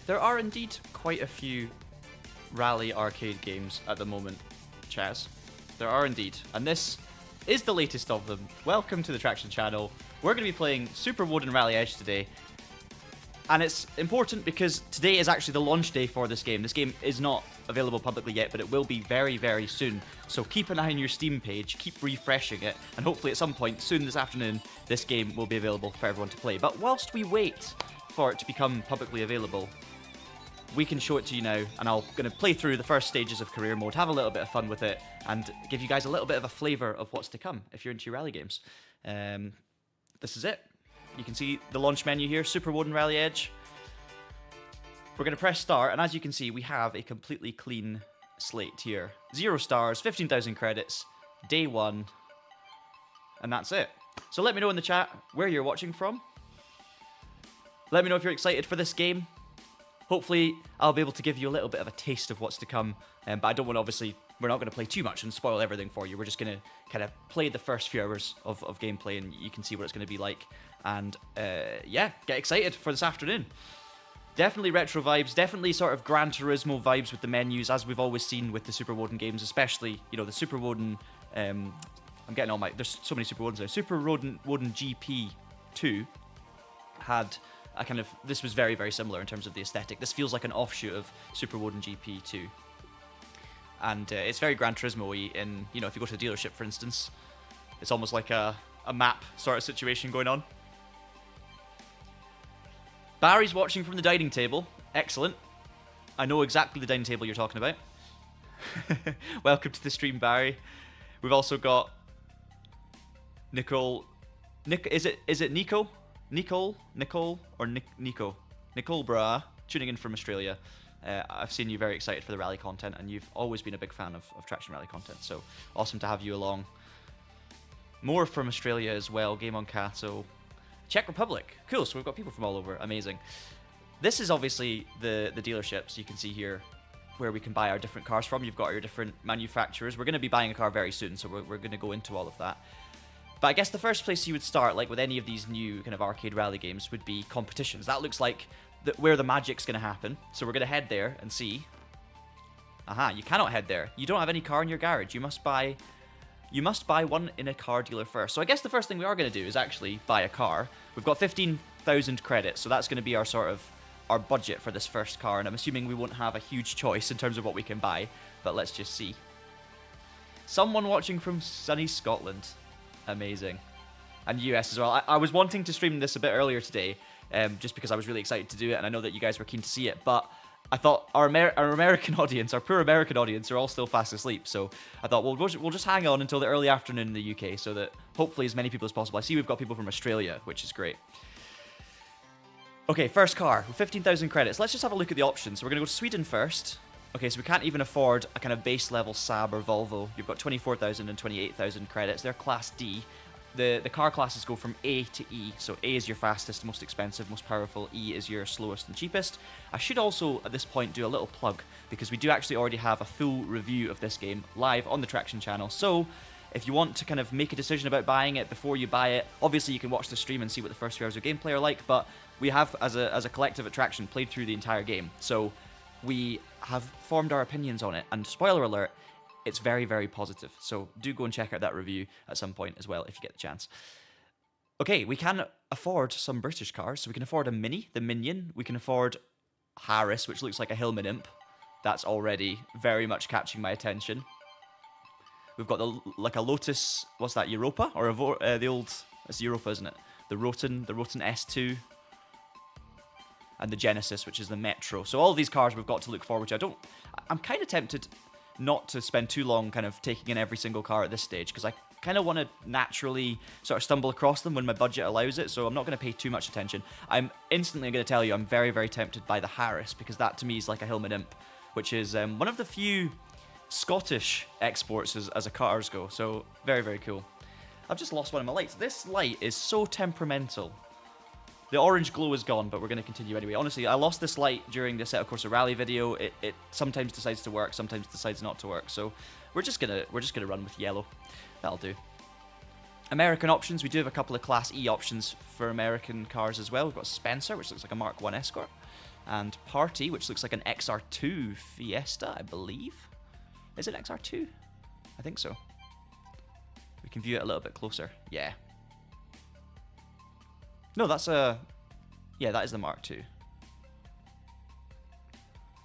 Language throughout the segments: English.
There are indeed quite a few rally arcade games at the moment, Chaz. There are indeed. And this is the latest of them. Welcome to the Traxion channel. We're going to be playing Super Woden Rally Edge today. And it's important because today is actually the launch day for this game. This game is not available publicly yet, but it will be very, very soon. So keep an eye on your Steam page, keep refreshing it, and hopefully at some point soon this afternoon, this game will be available for everyone to play. But whilst we wait for it to become publicly available, we can show it to you now, and I'm going to play through the first stages of career mode, have a little bit of fun with it, and give you guys a little bit of a flavour of what's to come if you're into your rally games. This is it. You can see the launch menu here, Super Woden Rally Edge. We're going to press start, and as you can see, we have a completely clean slate here. 0 stars, 15,000 credits, day 1, and that's it. So let me know in the chat where you're watching from. Let me know if you're excited for this game. Hopefully, I'll be able to give you a little bit of a taste of what's to come, but I don't want to, obviously, we're not going to play too much and spoil everything for you. We're just going to kind of play the first few hours of gameplay, and you can see what it's going to be like. And, yeah, get excited for this afternoon. Definitely retro vibes, definitely sort of Gran Turismo vibes with the menus, as we've always seen with the Super Woden games, especially, you know, the Super Woden, I'm getting all my, there's so many Super Wodens now. Super Woden GP 2 had a kind of, this was very, very similar in terms of the aesthetic. This feels like an offshoot of Super Woden GP 2. And it's very Gran Turismo-y in, you know, if you go to the dealership, for instance, it's almost like a map sort of situation going on. Barry's watching from the dining table. Excellent. I know exactly the dining table you're talking about. Welcome to the stream, Barry. We've also got Nicole. Is it Nico? Nicole or Nico? Nicole Bra, tuning in from Australia. I've seen you very excited for the rally content, and you've always been a big fan of Traxion Rally content, so awesome to have you along. More from Australia as well, Game on Kato. Czech Republic. Cool, so we've got people from all over. Amazing. This is obviously the dealership, so you can see here where we can buy our different cars from. You've got your different manufacturers. We're going to be buying a car very soon, so we're going to go into all of that. But I guess the first place you would start, like with any of these new kind of arcade rally games, would be competitions. That looks like where the magic's going to happen. So we're going to head there and see. Aha, you cannot head there. You don't have any car in your garage. You must buy one in a car dealer first. So I guess the first thing we are going to do is actually buy a car. We've got 15,000 credits, so that's going to be our sort of our budget for this first car, and I'm assuming we won't have a huge choice in terms of what we can buy, but let's just see. Someone watching from sunny Scotland. Amazing. And US as well. I was wanting to stream this a bit earlier today, just because I was really excited to do it, and I know that you guys were keen to see it, but I thought our American audience, our poor American audience, are all still fast asleep. So I thought, well, we'll just hang on until the early afternoon in the UK so that hopefully as many people as possible. I see we've got people from Australia, which is great. Okay, first car, 15,000 credits. Let's just have a look at the options. So we're going to go to Sweden first. Okay, so we can't even afford a kind of base level Saab or Volvo. You've got 24,000 and 28,000 credits. They're Class D. The car classes go from A to E, so A is your fastest, most expensive, most powerful, E is your slowest and cheapest. I should also, at this point, do a little plug, because we do actually already have a full review of this game live on the Traxion channel, so if you want to kind of make a decision about buying it before you buy it, obviously you can watch the stream and see what the first few hours of gameplay are like, but we have, as a collective at Traxion, played through the entire game, so we have formed our opinions on it, and spoiler alert, it's very, very positive. So do go and check out that review at some point as well if you get the chance. Okay, we can afford some British cars. So we can afford a Mini, the Minion. We can afford Harris, which looks like a Hillman Imp. That's already very much catching my attention. We've got like a Lotus, what's that, Europa? Or the old, it's Europa, isn't it? The Roten S2. And the Genesis, which is the Metro. So all of these cars we've got to look forward to. I'm kind of tempted not to spend too long kind of taking in every single car at this stage, because I kind of want to naturally sort of stumble across them when my budget allows it, so I'm not going to pay too much attention. I'm instantly going to tell you I'm very, very tempted by the Harris, because that to me is like a Hillman Imp, which is one of the few Scottish exports as a cars go, so very, very cool. I've just lost one of my lights. This light is so temperamental. The orange glow is gone, but we're going to continue anyway. Honestly, I lost this light during the Set of Course Rally video. It sometimes decides to work, sometimes decides not to work. So we're just gonna run with yellow. That'll do. American options. We do have a couple of Class E options for American cars as well. We've got Spencer, which looks like a Mark 1 Escort. And Party, which looks like an XR2 Fiesta, I believe. Is it XR2? I think so. We can view it a little bit closer. Yeah. No, that's a... Yeah, that is the Mark II.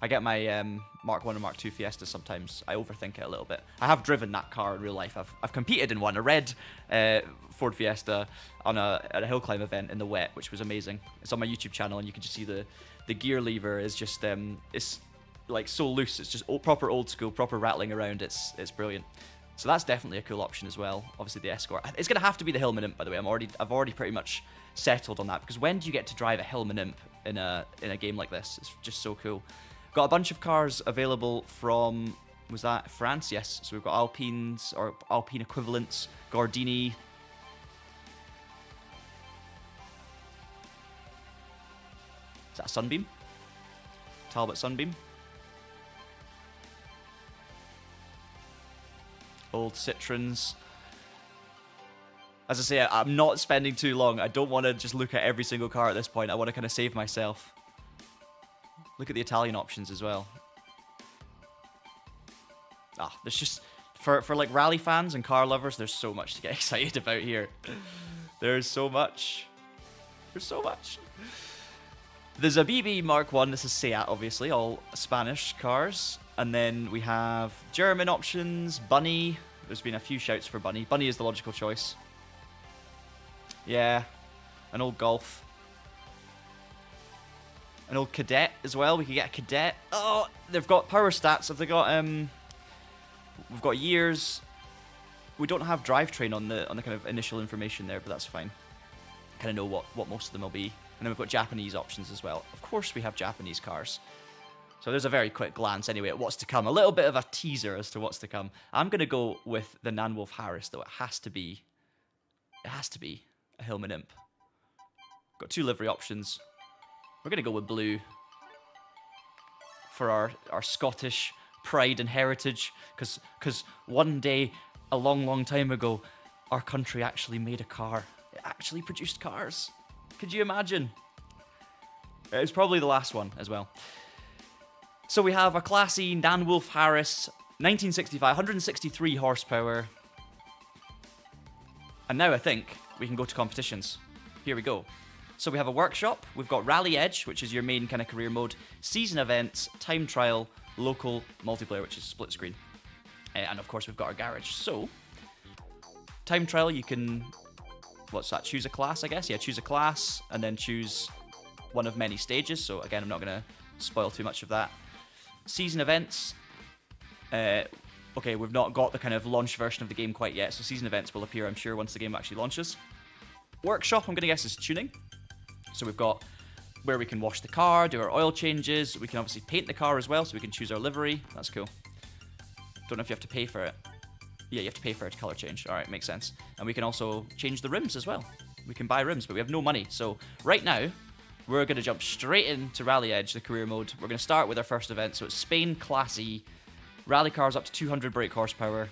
I get my Mark 1 and Mark 2 Fiesta sometimes. I overthink it a little bit. I have driven that car in real life. I've competed in one, a red Ford Fiesta on at a hill climb event in the wet, which was amazing. It's on my YouTube channel, and you can just see the gear lever is just it's like so loose. It's just proper old school, proper rattling around. It's brilliant. So that's definitely a cool option as well. Obviously the Escort. It's gonna have to be the Hillman Imp, by the way. I've already pretty much settled on that, because when do you get to drive a Hillman Imp in a game like this? It's just so cool. Got a bunch of cars available from, was that France? Yes. So we've got Alpines, or Alpine equivalents, Gordini. Is that a Sunbeam? Talbot Sunbeam. Old Citroens. As I say, I'm not spending too long. I don't want to just look at every single car at this point. I want to kind of save myself. Look at the Italian options as well. There's just... For like rally fans and car lovers, there's so much to get excited about here. There's so much. There's so much. The Zabibi Mark 1, this is Seat, obviously, all Spanish cars. And then we have German options, Bunny. There's been a few shouts for Bunny. Bunny is the logical choice. Yeah, an old Golf. An old Cadet as well. We could get a Cadet. Oh, they've got power stats. Have they got we've got years. We don't have drivetrain on the kind of initial information there, but that's fine. Kind of know what most of them will be. And then we've got Japanese options as well. Of course we have Japanese cars. So there's a very quick glance anyway at what's to come. A little bit of a teaser as to what's to come. I'm going to go with the Nanwolf Harris, though. It has to be a Hillman Imp. Got two livery options. We're going to go with blue for our Scottish pride and heritage. Because one day, a long, long time ago, our country actually made a car. It actually produced cars. Could you imagine? It was probably the last one as well. So we have a classy Nanwolf Harris, 1965, 163 horsepower. And now I think we can go to competitions. Here we go. So we have a workshop, we've got Rally Edge, which is your main kind of career mode, season events, time trial, local, multiplayer, which is split screen. And of course we've got our garage. So, time trial, you can, what's that, choose a class, I guess? Yeah, choose a class, and then choose one of many stages. So again, I'm not going to spoil too much of that. Season events, okay, we've not got the kind of launch version of the game quite yet, so season events will appear, I'm sure, once the game actually launches. Workshop, I'm going to guess, is tuning. So we've got where we can wash the car, do our oil changes. We can obviously paint the car as well, so we can choose our livery. That's cool. Don't know if you have to pay for it. Yeah, you have to pay for it to color change. All right, makes sense. And we can also change the rims as well. We can buy rims, but we have no money. So right now, we're going to jump straight into Rally Edge, the career mode. We're going to start with our first event. So it's Spain Class E. Rally cars up to 200 brake horsepower.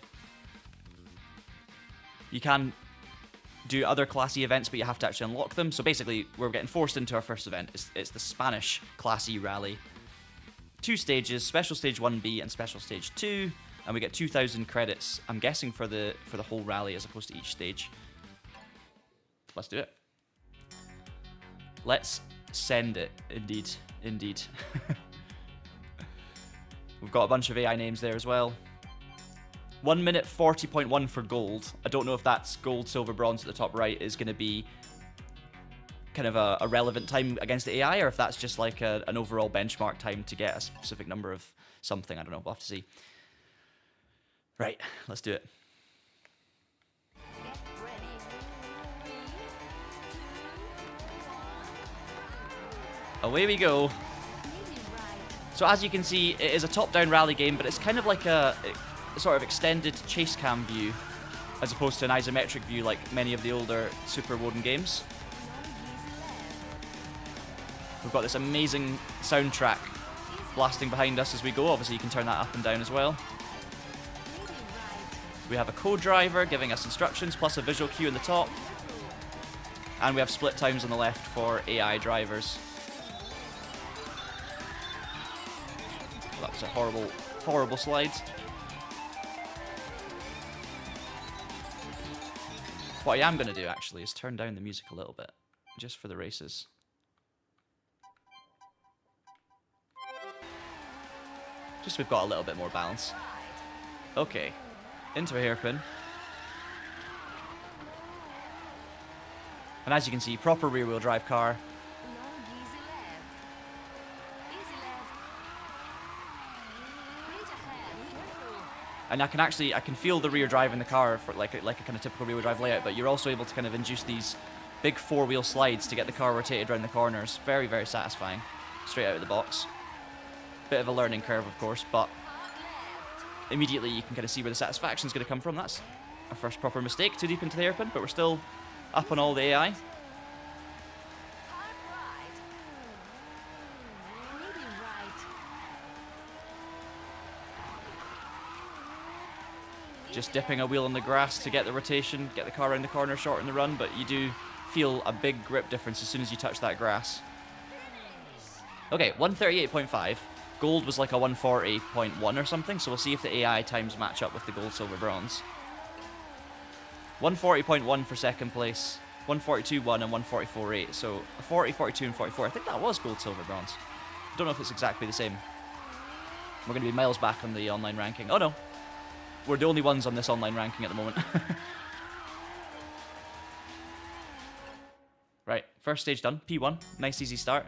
You can do other Class E events, but you have to actually unlock them. So basically, we're getting forced into our first event. It's the Spanish Class E Rally. 2 stages, Special Stage 1B and Special Stage 2. And we get 2,000 credits, I'm guessing, for the whole rally as opposed to each stage. Let's do it. Let's send it. Indeed. Indeed. We've got a bunch of AI names there as well. 1 minute 40.1 for gold. I don't know if that's gold, silver, bronze at the top right is going to be kind of a relevant time against the AI, or if that's just like an overall benchmark time to get a specific number of something. I don't know. We'll have to see. Right, let's do it. Away we go. So as you can see, it is a top-down rally game, but it's kind of like a sort of extended chase cam view, as opposed to an isometric view like many of the older Super Woden games. We've got this amazing soundtrack blasting behind us as we go. Obviously, you can turn that up and down as well. We have a co-driver giving us instructions, plus a visual cue in the top. And we have split times on the left for AI drivers. That was a horrible, horrible slide. What I am going to do, actually, is turn down the music a little bit, just for the races. Just so we've got a little bit more balance. Okay, into a hairpin. And as you can see, proper rear-wheel drive car. And I can feel the rear drive in the car for like a kind of typical rear-wheel drive layout, but you're also able to kind of induce these big four-wheel slides to get the car rotated around the corners. Very, very satisfying, straight out of the box. Bit of a learning curve, of course, but immediately you can kind of see where the satisfaction is going to come from. That's our first proper mistake, too deep into the hairpin, but we're still up on all the AI. Just dipping a wheel on the grass to get the rotation, get the car around the corner, shorten the run, but you do feel a big grip difference as soon as you touch that grass. Okay, 138.5. Gold was like a 140.1 or something, so we'll see if the AI times match up with the gold, silver, bronze. 140.1 for second place, 142.1 and 144.8, so 40, 42 and 44. I think that was gold, silver, bronze. Don't know if it's exactly the same. We're going to be miles back on the online ranking. Oh no, we're the only ones on this online ranking at the moment. Right, first stage done, P1, nice easy start.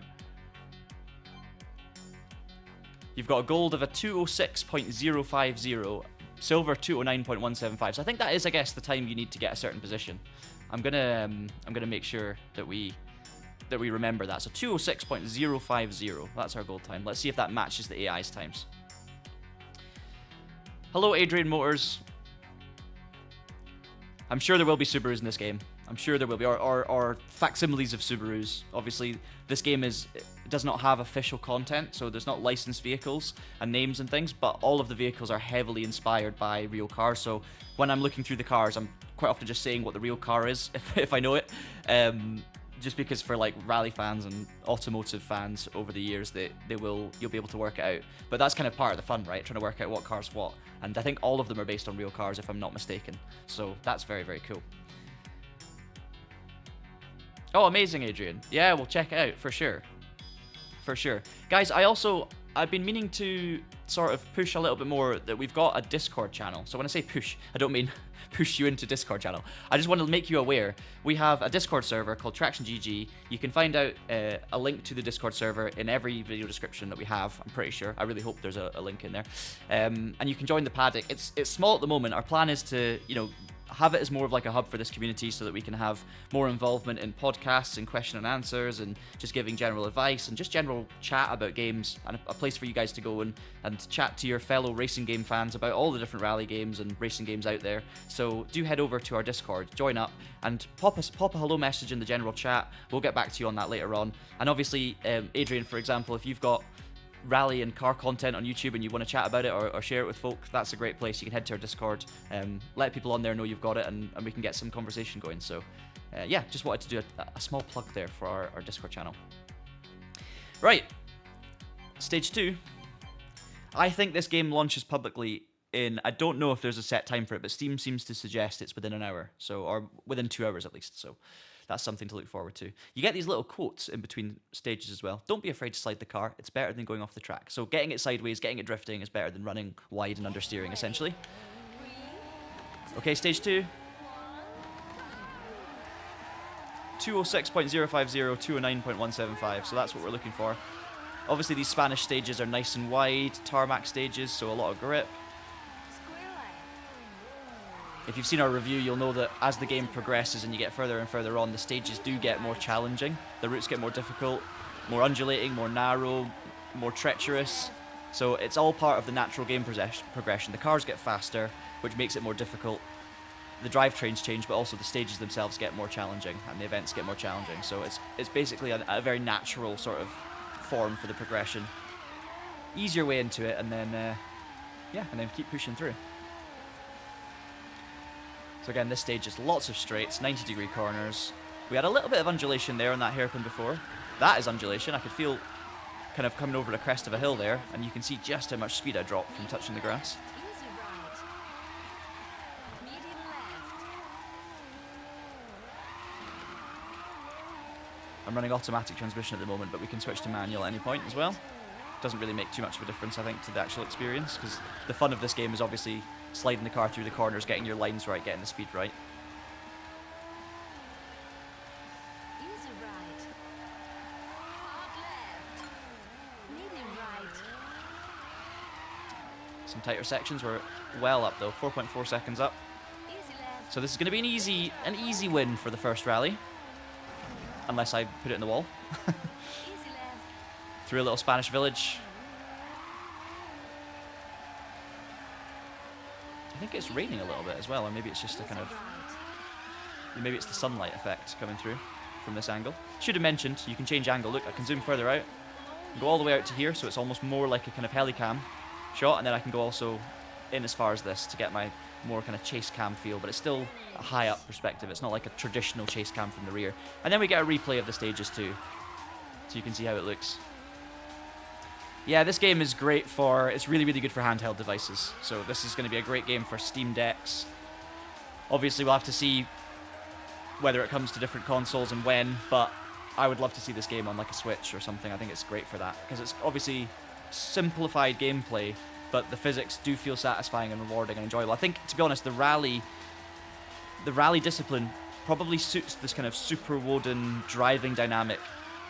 You've got a gold of a 206.050, silver 209.175. So I think that is, I guess, the time you need to get a certain position. I'm gonna make sure that we remember that. So 206.050. That's our gold time. Let's see if that matches the AI's times. Hello, Adrian Motors. I'm sure there will be Subarus in this game. I'm sure there will be, or facsimiles of Subarus. Obviously, this game does not have official content, so there's not licensed vehicles and names and things, but all of the vehicles are heavily inspired by real cars. So when I'm looking through the cars, I'm quite often just saying what the real car is, if I know it. Just because for like rally fans and automotive fans over the years, you'll be able to work it out. But that's kind of part of the fun, right? Trying to work out what car's what. And I think all of them are based on real cars, if I'm not mistaken. So that's very, very cool. Oh, amazing, Adrian. Yeah, we'll check it out, for sure. For sure. Guys, I've been meaning to sort of push a little bit more that we've got a Discord channel. So when I say push, I don't mean push you into Discord channel. I just want to make you aware. We have a Discord server called TraxionGG. You can find out a link to the Discord server in every video description that we have, I'm pretty sure. I really hope there's a link in there. And you can join the paddock. It's small at the moment. Our plan is to, have it as more of like a hub for this community so that we can have more involvement in podcasts and question and answers and just giving general advice and just general chat about games, and a place for you guys to go and chat to your fellow racing game fans about all the different rally games and racing games out there. So do head over to our Discord, join up, and pop a hello message in the general chat. We'll get back to you on that later on. And obviously, Adrian, for example, if you've got rally and car content on YouTube and you want to chat about it or share it with folk, that's a great place. You can head to our Discord, let people on there know you've got it, and we can get some conversation going. So yeah, just wanted to do a small plug there for our Discord channel. Right, stage 2. I think this game launches publicly in, I don't know if there's a set time for it, but Steam seems to suggest it's within an hour, or within 2 hours at least. So that's something to look forward to. You get these little quotes in between stages as well. Don't be afraid to slide the car. It's better than going off the track. So getting it sideways, getting it drifting is better than running wide and understeering, essentially. Okay, stage 2. 206.050, 209.175. So that's what we're looking for. Obviously, these Spanish stages are nice and wide, tarmac stages, so a lot of grip. If you've seen our review, you'll know that as the game progresses and you get further and further on, the stages do get more challenging. The routes get more difficult, more undulating, more narrow, more treacherous. So it's all part of the natural game progression. The cars get faster, which makes it more difficult. The drivetrains change, but also the stages themselves get more challenging and the events get more challenging. So it's basically a very natural sort of form for the progression. Ease your way into it, and then and then keep pushing through. So again, this stage is lots of straights, 90-degree corners. We had a little bit of undulation there on that hairpin before. That is undulation. I could feel kind of coming over the crest of a hill there, and you can see just how much speed I drop from touching the grass. Easy right. Medium left. I'm running automatic transmission at the moment, but we can switch to manual at any point as well. Doesn't really make too much of a difference, I think, to the actual experience, because the fun of this game is obviously sliding the car through the corners, getting your lines right, getting the speed right. Easy right. Hard left. Medium right. Some tighter sections, we're well up though, 4.4 seconds up. Easy left. So this is going to be an easy win for the first rally, unless I put it in the wall. Easy left. Through a little Spanish village. I think it's raining a little bit as well, or maybe it's just a kind of, maybe it's the sunlight effect coming through from this angle. Should have mentioned, you can change angle. Look, I can zoom further out, go all the way out to here, so it's almost more like a kind of helicam shot, and then I can go also in as far as this to get my more kind of chase cam feel, but it's still a high up perspective. It's not like a traditional chase cam from the rear. And then we get a replay of the stages too, so you can see how it looks. Yeah, this game is great for, it's really, really good for handheld devices. So this is going to be a great game for Steam Decks. Obviously, we'll have to see whether it comes to different consoles and when, but I would love to see this game on like a Switch or something. I think it's great for that, because it's obviously simplified gameplay, but the physics do feel satisfying and rewarding and enjoyable. I think, to be honest, the rally discipline probably suits this kind of Super Woden driving dynamic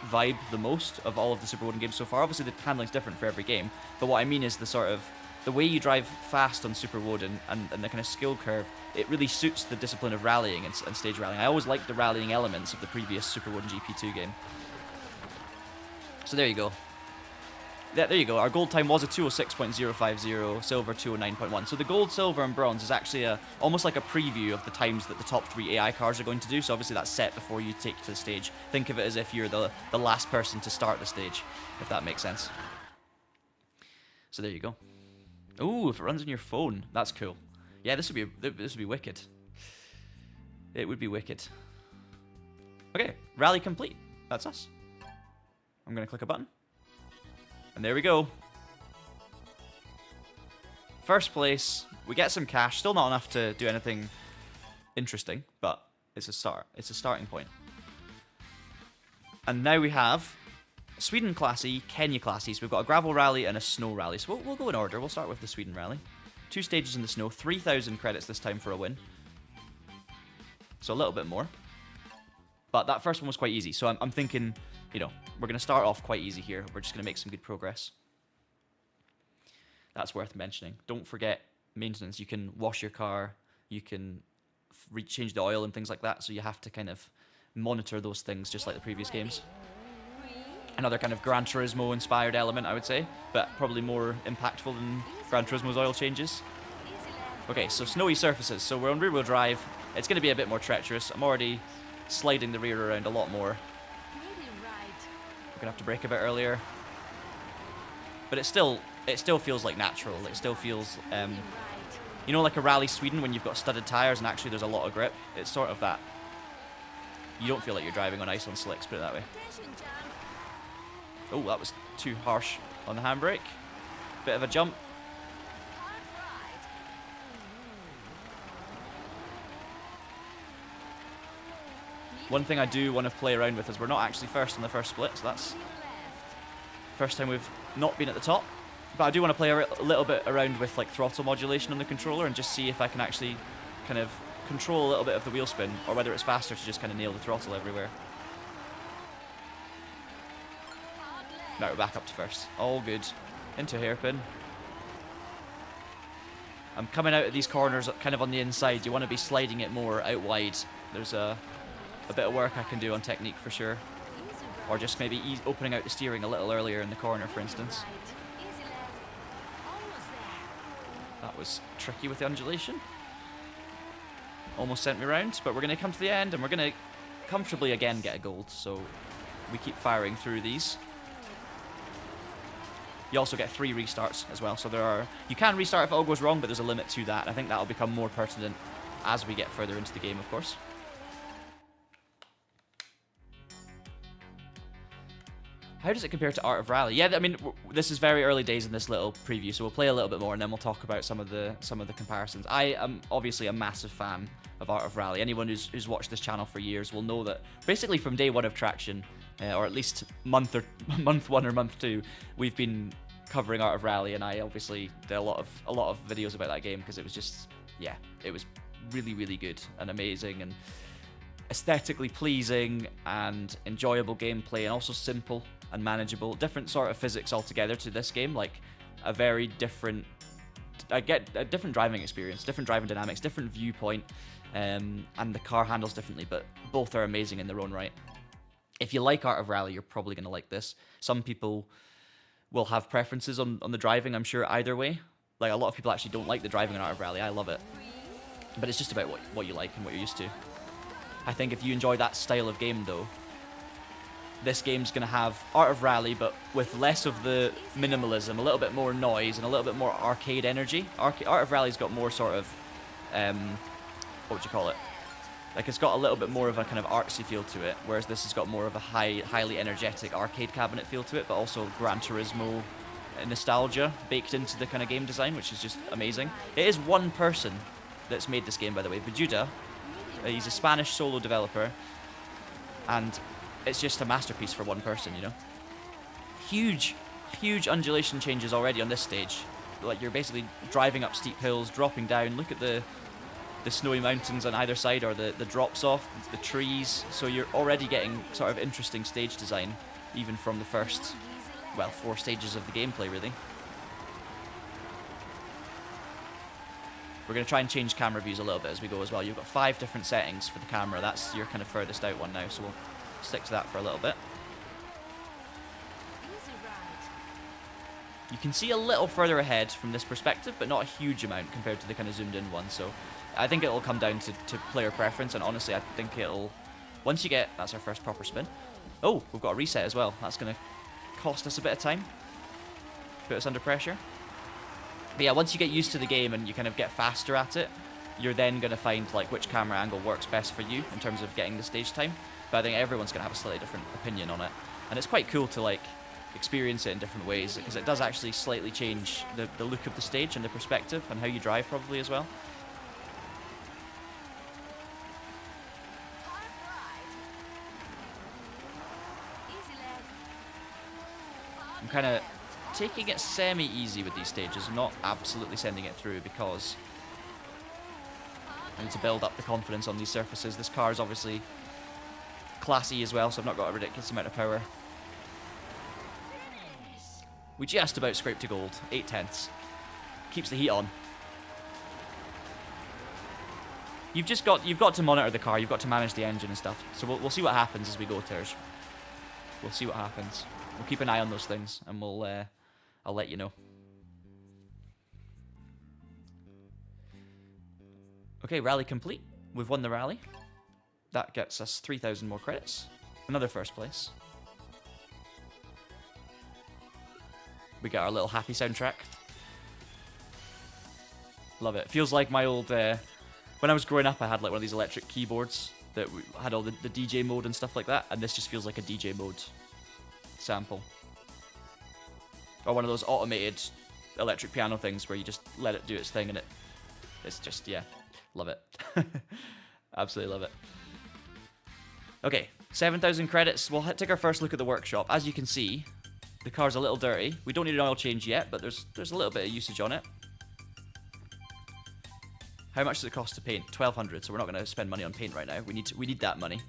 vibe the most of all of the Super Woden games so far. Obviously the handling's different for every game, but what I mean is the sort of the way you drive fast on Super Woden and the kind of skill curve, it really suits the discipline of rallying and stage rallying. I always liked the rallying elements of the previous Super Woden GP2 game. So there you go. There you go. Our gold time was a 206.050, silver 209.1. So the gold, silver, and bronze is actually almost like a preview of the times that the top 3 AI cars are going to do. So obviously that's set before you take to the stage. Think of it as if you're the last person to start the stage, if that makes sense. So there you go. Ooh, if it runs on your phone, that's cool. Yeah, this would be wicked. It would be wicked. Okay, rally complete. That's us. I'm gonna click a button. And there we go. First place. We get some cash. Still not enough to do anything interesting, but it's a start. It's a starting point. And now we have Sweden classy, Kenya classy. So we've got a gravel rally and a snow rally. So we'll go in order. We'll start with the Sweden rally. 2 stages in the snow. 3,000 credits this time for a win. So a little bit more. But that first one was quite easy. So I'm thinking, you know, we're going to start off quite easy here. We're just going to make some good progress. That's worth mentioning. Don't forget maintenance. You can wash your car. You can change the oil and things like that. So you have to kind of monitor those things just like the previous games. Another kind of Gran Turismo inspired element, I would say, but probably more impactful than Gran Turismo's oil changes. Okay, so snowy surfaces. So we're on rear wheel drive. It's going to be a bit more treacherous. I'm already sliding the rear around a lot more. We're gonna have to brake a bit earlier, but it still feels like natural. It still feels, you know, like a Rally Sweden when you've got studded tires and actually there's a lot of grip. It's sort of that. You don't feel like you're driving on ice on slicks, put it that way. Oh, that was too harsh on the handbrake. Bit of a jump. One thing I do want to play around with is we're not actually first on the first split, so that's first time we've not been at the top. But I do want to play a little bit around with like throttle modulation on the controller and just see if I can actually kind of control a little bit of the wheel spin, or whether it's faster to just kind of nail the throttle everywhere. Now we're back up to first. All good. Into hairpin. I'm coming out of these corners kind of on the inside. You want to be sliding it more out wide. There's a bit of work I can do on technique for sure. Or just maybe opening out the steering a little earlier in the corner, for instance. That was tricky with the undulation. Almost sent me round, but we're going to come to the end and we're going to comfortably again get a gold. So we keep firing through these. You also get 3 restarts as well. So you can restart if it all goes wrong, but there's a limit to that. I think that'll become more pertinent as we get further into the game, of course. How does it compare to Art of Rally? Yeah, I mean, this is very early days in this little preview, so we'll play a little bit more and then we'll talk about some of the comparisons. I am obviously a massive fan of Art of Rally. Anyone who's watched this channel for years will know that basically from day one of Traction, or at least month 1 or month 2, we've been covering Art of Rally, and I obviously did a lot of videos about that game because it was just, yeah, it was really, really good and amazing and aesthetically pleasing and enjoyable gameplay, and also simple and manageable. Different sort of physics altogether to this game, like a very different, I get a different driving experience, different driving dynamics, different viewpoint, and the car handles differently, but both are amazing in their own right. If you like Art of Rally, you're probably going to like this. Some people will have preferences on the driving, I'm sure, either way. Like, a lot of people actually don't like the driving in Art of Rally. I love it. But it's just about what you like and what you're used to. I think if you enjoy that style of game, though, this game's going to have Art of Rally, but with less of the minimalism, a little bit more noise, and a little bit more arcade energy. Art of Rally's got more sort of, what would you call it? Like, it's got a little bit more of a kind of artsy feel to it, whereas this has got more of a highly energetic arcade cabinet feel to it, but also Gran Turismo nostalgia baked into the kind of game design, which is just amazing. It is one person that's made this game, by the way, ViJuDa. He's a Spanish solo developer, and it's just a masterpiece for one person, you know? Huge undulation changes already on this stage. Like, you're basically driving up steep hills, dropping down. Look at the snowy mountains on either side, or the drops off, the trees. So you're already getting sort of interesting stage design, even from the first, well, 4 stages of the gameplay, really. We're going to try and change camera views a little bit as we go as well. You've got 5 different settings for the camera. That's your kind of furthest out one now, so we'll stick to that for a little bit. You can see a little further ahead from this perspective, but not a huge amount compared to the kind of zoomed in one. So I think it'll come down to player preference, and honestly, I think it'll, once you get, that's our first proper spin. Oh, we've got a reset as well. That's going to cost us a bit of time, put us under pressure. But yeah, once you get used to the game and you kind of get faster at it, you're then going to find like which camera angle works best for you in terms of getting the stage time. But I think everyone's going to have a slightly different opinion on it. And it's quite cool to like experience it in different ways, because it does actually slightly change the look of the stage and the perspective and how you drive probably as well. I'm kind of taking it semi-easy with these stages, not absolutely sending it through, because I need to build up the confidence on these surfaces. This car is obviously classy as well, so I've not got a ridiculous amount of power. We just about scraped to gold, 8/10. Keeps the heat on. You've got to monitor the car, you've got to manage the engine and stuff. So we'll see what happens as we go, Terj. We'll see what happens. We'll keep an eye on those things, and I'll let you know. Okay, rally complete. We've won the rally. That gets us 3,000 more credits. Another first place. We get our little happy soundtrack. Love it. Feels like my old... when I was growing up, I had like one of these electric keyboards that had all the DJ mode and stuff like that, and this just feels like a DJ mode sample. Or one of those automated electric piano things where you just let it do its thing, and it's just, yeah, love it. Absolutely love it. Okay, 7,000 credits. We'll take our first look at the workshop. As you can see, the car's a little dirty. We don't need an oil change yet, but there's a little bit of usage on it. How much does it cost to paint? 1,200, so we're not going to spend money on paint right now. We need that money.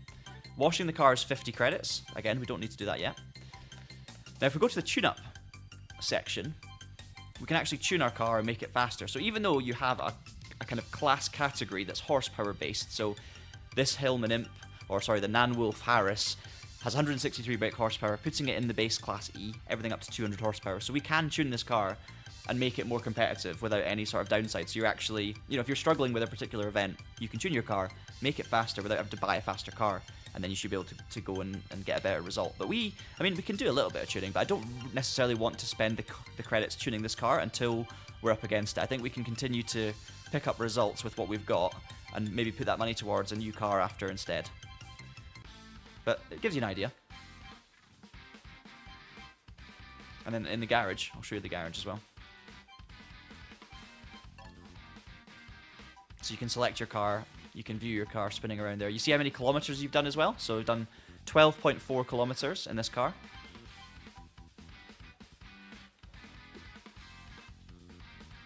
Washing the car is 50 credits. Again, we don't need to do that yet. Now, if we go to the tune-up section, we can actually tune our car and make it faster. So even though you have a kind of class category that's horsepower based, so this Hillman Imp, or sorry, the Nanwolf Harris, has 163 brake horsepower, putting it in the base class E, everything up to 200 horsepower. So we can tune this car and make it more competitive without any sort of downside. So you're actually, you know, if you're struggling with a particular event, you can tune your car, make it faster without having to buy a faster car, and then you should be able to go and get a better result. But we can do a little bit of tuning, but I don't necessarily want to spend the credits tuning this car until we're up against it. I think we can continue to pick up results with what we've got and maybe put that money towards a new car after instead. But it gives you an idea. And then in the garage, I'll show you the garage as well. So you can select your car, you can view your car spinning around there. You see how many kilometers you've done as well? So we've done 12.4 kilometers in this car.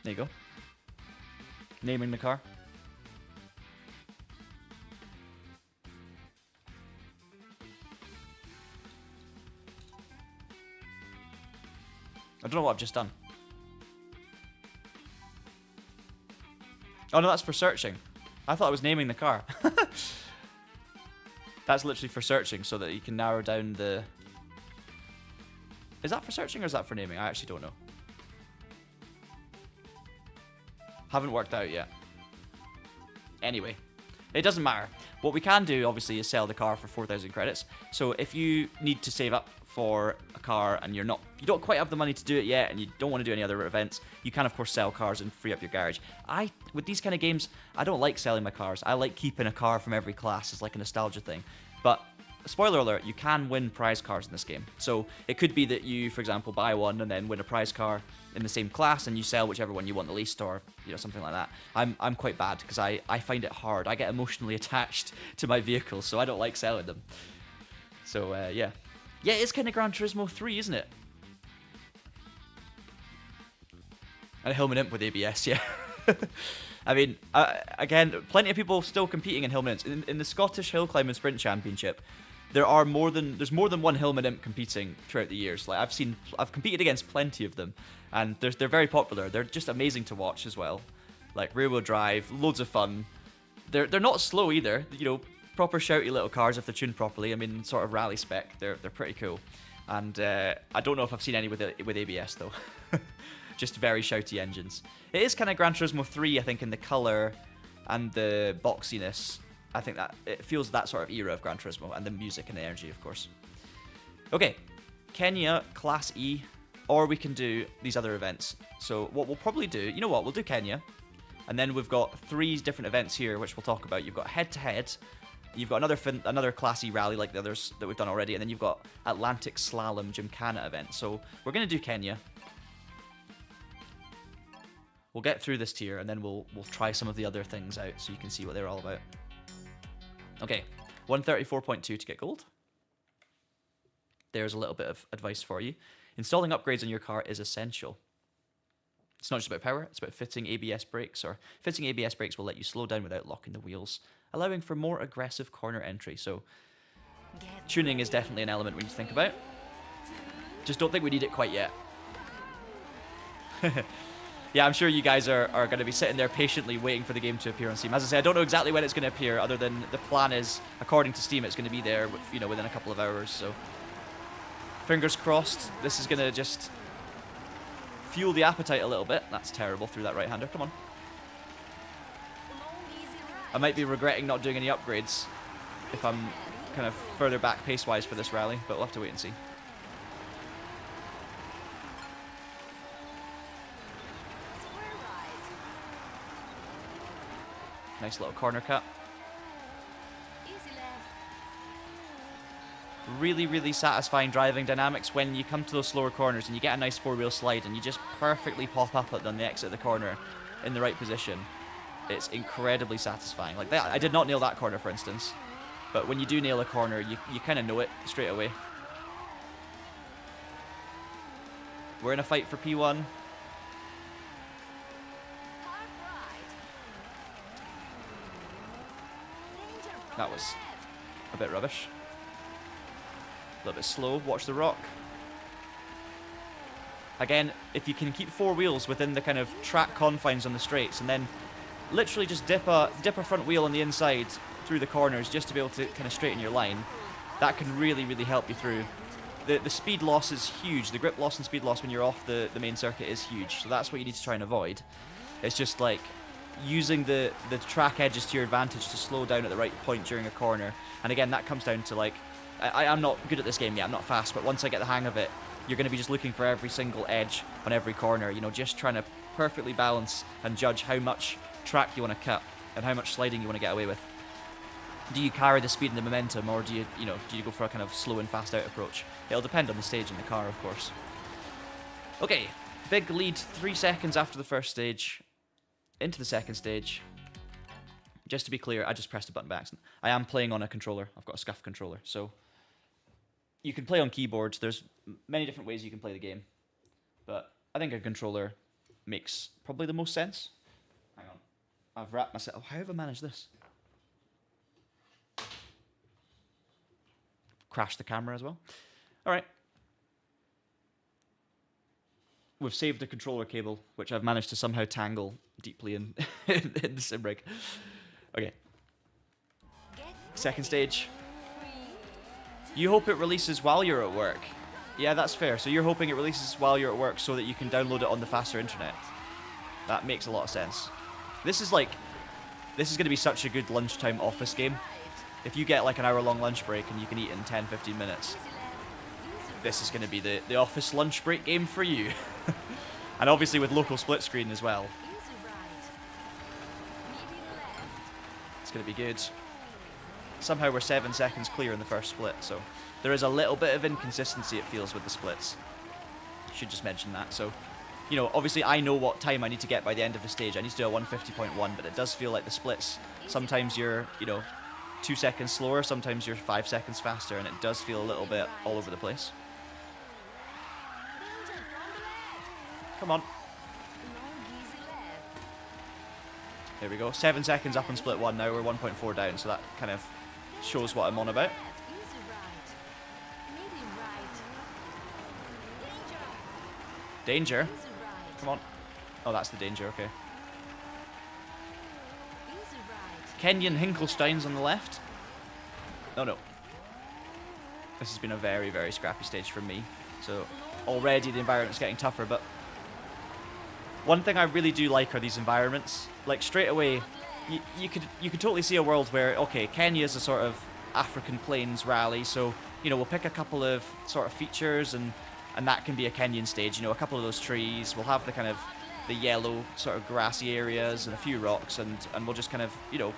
There you go. Naming the car. I don't know what I've just done. Oh no, that's for searching. I thought I was naming the car. That's literally for searching so that you can narrow down the... Is that for searching or is that for naming? I actually don't know. Haven't worked out yet. Anyway, it doesn't matter. What we can do, obviously, is sell the car for 4,000 credits. So if you need to save up for a car and you don't quite have the money to do it yet and you don't want to do any other events, you can, of course, sell cars and free up your garage. With these kind of games, I don't like selling my cars. I like keeping a car from every class. It's like a nostalgia thing. But spoiler alert, you can win prize cars in this game. So it could be that you, for example, buy one and then win a prize car in the same class and you sell whichever one you want the least, or something like that. I'm quite bad because I find it hard. I get emotionally attached to my vehicles, so I don't like selling them. So yeah. Yeah, it's kind of Gran Turismo 3, isn't it? And Hillman Imp with ABS, yeah. I mean, again, plenty of people still competing in Hillman Imps. In the Scottish Hill Climb and Sprint Championship, there's more than one Hillman Imp competing throughout the years. Like I've competed against plenty of them, and they're very popular. They're just amazing to watch as well. Like rear-wheel drive, loads of fun. They're not slow either. Proper shouty little cars if they're tuned properly. I mean, sort of rally spec. They're pretty cool. And I don't know if I've seen any with ABS though. Just very shouty engines. It is kind of Gran Turismo 3, I think, in the color and the boxiness. I think that it feels that sort of era of Gran Turismo, and the music and the energy, of course. Okay, Kenya Class E, or we can do these other events. So what we'll probably do, you know what, we'll do Kenya, and then we've got 3 different events here which we'll talk about. You've got head-to-head. You've got another Class E rally like the others that we've done already, and then you've got Atlantic Slalom Gymkhana event. So we're going to do Kenya. We'll get through this tier, and then we'll try some of the other things out so you can see what they're all about. Okay, 134.2 to get gold. There's a little bit of advice for you. Installing upgrades on your car is essential. It's not just about power, it's about fitting ABS brakes, or fitting ABS brakes will let you slow down without locking the wheels, allowing for more aggressive corner entry. So tuning is definitely an element we need to think about. Just don't think we need it quite yet. Yeah, I'm sure you guys are going to be sitting there patiently waiting for the game to appear on Steam. As I say, I don't know exactly when it's going to appear, other than the plan is, according to Steam, it's going to be there, within a couple of hours. So fingers crossed. This is going to just fuel the appetite a little bit. That's terrible through that right-hander. Come on. I might be regretting not doing any upgrades if I'm kind of further back pace-wise for this rally, but we'll have to wait and see. Nice little corner cut. Really, really satisfying driving dynamics when you come to those slower corners and you get a nice 4-wheel slide and you just perfectly pop up on the exit of the corner in the right position. It's incredibly satisfying. Like that, I did not nail that corner, for instance, but when you do nail a corner, you kind of know it straight away. We're in a fight for P1. That was a bit rubbish. A little bit slow. Watch the rock. Again, if you can keep 4 wheels within the kind of track confines on the straights, and then literally just dip a front wheel on the inside through the corners just to be able to kind of straighten your line, that can really, really help you through. The speed loss is huge. The grip loss and speed loss when you're off the main circuit is huge. So that's what you need to try and avoid. It's just like using the track edges to your advantage to slow down at the right point during a corner. And again, that comes down to like, I'm not good at this game yet, I'm not fast, but once I get the hang of it, you're going to be just looking for every single edge on every corner, just trying to perfectly balance and judge how much track you want to cut and how much sliding you want to get away with. Do you carry the speed and the momentum, or do you go for a kind of slow and fast out approach? It'll depend on the stage and the car, of course. Okay, big lead, 3 seconds after the first stage, into the second stage. Just to be clear, I just pressed a button by accident. I am playing on a controller. I've got a SCUF controller, so you can play on keyboard. There's many different ways you can play the game, but I think a controller makes probably the most sense. Hang on, I've wrapped myself. How have I managed this? Crashed the camera as well. All right. We've saved the controller cable, which I've managed to somehow tangle deeply in, in the sim rig. Okay. Second stage. You hope it releases while you're at work. Yeah, that's fair. So you're hoping it releases while you're at work so that you can download it on the faster internet. That makes a lot of sense. This is going to be such a good lunchtime office game. If you get like an hour-long lunch break and you can eat in 10-15 minutes, this is going to be the office lunch break game for you. And obviously with local split screen as well. It's going to be good. Somehow we're 7 seconds clear in the first split, so there is a little bit of inconsistency, it feels, with the splits. Should just mention that. So, you know, obviously I know what time I need to get by the end of the stage. I need to do a 150.1, but it does feel like the splits, sometimes you're, you know, 2 seconds slower, sometimes you're 5 seconds faster, and it does feel a little bit all over the place. Come on. There we go. 7 seconds up on split 1 now. We're 1.4 down, so that kind of shows what I'm on about. Danger. Come on. Oh, that's the danger, okay. Kenyon Hinkelstein's on the left. Oh, no. This has been a very, very scrappy stage for me. So already the environment's getting tougher, but one thing I really do like are these environments. Like straight away, you could totally see a world where, okay, Kenya is a sort of African plains rally, so you know we'll pick a couple of sort of features and that can be a Kenyan stage. You know, a couple of those trees. We'll have the kind of the yellow sort of grassy areas and a few rocks, and we'll just kind of, you know,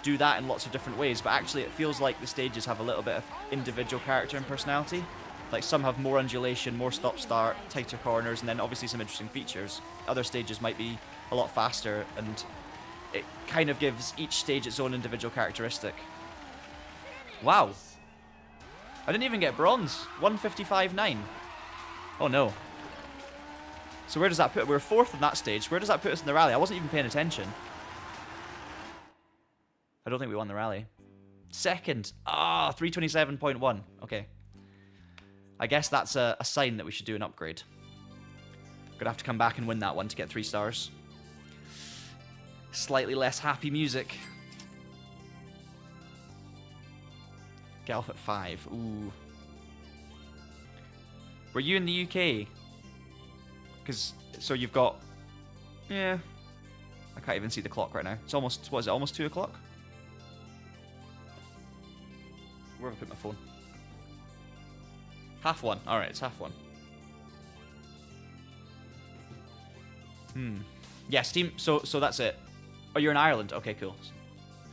do that in lots of different ways. But actually, it feels like the stages have a little bit of individual character and personality. Like some have more undulation, more stop-start, tighter corners, and then obviously some interesting features. Other stages might be a lot faster, and it kind of gives each stage its own individual characteristic. Wow. I didn't even get bronze. 155.9. Oh no. So where does that put? We're 4th in that stage. Where does that put us in the rally? I wasn't even paying attention. I don't think we won the rally. 2nd. Ah, 327.1. Okay. I guess that's a sign that we should do an upgrade. Gonna have to come back and win that one to get 3 stars. Slightly less happy music. Get off at 5. Ooh. Were you in the UK? Because, so you've got... Yeah. I can't even see the clock right now. It's almost, what is it, almost 2 o'clock? Where have I put my phone? 1:30. Alright, it's 1:30. Yeah, Steam, so that's it. Oh, you're in Ireland? Okay, cool.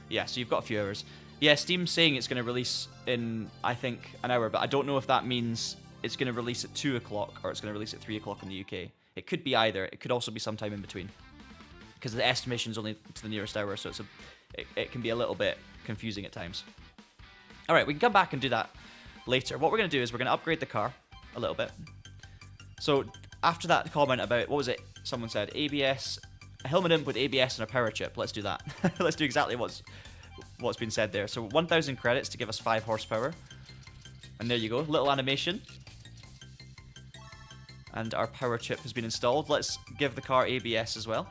Yeah, so you've got a few hours. Yeah, Steam's saying it's going to release in, I think, an hour, but I don't know if that means it's going to release at 2 o'clock or it's going to release at 3 o'clock in the UK. It could be either. It could also be sometime in between. Because the estimation's only to the nearest hour, so it can be a little bit confusing at times. Alright, we can come back and do that later. What we're going to do is we're going to upgrade the car a little bit. So, after that comment about, what was it? Someone said, ABS, a helmet imp with ABS and a power chip. Let's do that. Let's do exactly what's been said there. So 1,000 credits to give us 5 horsepower. And there you go, little animation. And our power chip has been installed. Let's give the car ABS as well.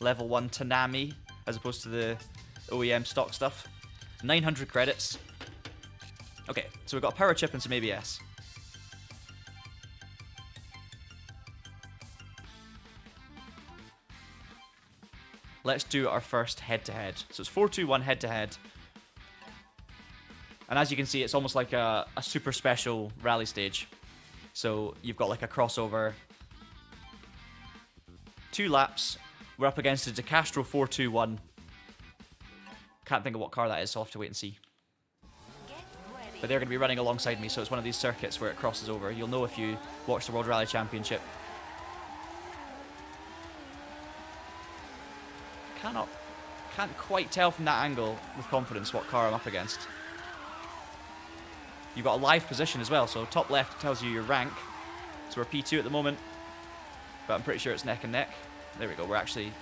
Level 1 Tanami, as opposed to the OEM stock stuff. 900 credits. Okay, so we've got a power chip and some ABS. Let's do our first head-to-head. So it's 4-2-1 head-to-head. And as you can see, it's almost like a super special rally stage. So you've got like a crossover. 2 laps. We're up against a DeCastro 421. Can't think of what car that is, so I'll have to wait and see. Get ready. But they're going to be running alongside me, so it's one of these circuits where it crosses over. You'll know if you watch the World Rally Championship. Can't quite tell from that angle with confidence what car I'm up against. You've got a live position as well, so top left tells you your rank. So we're P2 at the moment, but I'm pretty sure it's neck and neck. There we go, we're actually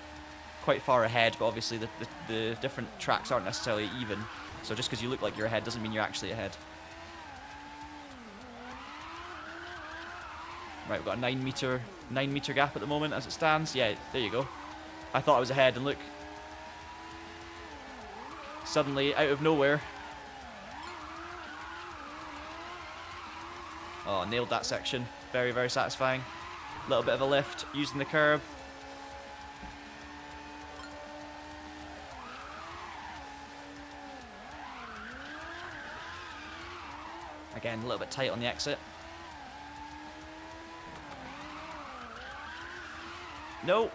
quite far ahead, but obviously the different tracks aren't necessarily even. So just because you look like you're ahead doesn't mean you're actually ahead. Right, we've got a 9 meter gap at the moment as it stands. Yeah, there you go. I thought I was ahead, and look. Suddenly, out of nowhere. Oh, nailed that section. Very, very satisfying. Little bit of a lift, using the curb. Again, a little bit tight on the exit. No.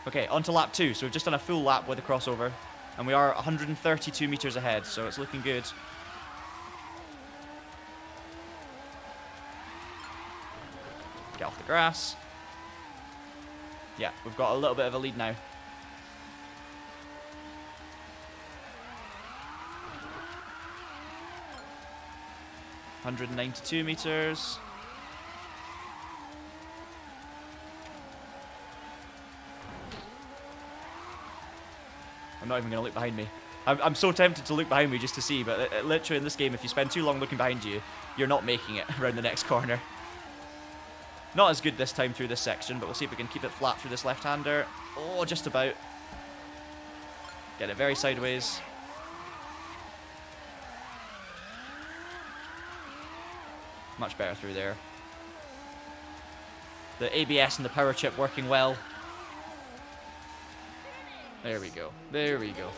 Okay, on to lap 2. So we've just done a full lap with the crossover. And we are 132 meters ahead, so it's looking good. Get off the grass. Yeah, we've got a little bit of a lead now. $192 meters. I'm not even going to look behind me. I'm so tempted to look behind me just to see, but literally in this game, if you spend too long looking behind you, you're not making it around the next corner. Not as good this time through this section, but we'll see if we can keep it flat through this left-hander. Oh, just about. Get it very sideways. Much better through there. The ABS and the power chip working well. There we go. There we go.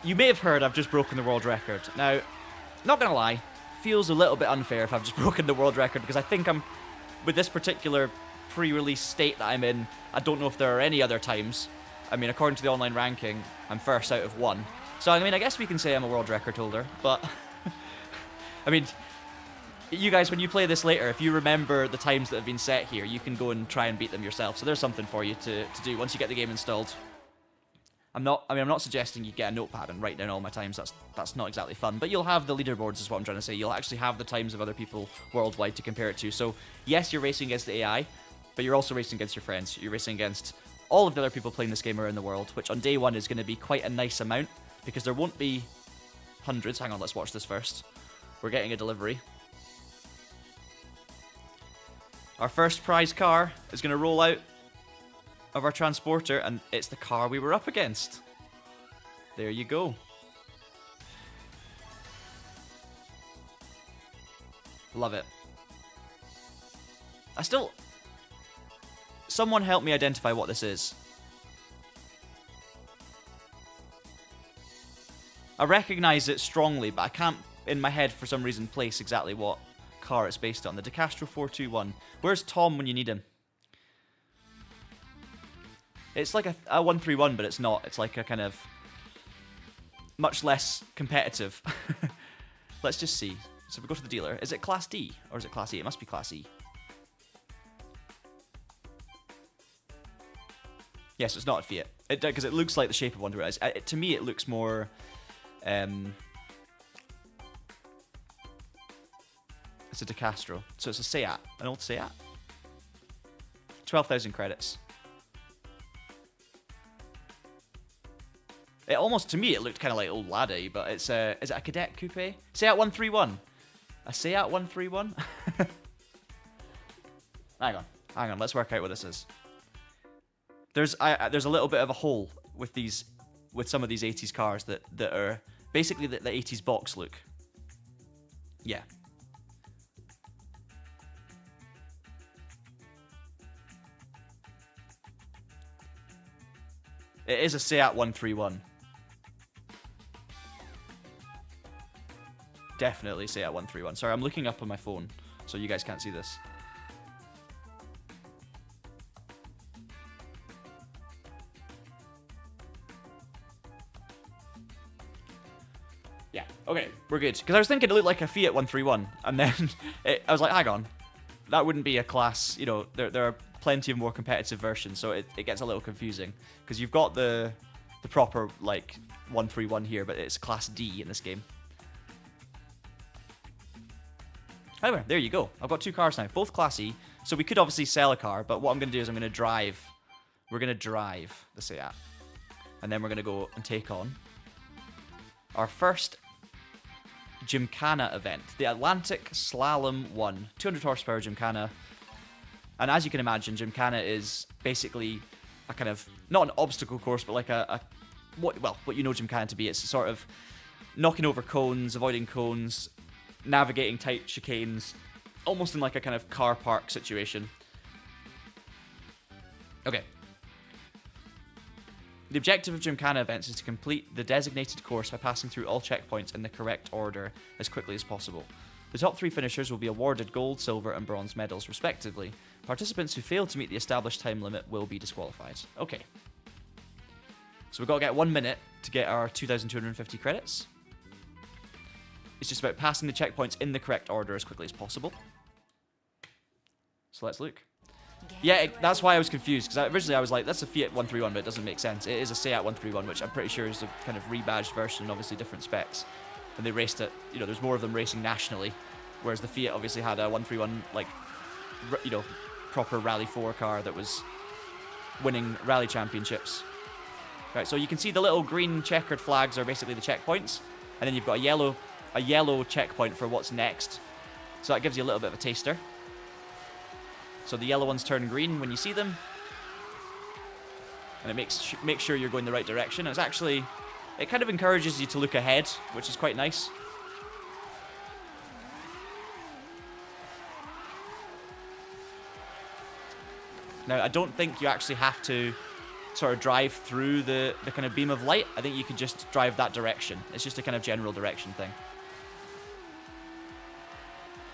You may have heard I've just broken the world record. Now, not gonna lie, feels a little bit unfair if I've just broken the world record, because I think I'm, with this particular pre-release state that I'm in, I don't know if there are any other times. I mean, according to the online ranking, I'm first out of 1. So, I mean, I guess we can say I'm a world record holder, but I mean, you guys, when you play this later, if you remember the times that have been set here, you can go and try and beat them yourself. So there's something for you to do once you get the game installed. I'm not suggesting you get a notepad and write down all my times. That's not exactly fun. But you'll have the leaderboards is what I'm trying to say. You'll actually have the times of other people worldwide to compare it to. So yes, you're racing against the AI, but you're also racing against your friends. You're racing against all of the other people playing this game around the world, which on day 1 is going to be quite a nice amount, because there won't be hundreds. Hang on, let's watch this first. We're getting a delivery. Our first prize car is going to roll out of our transporter, and it's the car we were up against. There you go. Love it. Someone help me identify what this is. I recognize it strongly, but I can't, in my head, for some reason, place exactly what car it's based on. The DeCastro 421. Where's Tom when you need him? It's like a 131, but it's not. It's like a kind of much less competitive. Let's just see. So if we go to the dealer, is it Class D or is it Class E? It must be Class E. Yes, it's not a Fiat. Because it looks like the shape of one. To me, it looks more. It's a DeCastro. So it's a Seat. An old Seat. 12,000 credits. It almost, to me, it looked kind of like old Laddie, but it's is it a Cadet Coupe? Seat 131. A Seat 131? Hang on, let's work out what this is. There's a little bit of a hole with some of these 80s cars that are basically the 80s box look. Yeah. It is a Seat 131. Definitely Seat 131. Sorry, I'm looking up on my phone, so you guys can't see this. Okay, we're good. Because I was thinking it looked like a Fiat 131, and then I was like, hang on, that wouldn't be a class. You know, there are plenty of more competitive versions, so it gets a little confusing because you've got the proper like 131 here, but it's class D in this game. However, there you go. I've got 2 cars now, both class E. So we could obviously sell a car, but what I'm going to do is I'm going to drive. We're going to drive the Seat, and then we're going to go and take on our first Gymkhana event, the Atlantic Slalom 1, 200 horsepower Gymkhana. And as you can imagine, Gymkhana is basically a kind of, not an obstacle course, but like what you know Gymkhana to be. It's a sort of knocking over cones, avoiding cones, navigating tight chicanes, almost in like a kind of car park situation. Okay. The objective of Gymkhana events is to complete the designated course by passing through all checkpoints in the correct order as quickly as possible. The top 3 finishers will be awarded gold, silver, and bronze medals, respectively. Participants who fail to meet the established time limit will be disqualified. Okay. So we've got to get 1 minute to get our 2,250 credits. It's just about passing the checkpoints in the correct order as quickly as possible. So let's look. Yeah, that's why I was confused, because originally I was like, that's a Fiat 131, but it doesn't make sense. It is a Seat 131, which I'm pretty sure is a kind of rebadged version, obviously different specs. And they raced it, you know, there's more of them racing nationally, whereas the Fiat obviously had a 131, like, you know, proper Rally 4 car that was winning rally championships. Right, so you can see the little green checkered flags are basically the checkpoints, and then you've got a yellow checkpoint for what's next. So that gives you a little bit of a taster. So the yellow ones turn green when you see them, and it makes sure you're going the right direction. And it's actually, it kind of encourages you to look ahead, which is quite nice. Now, I don't think you actually have to sort of drive through the kind of beam of light. I think you can just drive that direction. It's just a kind of general direction thing.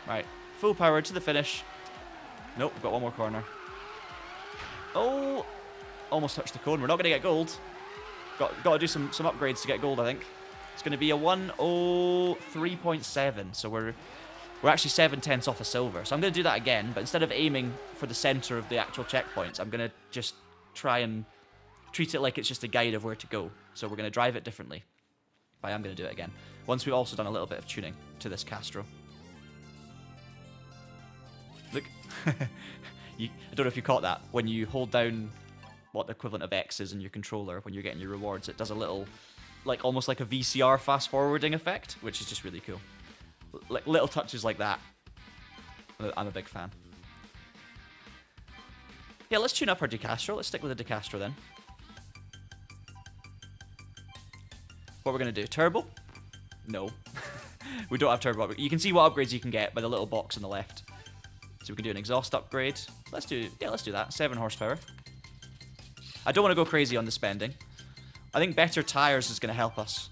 Right, full power to the finish. Nope, we've got one more corner. Oh, almost touched the cone. We're not going to get gold. Got to do some upgrades to get gold, I think. It's going to be a 103.7, so we're actually 7/10 off a silver. So I'm going to do that again, but instead of aiming for the center of the actual checkpoints, I'm going to just try and treat it like it's just a guide of where to go. So we're going to drive it differently. But I am going to do it again. Once we've also done a little bit of tuning to this Castro. Look. I don't know if you caught that. When you hold down what the equivalent of X is in your controller, when you're getting your rewards, it does a little, like almost like a VCR fast forwarding effect, which is just really cool. Like little touches like that. I'm a big fan. Yeah, let's tune up our DeCastro. Let's stick with the DeCastro then. What we're going to do, turbo? No. We don't have turbo. You can see what upgrades you can get by the little box on the left. So we can do an exhaust upgrade. Let's do that. 7 horsepower. I don't want to go crazy on the spending. I think better tires is going to help us,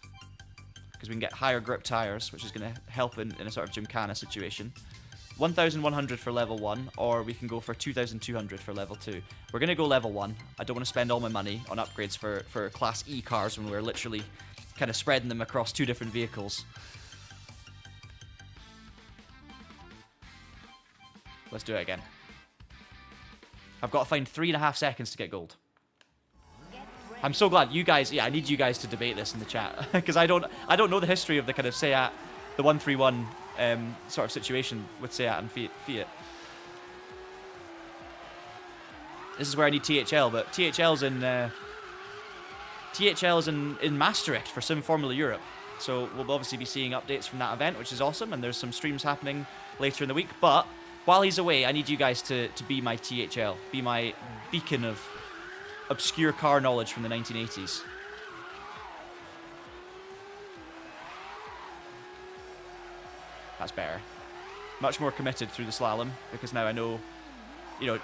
because we can get higher grip tires, which is going to help in a sort of Gymkhana situation. 1,100 for level 1, or we can go for 2,200 for level 2. We're going to go level 1. I don't want to spend all my money on upgrades for Class E cars when we're literally kind of spreading them across 2 different vehicles. Let's do it again. I've got to find 3.5 seconds to get gold. I'm so glad you guys, I need you guys to debate this in the chat, because I don't know the history of the kind of Seat, the 131 sort of situation with Seat and Fiat. This is where I need THL, but THL's in Maastricht for Sim Formula Europe. So we'll obviously be seeing updates from that event, which is awesome, and there's some streams happening later in the week. But while he's away, I need you guys to be my THL, be my beacon of obscure car knowledge from the 1980s. That's better. Much more committed through the slalom, because now I know,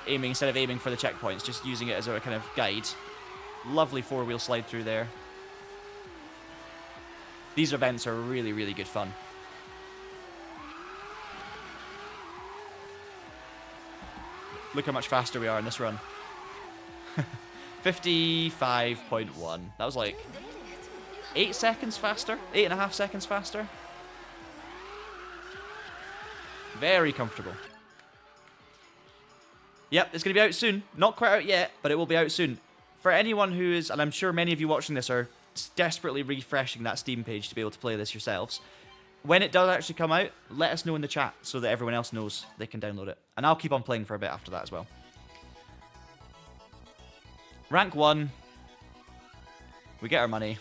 aiming instead of aiming for the checkpoints, just using it as a kind of guide. Lovely 4-wheel slide through there. These events are really, really good fun. Look how much faster we are in this run. 55.1. That was like 8 seconds faster? 8.5 seconds faster? Very comfortable. Yep, it's going to be out soon. Not quite out yet, but it will be out soon. For anyone who is, and I'm sure many of you watching this are desperately refreshing that Steam page to be able to play this yourselves, when it does actually come out, let us know in the chat so that everyone else knows they can download it. And I'll keep on playing for a bit after that as well. Rank 1. We get our money.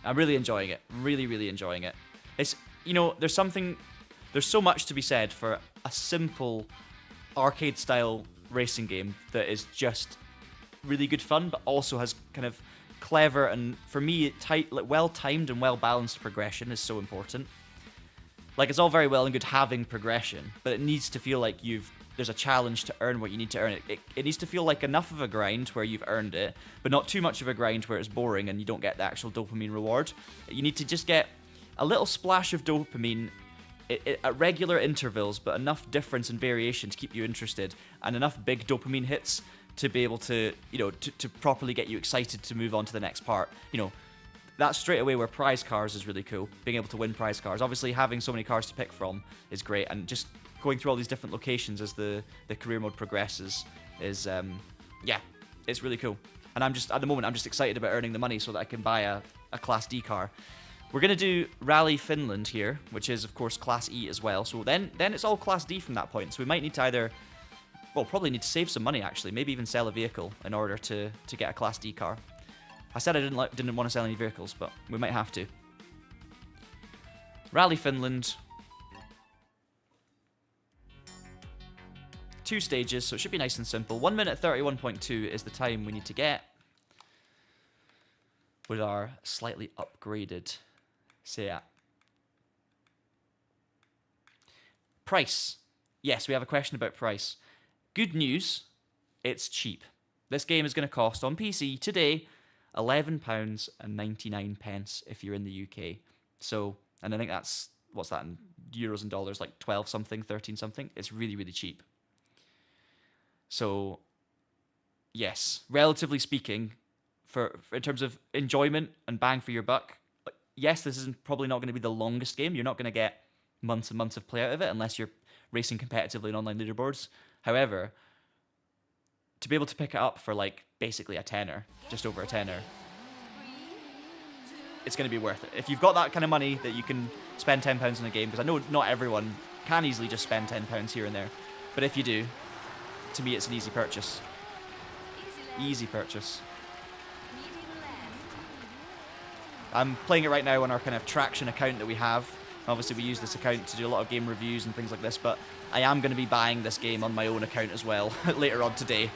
I'm really enjoying it. Really, really enjoying it. It's, you know, there's so much to be said for a simple arcade-style racing game that is just really good fun, but also has kind of clever and, for me, well-timed and well-balanced progression is so important. Like, it's all very well and good having progression, but it needs to feel like there's a challenge to earn what you need to earn. It needs to feel like enough of a grind where you've earned it, but not too much of a grind where it's boring and you don't get the actual dopamine reward. You need to just get a little splash of dopamine at regular intervals, but enough difference and variation to keep you interested, and enough big dopamine hits to be able to, you know, to properly get you excited to move on to the next part. You know, that's straight away where prize cars is really cool. Being able to win prize cars. Obviously, having so many cars to pick from is great, and just going through all these different locations as the career mode progresses is, yeah, it's really cool. And at the moment, I'm just excited about earning the money so that I can buy a Class D car. We're going to do Rally Finland here, which is, of course, Class E as well. So then it's all Class D from that point. So we might need to either, well, probably need to save some money, actually. Maybe even sell a vehicle in order to get a Class D car. I said I didn't want to sell any vehicles, but we might have to. Rally Finland. 2 stages, so it should be nice and simple. 1 minute 31.2 is the time we need to get with our slightly upgraded Seat. Price. Yes, we have a question about price. Good news, it's cheap. This game is going to cost on PC today £11.99 if you're in the UK. So, and I think that's, what's that in euros and dollars, like 12 something, 13 something. It's really, really cheap. So, yes, relatively speaking, in terms of enjoyment and bang for your buck, yes, this isn't probably not going to be the longest game. You're not going to get months and months of play out of it unless you're racing competitively in online leaderboards. However, to be able to pick it up for like basically a tenner, just over a tenner, it's going to be worth it. If you've got that kind of money that you can spend £10 on a game, because I know not everyone can easily just spend £10 here and there, but if you do, to me it's an easy purchase. Easy purchase. I'm playing it right now on our kind of Traxion account that we have. Obviously, we use this account to do a lot of game reviews and things like this, but I am going to be buying this game on my own account as well later on today.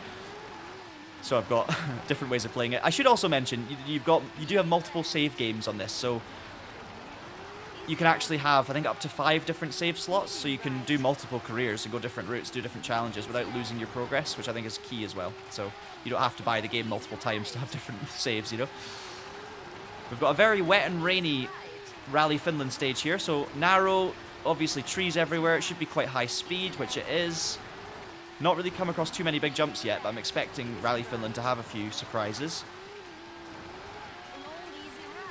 So I've got different ways of playing it. I should also mention, you do have multiple save games on this, so you can actually have, I think, up to 5 different save slots, so you can do multiple careers and go different routes, do different challenges without losing your progress, which I think is key as well. So you don't have to buy the game multiple times to have different saves, you know? We've got a very wet and rainy Rally Finland stage here, so narrow, obviously trees everywhere. It should be quite high speed, which it is. Not really come across too many big jumps yet, but I'm expecting Rally Finland to have a few surprises.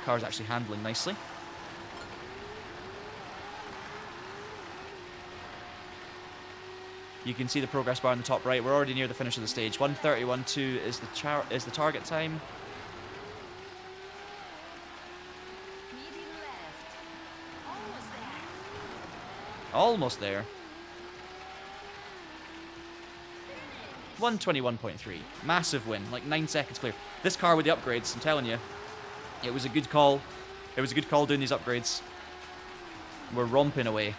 Car's actually handling nicely. You can see the progress bar in the top right. We're already near the finish of the stage. 1:31.2 is the target time. Almost there. 1:21.3. Massive win. Like 9 seconds clear. This car with the upgrades, I'm telling you. It was a good call. It was a good call doing these upgrades. We're romping away.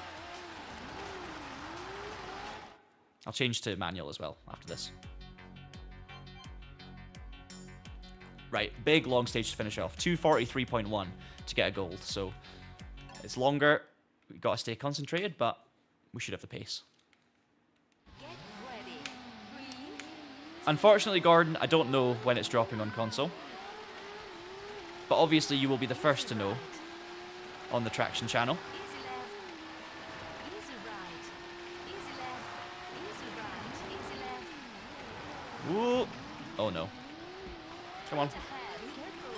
I'll change to manual as well after this. Right, big long stage to finish off. 2:43.1 to get a gold. So it's longer. We've got to stay concentrated, but we should have the pace. Get ready. 3, Unfortunately, Gordon, I don't know when it's dropping on console. But obviously you will be the first to know on the Traxion channel. easy left. Easy right. Easy left. Easy right. Easy left. Whoa. Oh no. Come on. Ahead. Careful.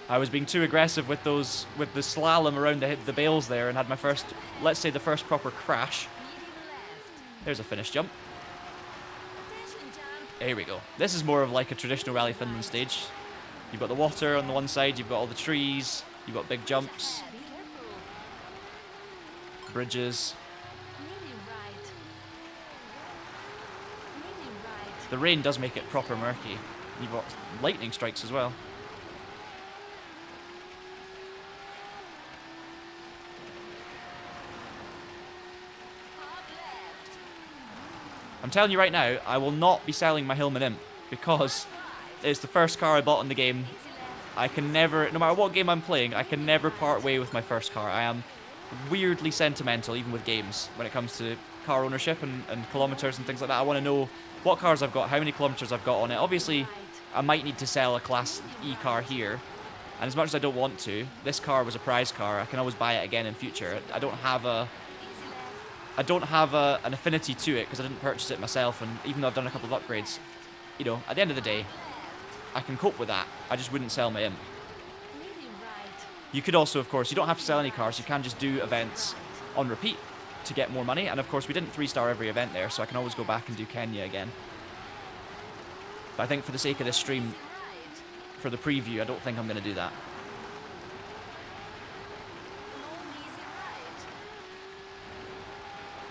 I was being too aggressive with those, with the slalom around the bales there, and had my first, let's say, the first proper crash. There's a finish jump. Here we go. This is more of like a traditional Rally Finland stage. You've got the water on the one side, you've got all the trees, you've got big jumps, bridges. The rain does make it proper murky. You've got lightning strikes as well. I'm telling you right now, I will not be selling my Hillman Imp because it's the first car I bought in the game. I can never, no matter what game I'm playing, I can never part way with my first car. I am weirdly sentimental, even with games, when it comes to car ownership and kilometers and things like that. I want to know what cars I've got, how many kilometers I've got on it. Obviously, I might need to sell a Class E car here, and as much as I don't want to, this car was a prize car. I can always buy it again in future. I don't have an affinity to it because I didn't purchase it myself, and even though I've done a couple of upgrades, you know, at the end of the day, I can cope with that. I just wouldn't sell my Imp. You could also, of course, you don't have to sell any cars. You can just do events on repeat to get more money, and of course we didn't 3-star every event there, so I can always go back and do Kenya again. But I think for the sake of this stream, for the preview, I don't think I'm going to do that.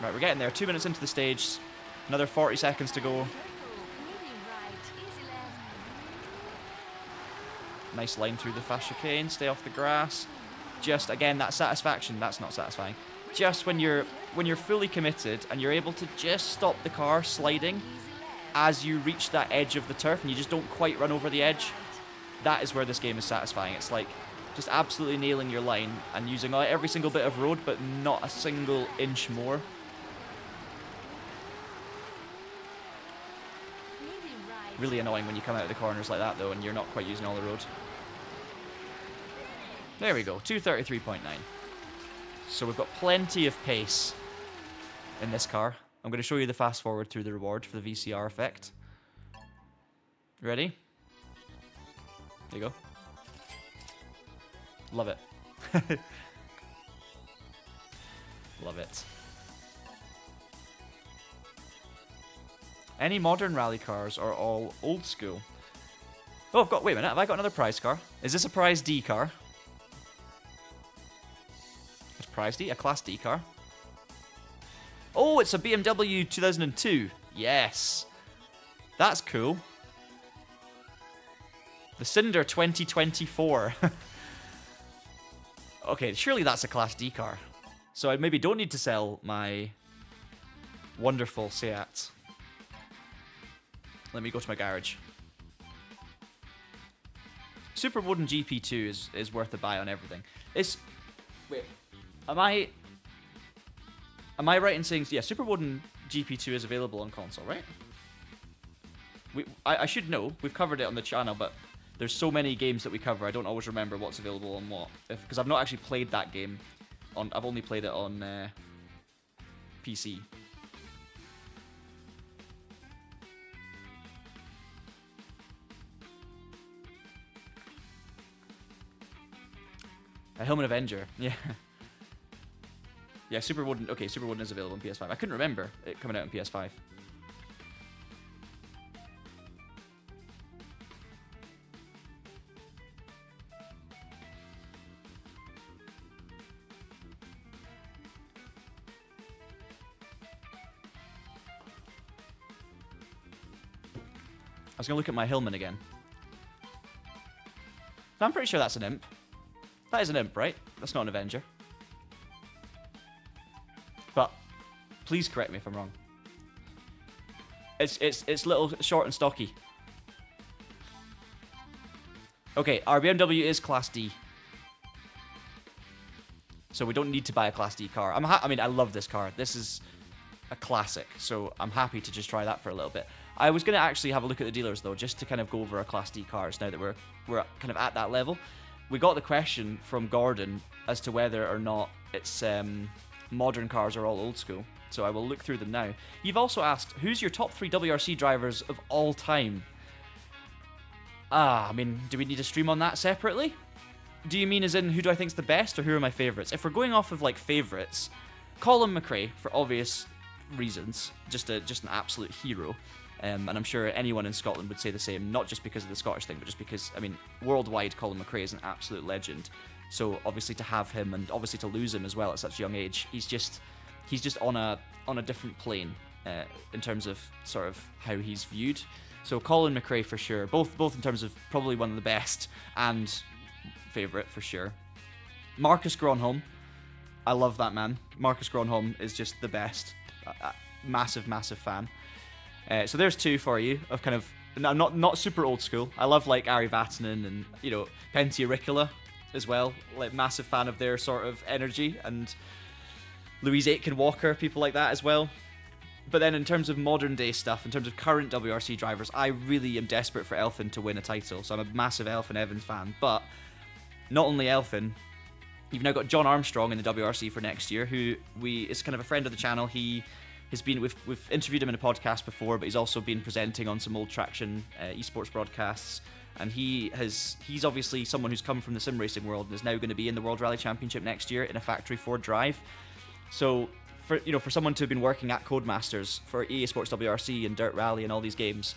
Right, we're getting there. 2 minutes into the stage. Another 40 seconds to go. Nice line through the fast chicane. Stay off the grass. Just, again, that satisfaction. That's not satisfying. Just when you're fully committed and you're able to just stop the car sliding as you reach that edge of the turf and you just don't quite run over the edge, that is where this game is satisfying. It's like just absolutely nailing your line and using every single bit of road, but not a single inch more. Really annoying when you come out of the corners like that, though, and you're not quite using all the road. There we go, 233.9. So we've got plenty of pace in this car. I'm going to show you the fast forward through the reward for the VCR effect. Ready? There you go. Love it. Love it. Any modern rally cars are all old school. Oh, wait a minute, have I got another prize car? Is this a prize D car? It's prize D, a Class D car. Oh, it's a BMW 2002. Yes. That's cool. The Cinder 2024. Okay, surely that's a Class D car. So I maybe don't need to sell my wonderful Seat. Let me go to my garage. Super Woden GP2 is worth a buy on everything. Wait, am I right in saying, yeah, Super Woden GP2 is available on console, right? I should know. We've covered it on the channel, but there's so many games that we cover, I don't always remember what's available on what. Because I've not actually played that game. I've only played it on PC. A Hillman Avenger, yeah. Yeah, Super Woden, okay, Super Woden is available on PS5. I couldn't remember it coming out on PS5. I was going to look at my Hillman again. I'm pretty sure that's an Imp. That is an Imp, right? That's not an Avenger. But please correct me if I'm wrong. It's little, short and stocky. Okay, our BMW is Class D. So we don't need to buy a Class D car. I mean, I love this car. This is a classic, so I'm happy to just try that for a little bit. I was going to actually have a look at the dealers, though, just to kind of go over our Class D cars now that we're kind of at that level. We got the question from Gordon as to whether or not it's modern cars are all old school. So I will look through them now. You've also asked, who's your top 3 WRC drivers of all time? I mean, do we need to stream on that separately? Do you mean as in who do I think's the best, or who are my favourites? If we're going off of like favourites, Colin McRae, for obvious reasons, just an absolute hero. And I'm sure anyone in Scotland would say the same, not just because of the Scottish thing, but just because, I mean, worldwide, Colin McRae is an absolute legend. So obviously to have him, and obviously to lose him as well at such a young age, he's just on a different plane in terms of sort of how he's viewed. So Colin McRae for sure, both in terms of probably one of the best and favourite for sure. Marcus Gronholm, I love that man. Marcus Gronholm is just the best. Massive fan. So there's two for you of kind of not super old school. I love like Ari Vatanen and Pentti Ricola as well. Like massive fan of their sort of energy, and Louise Aitken-Walker, people like that as well. But then in terms of modern day stuff, in terms of current WRC drivers, I really am desperate for Elfyn to win a title. So I'm a massive Elfyn Evans fan. But not only Elfyn, you've now got John Armstrong in the WRC for next year, who is kind of a friend of the channel. He has been, we've interviewed him in a podcast before, but he's also been presenting on some old Traction esports broadcasts. And he's obviously someone who's come from the sim racing world and is now going to be in the World Rally Championship next year in a factory Ford drive. So for someone to have been working at Codemasters for EA Sports WRC and Dirt Rally and all these games,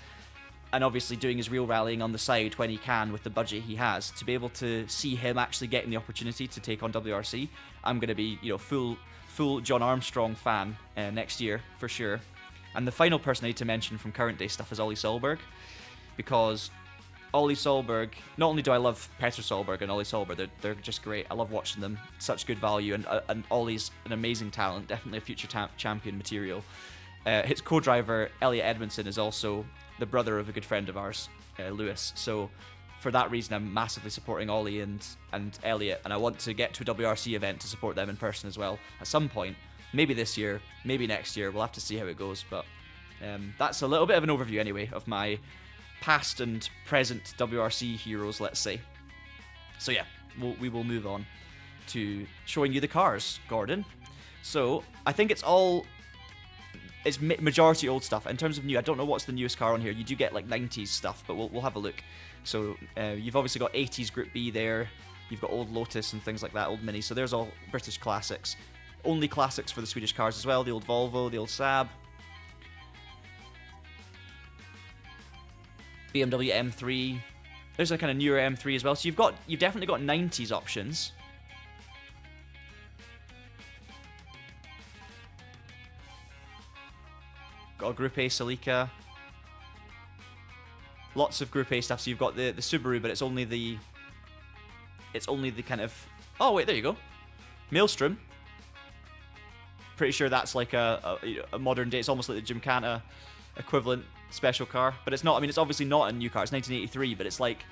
and obviously doing his real rallying on the side when he can with the budget he has, to be able to see him actually getting the opportunity to take on WRC, I'm going to be full John Armstrong fan next year for sure. And the final person I need to mention from current day stuff is Ollie Solberg, because Ollie Solberg, not only do I love Petter Solberg and Ollie Solberg, they're just great. I love watching them. Such good value, and Ollie's an amazing talent, definitely a future champion material. His co-driver Elliot Edmondson is also the brother of a good friend of ours, Lewis. So for that reason, I'm massively supporting Ollie and Elliot, and I want to get to a WRC event to support them in person as well at some point. Maybe this year, maybe next year. We'll have to see how it goes. But that's a little bit of an overview anyway of my past and present WRC heroes, let's say. So yeah, we will move on to showing you the cars, Gordon. So I think it's majority old stuff. In terms of new, I don't know what's the newest car on here. You do get like 90s stuff, but we'll have a look. So you've obviously got 80s Group B there. You've got old Lotus and things like that, old Mini. So there's all British classics. Only classics for the Swedish cars as well. The old Volvo, the old Saab. BMW M3. There's a kind of newer M3 as well. So you've definitely got 90s options. Got a Group A Celica. Lots of Group A stuff. So you've got the Subaru, but it's only the kind of... Oh wait, there you go. Maelstrom. Pretty sure that's like a modern day. It's almost like the Gymkhana equivalent special car, but it's not. I mean, it's obviously not a new car. It's 1983, but it's like,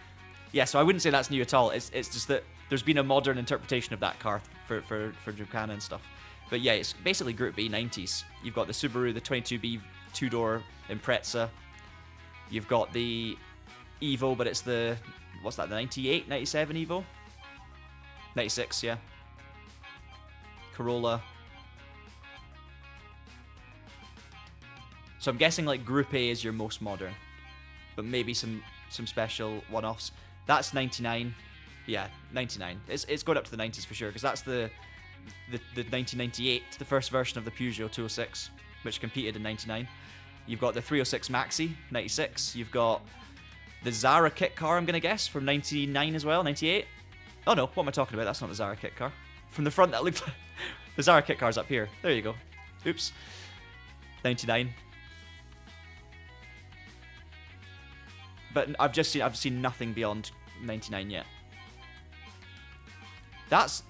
yeah. So I wouldn't say that's new at all. It's just that there's been a modern interpretation of that car for Gymkhana and stuff. But yeah, it's basically Group B 90s. You've got the Subaru, the 22B two-door Impreza. You've got the Evo, but it's the, what's that, the 98, 97 Evo? 96, yeah. Corolla. So I'm guessing like Group A is your most modern, but maybe some special one-offs. That's 99. Yeah, 99. It's going up to the 90s for sure, because that's the 1998, the first version of the Peugeot 206, which competed in 99. You've got the 306 Maxi, 96. You've got the Zara kit car, I'm going to guess, from 99 as well, 98. Oh no, what am I talking about? That's not the Zara kit car. From the front, that looked like... The Zara kit car's up here. There you go. Oops. 99. But I've seen nothing beyond 99 yet. That's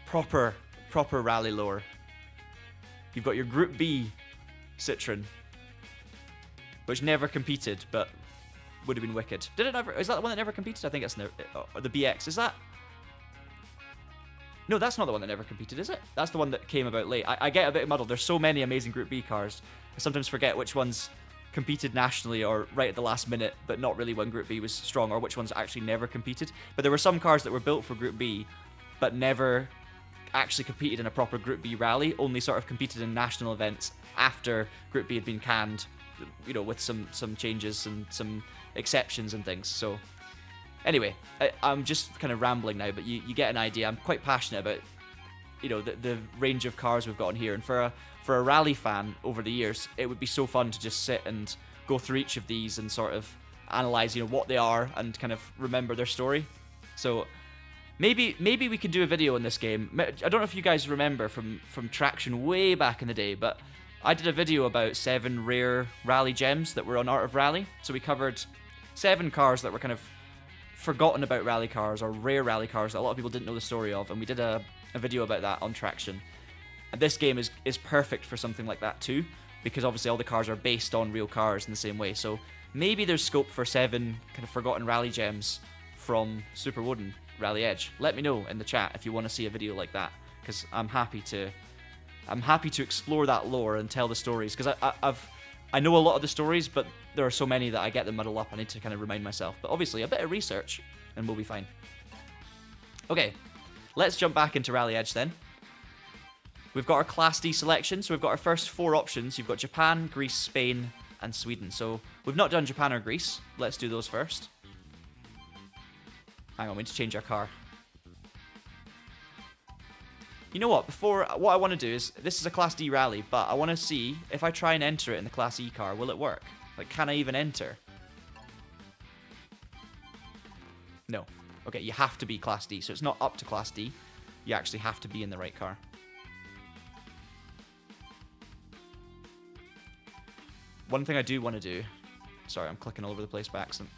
proper rally lore. You've got your Group B Citroen, which never competed, but would have been wicked. Did it ever? Is that the one that never competed? I think it's the BX. Is that? No, that's not the one that never competed, is it? That's the one that came about late. I get a bit muddled. There's so many amazing Group B cars. I sometimes forget which ones competed nationally or right at the last minute, but not really when Group B was strong, or which ones actually never competed. But there were some cars that were built for Group B, but never actually competed in a proper Group B rally, only sort of competed in national events after Group B had been canned, with some changes and some exceptions and things. So Anyway, I'm just kind of rambling now, but you get an idea. I'm quite passionate about, you know, the range of cars we've got on here. And for a rally fan over the years, it would be so fun to just sit and go through each of these and sort of analyze, you know, what they are and kind of remember their story. So maybe we can do a video on this game. I don't know if you guys remember from Traction way back in the day, but I did a video about 7 rare rally gems that were on Art of Rally. So we covered 7 cars that were kind of forgotten about rally cars, or rare rally cars that a lot of people didn't know the story of, and we did a video about that on Traction. And this game is perfect for something like that too, because obviously all the cars are based on real cars in the same way. So maybe there's scope for 7 kind of forgotten rally gems from Super Woden Rally Edge. Let me know in the chat if you want to see a video like that, because I'm happy to explore that lore and tell the stories, because I know a lot of the stories, but there are so many that I get them muddled up. I need to kind of remind myself. But obviously, a bit of research, and we'll be fine. Okay, let's jump back into Rally Edge then. We've got our Class D selection, so we've got our first 4 options. You've got Japan, Greece, Spain, and Sweden. So we've not done Japan or Greece. Let's do those first. Hang on, we need to change our car. You know what, what I want to do is, this is a Class D rally, but I want to see if I try and enter it in the Class E car, will it work? Like, can I even enter? No. Okay, you have to be Class D, so it's not up to Class D. You actually have to be in the right car. One thing I do want to do... Sorry, I'm clicking all over the place by accident.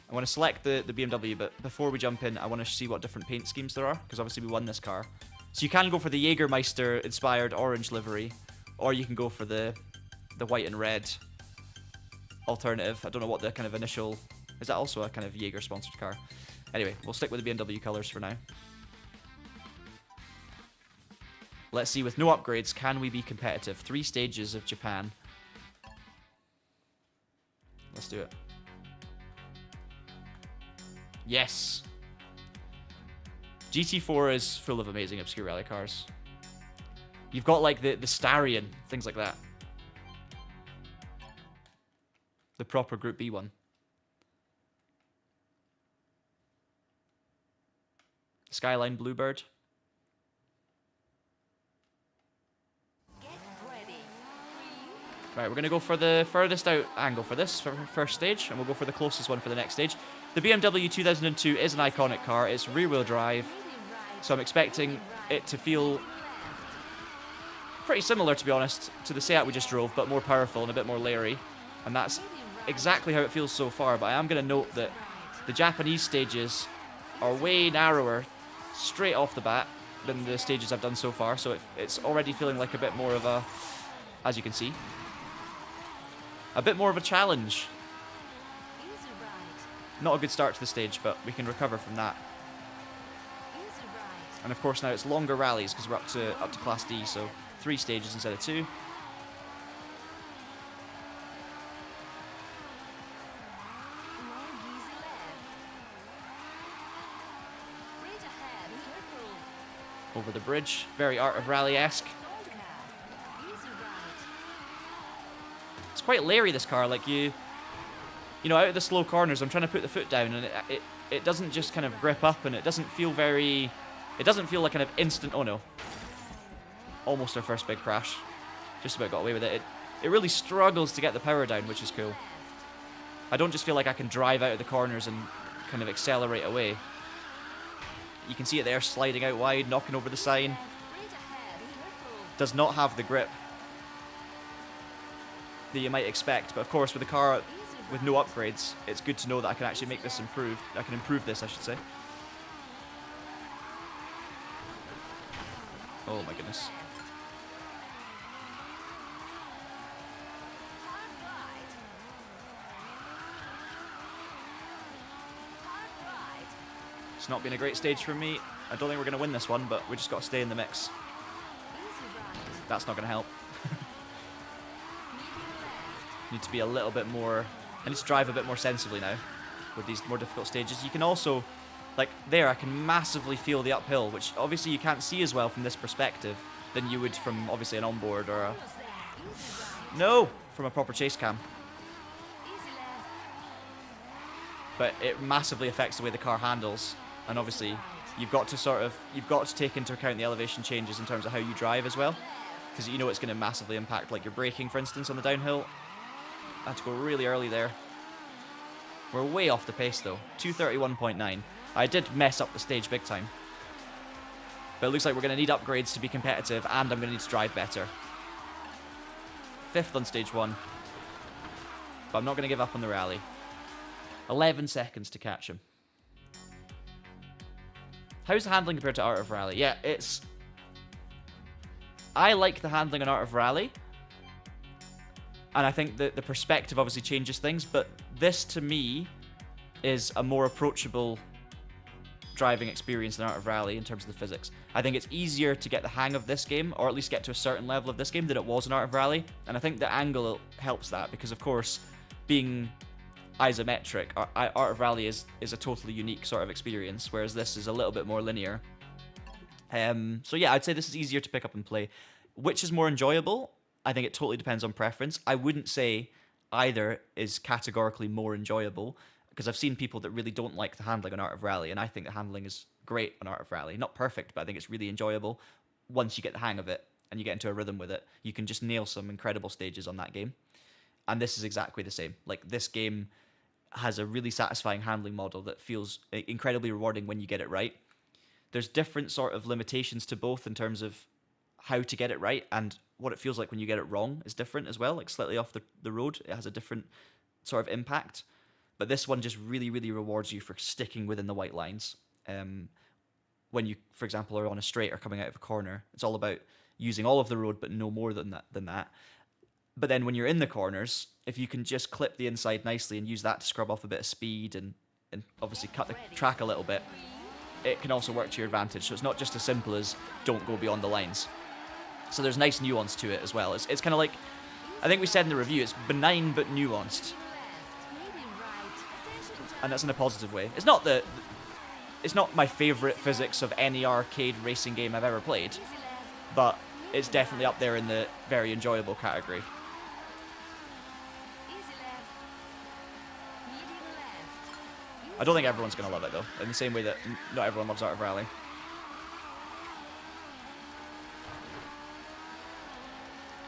I want to select the BMW, but before we jump in, I want to see what different paint schemes there are, because obviously we won this car. So you can go for the Jägermeister-inspired orange livery, or you can go for the white and red alternative. I don't know what the kind of initial... Is that also a kind of Jaeger-sponsored car? Anyway, we'll stick with the BMW colours for now. Let's see, with no upgrades, can we be competitive? 3 stages of Japan. Let's do it. Yes! GT4 is full of amazing obscure rally cars. You've got like the Starion, things like that. The proper Group B one. Skyline Bluebird. Get ready. Right, we're going to go for the furthest out angle for this, for first stage, and we'll go for the closest one for the next stage. The BMW 2002 is an iconic car. It's rear-wheel drive, so I'm expecting it to feel pretty similar, to be honest, to the Seat we just drove, but more powerful and a bit more leery. And that's exactly how it feels so far, but I am going to note that the Japanese stages are way narrower straight off the bat than the stages I've done so far, so it's already feeling like a bit more of a, as you can see, a bit more of a challenge. Easy ride. Not a good start to the stage, but we can recover from that. Easy ride. And of course now it's longer rallies because we're up to Class D, so 3 stages instead of 2. Long easy left. Straight ahead, circle. Over the bridge, very Art of Rally-esque. Easy ride. It's quite leery, this car. Like you know, out of the slow corners, I'm trying to put the foot down, and it doesn't just kind of grip up, and it doesn't feel very... It doesn't feel like kind of instant... Oh no. Almost our first big crash. Just about got away with it. It really struggles to get the power down, which is cool. I don't just feel like I can drive out of the corners and kind of accelerate away. You can see it there, sliding out wide, knocking over the sign. Straight ahead, circle. Does not have the grip that you might expect, but of course with a car with no upgrades, it's good to know that I can actually make this improved. I can improve this, I should say. Oh my goodness. Hard right. Hard right. It's not been a great stage for me. I don't think we're going to win this one, but we just got to stay in the mix. Easy right. That's not going to help. Medium left. Need to be a little bit more... I need to drive a bit more sensibly now with these more difficult stages. You can also... Like, there, I can massively feel the uphill, which obviously you can't see as well from this perspective than you would from, obviously, an onboard or a... Almost there. Easy right. No! From a proper chase cam. Easy left. but it massively affects the way the car handles. And obviously, you've got to take into account the elevation changes in terms of how you drive as well, because you know it's going to massively impact like your braking, for instance, on the downhill. I had to go really early there. We're way off the pace though. 231.9. I did mess up the stage big time. But it looks like we're going to need upgrades to be competitive, and I'm going to need to drive better. 5th on stage 1. But I'm not going to give up on the rally. 11 seconds to catch him. How's the handling compared to Art of Rally? Yeah, it's... I like the handling on Art of Rally. And I think that the perspective obviously changes things, but this, to me, is a more approachable driving experience than Art of Rally in terms of the physics. I think it's easier to get the hang of this game, or at least get to a certain level of this game, than it was in Art of Rally. And I think the angle helps that, because, of course, being isometric, Art of Rally is a totally unique sort of experience, whereas this is a little bit more linear. So yeah, I'd say this is easier to pick up and play. Which is more enjoyable? I think it totally depends on preference. I wouldn't say either is categorically more enjoyable, because I've seen people that really don't like the handling on Art of Rally, and I think the handling is great on Art of Rally. Not perfect, but I think it's really enjoyable once you get the hang of it and you get into a rhythm with it. You can just nail some incredible stages on that game. And this is exactly the same. Like, this game has a really satisfying handling model that feels incredibly rewarding when you get it right. There's different sort of limitations to both in terms of how to get it right, and what it feels like when you get it wrong is different as well. Like, slightly off the road, it has a different sort of impact. But this one just really, really rewards you for sticking within the white lines. When you, for example, are on a straight or coming out of a corner, it's all about using all of the road, but no more than that. But then when you're in the corners, if you can just clip the inside nicely and use that to scrub off a bit of speed and obviously cut the track a little bit, it can also work to your advantage. So it's not just as simple as don't go beyond the lines. So there's nice nuance to it as well. It's kind of like, I think we said in the review, it's benign but nuanced. And that's in a positive way. It's not my favourite physics of any arcade racing game I've ever played, but it's definitely up there in the very enjoyable category. I don't think everyone's going to love it, though, in the same way that not everyone loves Art of Rally.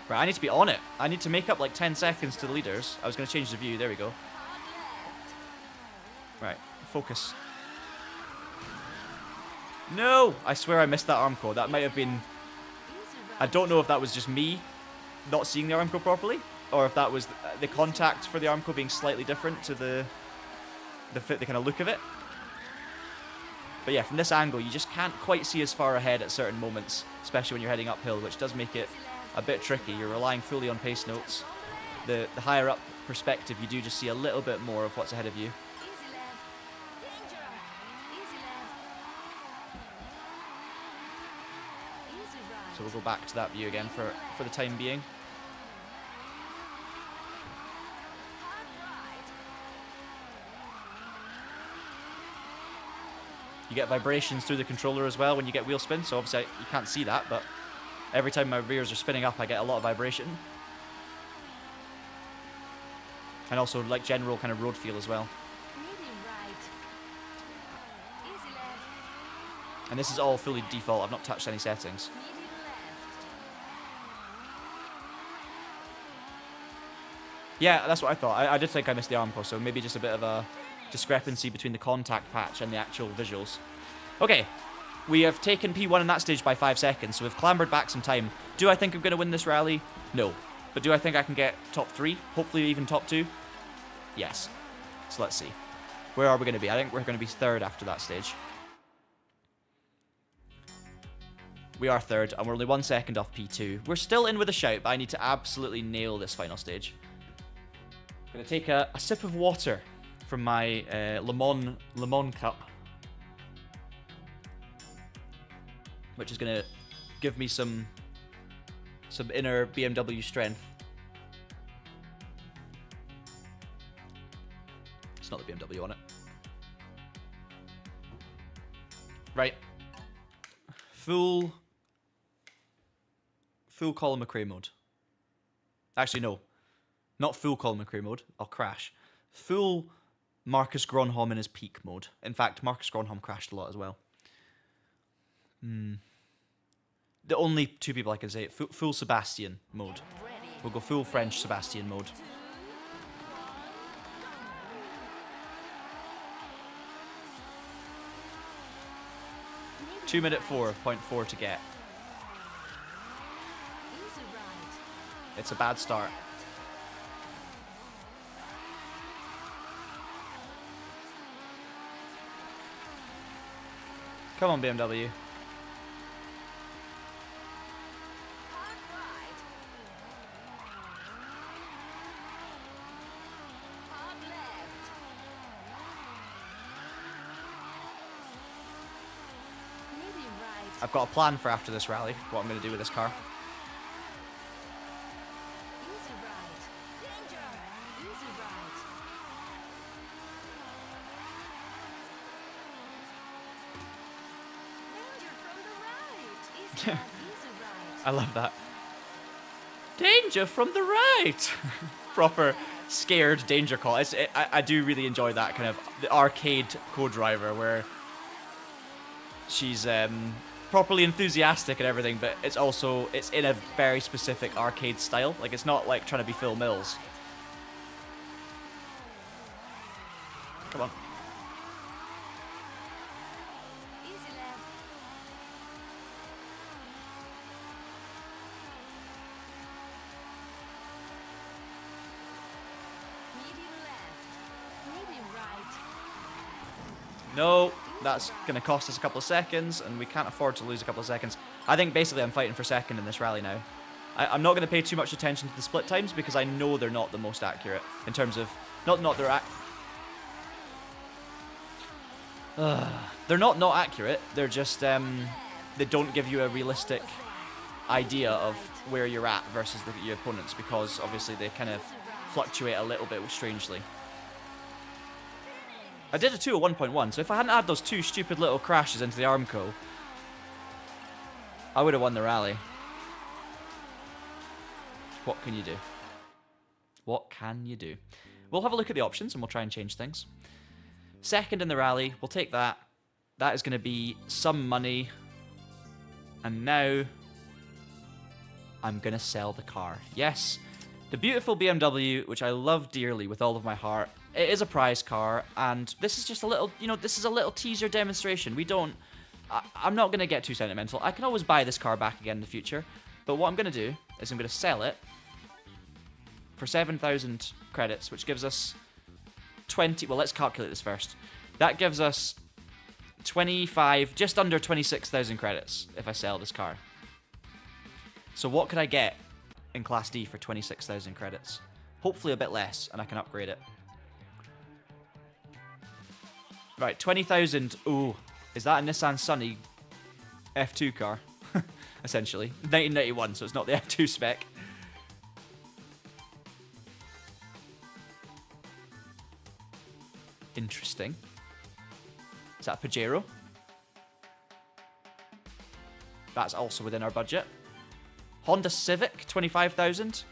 Right, I need to be on it. I need to make up like 10 seconds to the leaders. I was going to change the view. There we go. Right, focus. No! I swear I missed that Armco. That might have been... I don't know if that was just me not seeing the Armco properly, or if that was the contact for the Armco being slightly different to the kind of look of it. But yeah, from this angle, you just can't quite see as far ahead at certain moments, especially when you're heading uphill, which does make it a bit tricky. You're relying fully on pace notes. The higher up perspective, you do just see a little bit more of what's ahead of you. So we'll go back to that view again for the time being. You get vibrations through the controller as well when you get wheel spin, so obviously you can't see that, but every time my rears are spinning up I get a lot of vibration. And also like general kind of road feel as well. And this is all fully default, I've not touched any settings. Yeah, that's what I thought. I did think I missed the Armco, so maybe just a bit of a discrepancy between the contact patch and the actual visuals. Okay, we have taken P1 in that stage by 5 seconds, so we've clambered back some time. Do I think I'm going to win this rally? No. But do I think I can get top 3? Hopefully even top 2? Yes. So let's see. Where are we going to be? I think we're going to be 3rd after that stage. We are 3rd, and we're only 1 second off P2. We're still in with a shout, but I need to absolutely nail this final stage. I'm going to take a sip of water from my Le Mans cup, which is going to give me some inner BMW strength. It's not the BMW on it. Right. Full Colin McRae mode. Actually, no. Not full Colin McRae mode. I'll crash. Full Marcus Gronholm in his peak mode. In fact, Marcus Gronholm crashed a lot as well. The only two people I can say, full Sebastian mode. We'll go full French Sebastian mode. 2 minute 4.4 to get. It's a bad start. Come on, BMW. I've got a plan for after this rally, what I'm going to do with this car. Easy right. Danger. Easy right. Danger from the right. Easy left. Easy right. I love that. Danger from the right! Proper scared danger call. I do really enjoy that kind of the arcade co-driver where she's properly enthusiastic and everything, but it's in a very specific arcade style. Like, it's not like trying to be Phil Mills. Come on. Easy left. Medium left. Medium right. No, that's going to cost us a couple of seconds, and we can't afford to lose a couple of seconds. I think basically I'm fighting for second in this rally now. I'm not going to pay too much attention to the split times because I know they're not the most accurate in terms of they're not accurate. They're just they don't give you a realistic idea of where you're at versus your opponents because obviously they kind of fluctuate a little bit strangely. I did a 2 at 1.1, so if I hadn't had those two stupid little crashes into the Armco, I would have won the rally. What can you do? What can you do? We'll have a look at the options and we'll try and change things. Second in the rally, we'll take that. That is going to be some money. And now, I'm going to sell the car. Yes, the beautiful BMW, which I love dearly with all of my heart. It is a prize car, and this is just a little, this is a little teaser demonstration. I'm not going to get too sentimental. I can always buy this car back again in the future, but what I'm going to do is I'm going to sell it for 7,000 credits, which gives us 20, well, let's calculate this first. That gives us 25, just under 26,000 credits if I sell this car. So what could I get in Class D for 26,000 credits? Hopefully a bit less, and I can upgrade it. Right, 20,000. Ooh, is that a Nissan Sunny F2 car? Essentially. 1991, so it's not the F2 spec. Interesting. Is that a Pajero? That's also within our budget. Honda Civic, 25,000.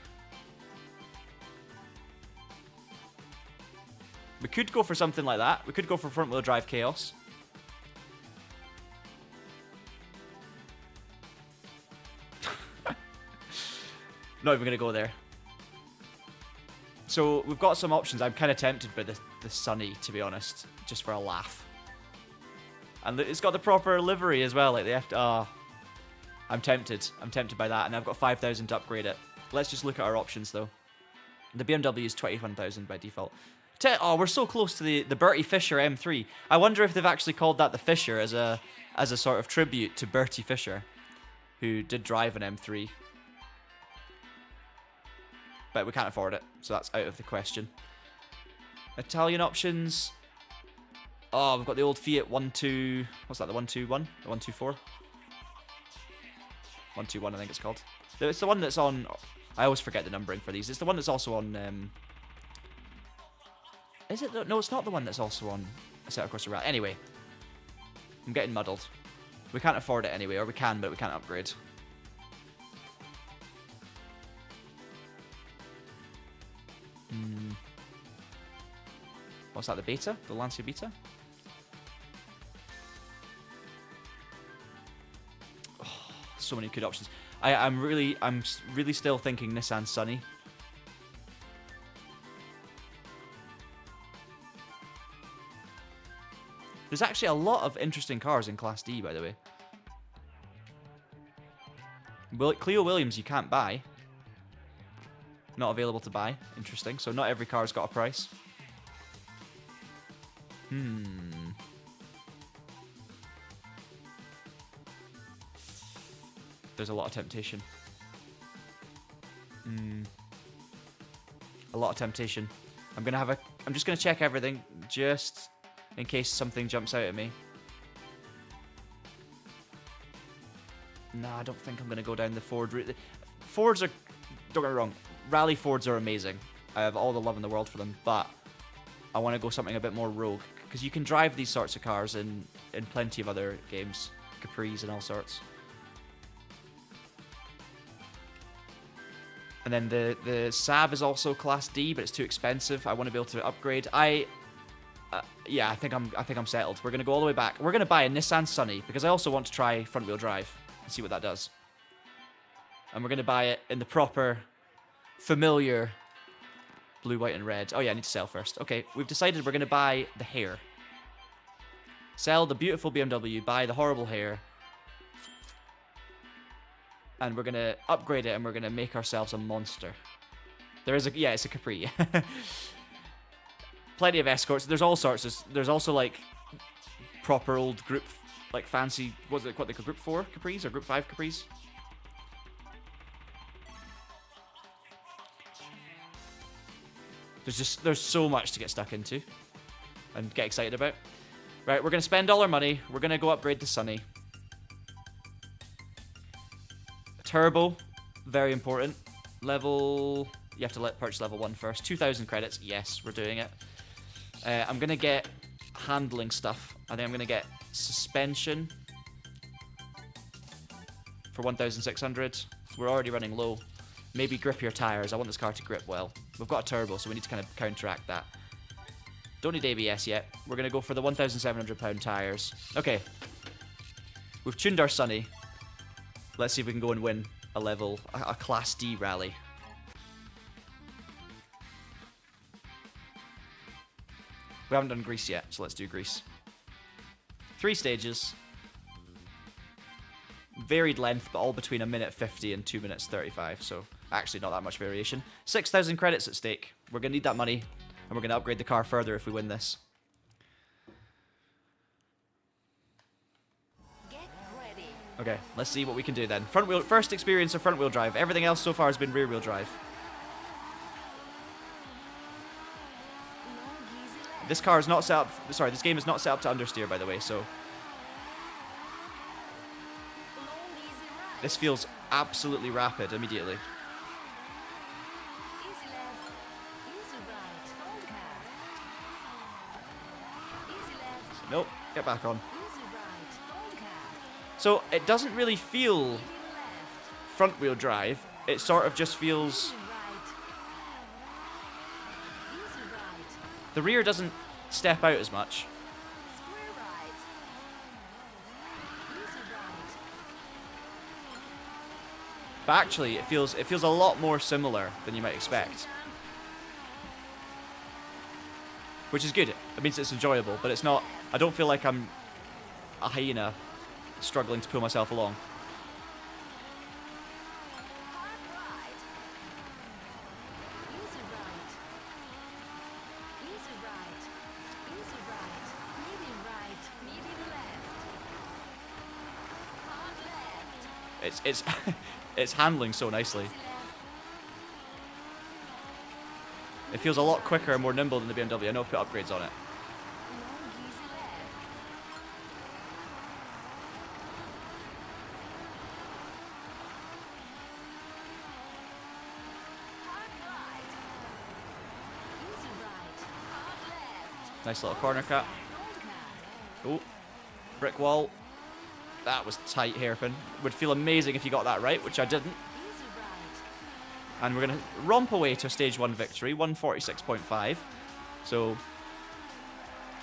We could go for something like that. We could go for front-wheel drive Chaos. Not even going to go there. So we've got some options. I'm kind of tempted by the Sunny, to be honest, just for a laugh. And it's got the proper livery as well, like the F. I'm tempted. I'm tempted by that, and I've got 5,000 to upgrade it. Let's just look at our options, though. The BMW is 21,000 by default. Oh, we're so close to the Bertie Fisher M3. I wonder if they've actually called that the Fisher as a sort of tribute to Bertie Fisher, who did drive an M3. But we can't afford it, so that's out of the question. Italian options. Oh, we've got the old Fiat 12... What's that, the 121? The 124? 121, I think it's called. It's the one that's on... I always forget the numbering for these. It's the one that's also on... Is it? No, it's not the one that's also on Assetto Corsa Rally. Anyway, I'm getting muddled. We can't afford it anyway, or we can, but we can't upgrade. What's that, the beta? The Lancia beta? Oh, so many good options. I'm really still thinking Nissan Sunny. There's actually a lot of interesting cars in Class D, by the way. Cleo Williams you can't buy. Not available to buy. Interesting. So not every car's got a price. There's a lot of temptation. A lot of temptation. I'm just gonna check everything just in case something jumps out at me. Nah, I don't think I'm gonna go down the Ford route. Fords are, don't get me wrong, rally Fords are amazing. I have all the love in the world for them, but I want to go something a bit more rogue, because you can drive these sorts of cars in plenty of other games, Capris and all sorts. And then the Saab is also Class D, but it's too expensive. I want to be able to upgrade. Yeah, I think I'm settled. We're gonna go all the way back. We're gonna buy a Nissan Sunny because I also want to try front-wheel drive and see what that does. And we're gonna buy it in the proper, familiar blue, white, and red. Oh yeah, I need to sell first. Okay, we've decided we're gonna buy the hair. Sell the beautiful BMW, buy the horrible hair. And we're gonna upgrade it and we're gonna make ourselves a monster. Yeah, it's a Capri. Plenty of escorts. There's all sorts. There's also like proper old group, like fancy. What they call Group 4 Capris or Group 5 Capris? There's so much to get stuck into and get excited about. Right, we're gonna spend all our money. We're gonna go upgrade to Sunny. Turbo, very important. You have to purchase level 1 first. 2,000 credits. Yes, we're doing it. I'm going to get handling stuff. I think I'm going to get suspension for 1,600. We're already running low. Maybe grippier tires. I want this car to grip well. We've got a turbo, so we need to kind of counteract that. Don't need ABS yet. We're going to go for the £1,700 tires. Okay. We've tuned our Sunny. Let's see if we can go and win a Class D rally. We haven't done Greece yet, so let's do Greece. 3 stages. Varied length, but all between 1:50 and 2:35, so actually not that much variation. 6,000 credits at stake. We're going to need that money, and we're going to upgrade the car further if we win this. Okay, let's see what we can do then. First experience of front-wheel drive. Everything else so far has been rear-wheel drive. This car is not set up... Sorry, this game is not set up to understeer, by the way, so... This feels absolutely rapid immediately. Nope, get back on. So it doesn't really feel front-wheel drive. It sort of just feels... The rear doesn't step out as much. But actually, it feels a lot more similar than you might expect. Which is good. It means it's enjoyable, but it's not... I don't feel like I'm a hyena struggling to pull myself along. It's handling so nicely. It feels a lot quicker and more nimble than the BMW. I know I've put upgrades on it. Nice little corner cut. Oh, brick wall. That was tight hairpin. Would feel amazing if you got that right, which I didn't. And we're going to romp away to a stage 1 victory, 146.5. So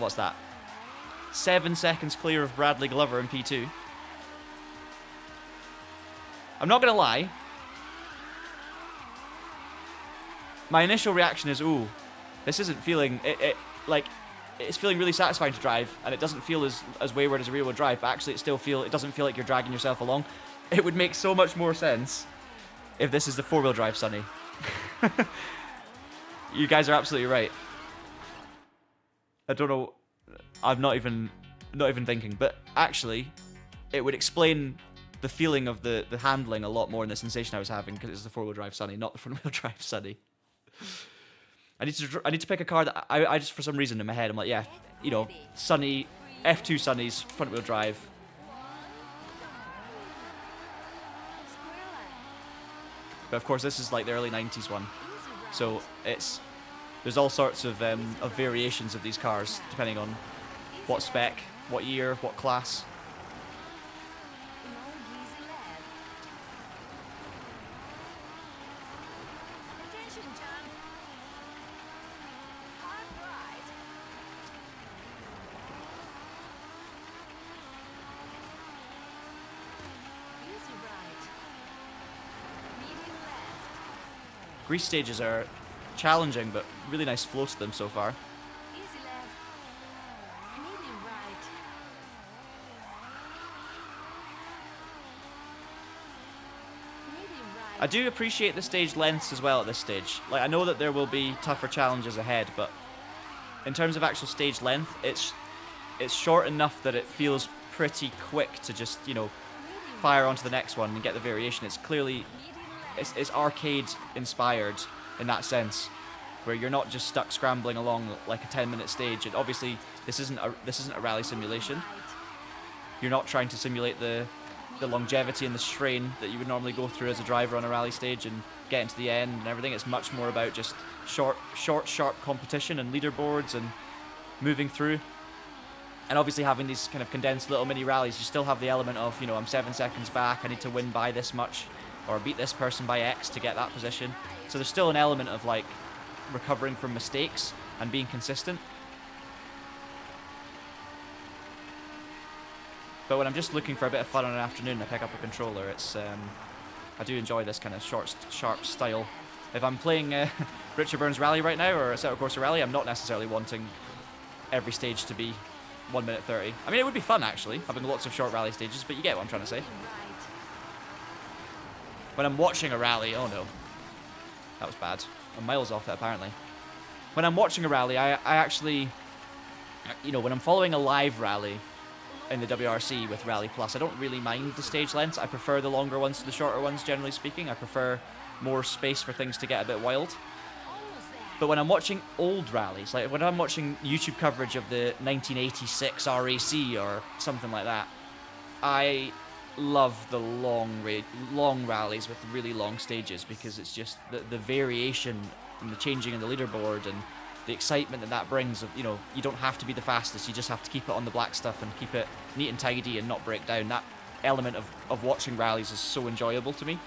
What's that? 7 seconds clear of Bradley Glover in P2. I'm not going to lie. My initial reaction is, ooh, this isn't feeling... It's feeling really satisfying to drive, and it doesn't feel as wayward as a rear-wheel drive, but actually it doesn't feel like you're dragging yourself along. It would make so much more sense if this is the four-wheel drive Sunny. You guys are absolutely right. I don't know. I'm not even thinking, but actually, it would explain the feeling of the handling a lot more and the sensation I was having because it's the four-wheel drive Sunny, not the front-wheel drive Sunny. I need to pick a car that I just, for some reason in my head, I'm like, yeah, you know, Sunny, F2 Sunnies, front-wheel drive. But of course, this is like the early 90s one, so there's all sorts of variations of these cars depending on what spec, what year, what class. Grease stages are challenging, but really nice flow to them so far. Easy left. Medium right. Medium right. I do appreciate the stage lengths as well at this stage. Like, I know that there will be tougher challenges ahead, but in terms of actual stage length, it's short enough that it feels pretty quick to just, you know, fire onto the next one and get the variation. It's clearly... It's arcade inspired in that sense, where you're not just stuck scrambling along like a 10-minute stage. And obviously, this isn't a rally simulation. You're not trying to simulate the longevity and the strain that you would normally go through as a driver on a rally stage and getting to the end and everything. It's much more about just short, sharp competition and leaderboards and moving through. And obviously having these kind of condensed little mini rallies, you still have the element of, you know, I'm 7 seconds back, I need to win by this much, or beat this person by X to get that position. So there's still an element of like recovering from mistakes and being consistent. But when I'm just looking for a bit of fun on an afternoon, I pick up a controller. It's I do enjoy this kind of short, sharp style. If I'm playing Richard Burns Rally right now or a Assetto Corsa Rally, I'm not necessarily wanting every stage to be 1 minute 30. I mean, it would be fun actually, having lots of short rally stages, but you get what I'm trying to say. When I'm watching a rally, oh no, that was bad. I'm miles off it apparently. When I'm watching a rally, I actually, you know, when I'm following a live rally in the WRC with Rally Plus, I don't really mind the stage lengths. I prefer the longer ones to the shorter ones, generally speaking. I prefer more space for things to get a bit wild. But when I'm watching old rallies, like when I'm watching YouTube coverage of the 1986 RAC or something like that, I love the long rallies with really long stages because it's just the variation and the changing in the leaderboard and the excitement that brings of, you know, you don't have to be the fastest, you just have to keep it on the black stuff and keep it neat and tidy and not break down. That element of watching rallies is so enjoyable to me.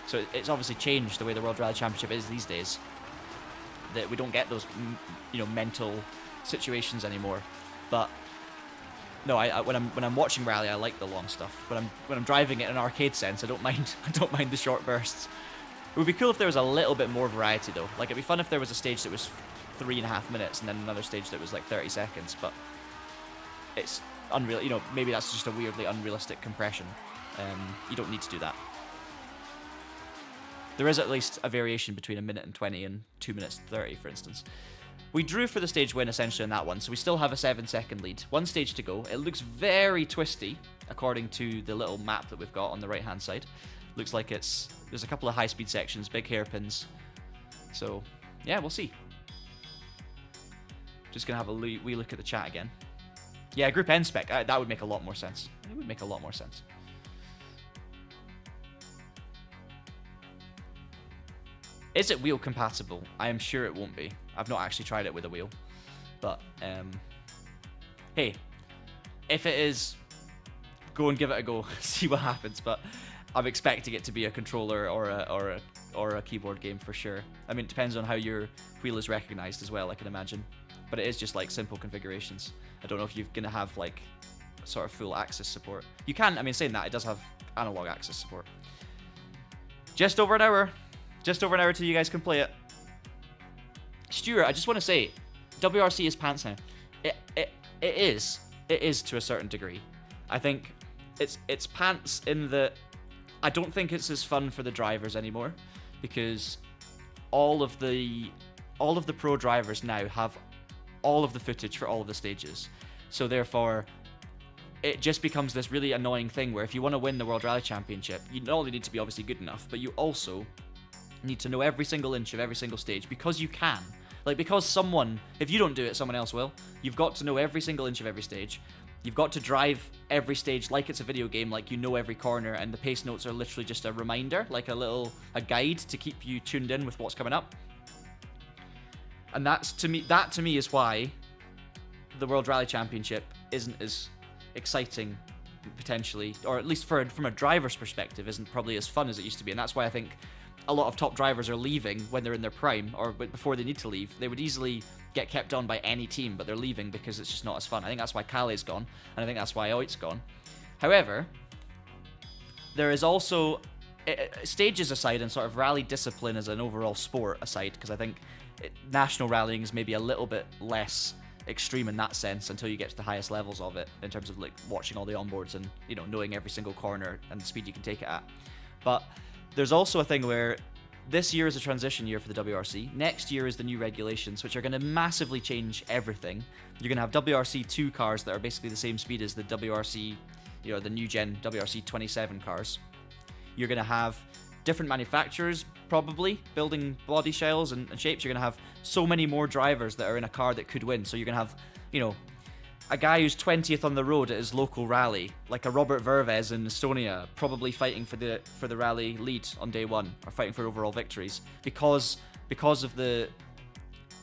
So it's obviously changed the way the World Rally Championship is these days, that we don't get those, you know, mental situations anymore. But no, when I'm watching rally, I like the long stuff. When I'm driving it in an arcade sense, I don't mind the short bursts. It would be cool if there was a little bit more variety though. Like it'd be fun if there was a stage that was 3.5 minutes and then another stage that was like 30 seconds. But it's unreal. You know, maybe that's just a weirdly unrealistic compression. You don't need to do that. There is at least a variation between 1 minute and 20 and 2 minutes 30, for instance. We drew for the stage win essentially in that one, so we still have a 7-second lead. One stage to go. It looks very twisty, according to the little map that we've got on the right-hand side. Looks like there's a couple of high-speed sections, big hairpins. So, yeah, we'll see. Just gonna have a wee look at the chat again. Yeah, Group N spec. That would make a lot more sense. It would make a lot more sense. Is it wheel compatible? I am sure it won't be. I've not actually tried it with a wheel. But, hey, if it is, go and give it a go. See what happens. But I'm expecting it to be a controller or a keyboard game for sure. I mean, it depends on how your wheel is recognized as well, I can imagine. but it is just like simple configurations. I don't know if you're gonna have like sort of full axis support. You can, I mean, saying that, it does have analog axis support. Just over an hour till you guys can play it. Stuart, I just want to say, WRC is pants now. It is to a certain degree. I think it's pants in that I don't think it's as fun for the drivers anymore, because all of the pro drivers now have all of the footage for all of the stages. So therefore, it just becomes this really annoying thing where if you want to win the World Rally Championship, you not only need to be obviously good enough, but you also need to know every single inch of every single stage, because you can. Like, because someone, if you don't do it, someone else will. You've got to know every single inch of every stage. You've got to drive every stage like it's a video game, like you know every corner, and the pace notes are literally just a reminder, like a guide to keep you tuned in with what's coming up. And that to me is why the World Rally Championship isn't as exciting, potentially, or at least from a driver's perspective, isn't probably as fun as it used to be. And that's why I think a lot of top drivers are leaving when they're in their prime, or before they need to leave. They would easily get kept on by any team, but they're leaving because it's just not as fun. I think that's why Calais gone, and I think that's why Oit's gone. However, there is also, stages aside and sort of rally discipline as an overall sport aside, because I think national rallying is maybe a little bit less extreme in that sense until you get to the highest levels of it, in terms of like watching all the onboards and, you know, knowing every single corner and the speed you can take it at. But there's also a thing where this year is a transition year for the WRC. Next year is the new regulations, which are going to massively change everything. You're going to have WRC 2 cars that are basically the same speed as the WRC, you know, the new gen WRC 27 cars. You're going to have different manufacturers probably building body shells and shapes. You're going to have so many more drivers that are in a car that could win. So you're going to have, you know, a guy who's 20th on the road at his local rally, like a Robert Verves in Estonia, probably fighting for the rally lead on day one, or fighting for overall victories, because of you're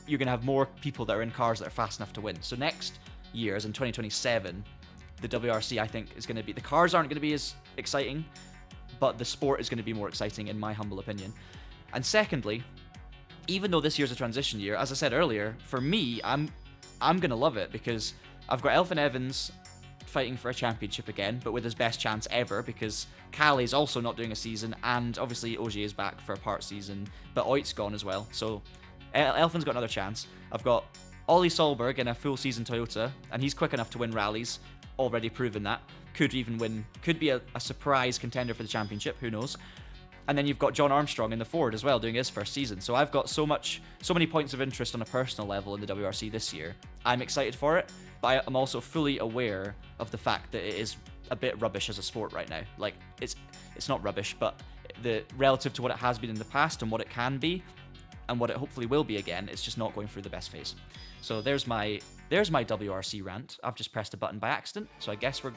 going to have more people that are in cars that are fast enough to win. So next year, as in 2027, the WRC, I think, is going to be, the cars aren't going to be as exciting, but the sport is going to be more exciting, in my humble opinion. And secondly, even though this year's a transition year, as I said earlier, for me, I'm going to love it, because I've got Elfyn Evans fighting for a championship again, but with his best chance ever, because Calais is also not doing a season, and obviously Ogier is back for a part season, but Oit's gone as well, so Elfyn's got another chance. I've got Ollie Solberg in a full season Toyota, and he's quick enough to win rallies, already proven that. Could be a surprise contender for the championship, who knows. And then you've got John Armstrong in the Ford as well, doing his first season. So I've got so many points of interest on a personal level in the WRC this year. I'm excited for it, but I'm also fully aware of the fact that it is a bit rubbish as a sport right now. Like, it's not rubbish, but relative to what it has been in the past and what it can be, and what it hopefully will be again, it's just not going through the best phase. So there's my WRC rant. I've just pressed a button by accident, so I guess we're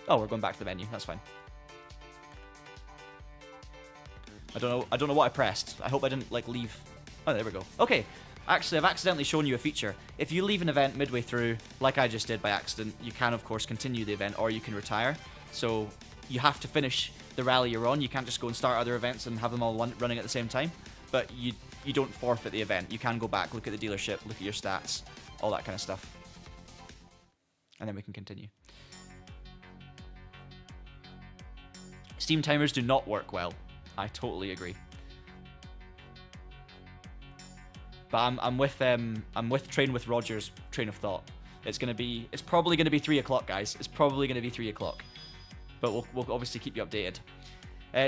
going back to the menu. That's fine. I don't know what I pressed. I hope I didn't like leave. Oh, there we go. Okay. Actually, I've accidentally shown you a feature. If you leave an event midway through, like I just did by accident, you can of course continue the event, or you can retire. So you have to finish the rally you're on. You can't just go and start other events and have them all running at the same time. But you don't forfeit the event. You can go back, look at the dealership, look at your stats, all that kind of stuff. And then we can continue. Steam timers do not work well. I totally agree. But I'm with Train with Roger's train of thought. It's probably gonna be 3 o'clock, guys. It's probably gonna be 3 o'clock. But we'll obviously keep you updated.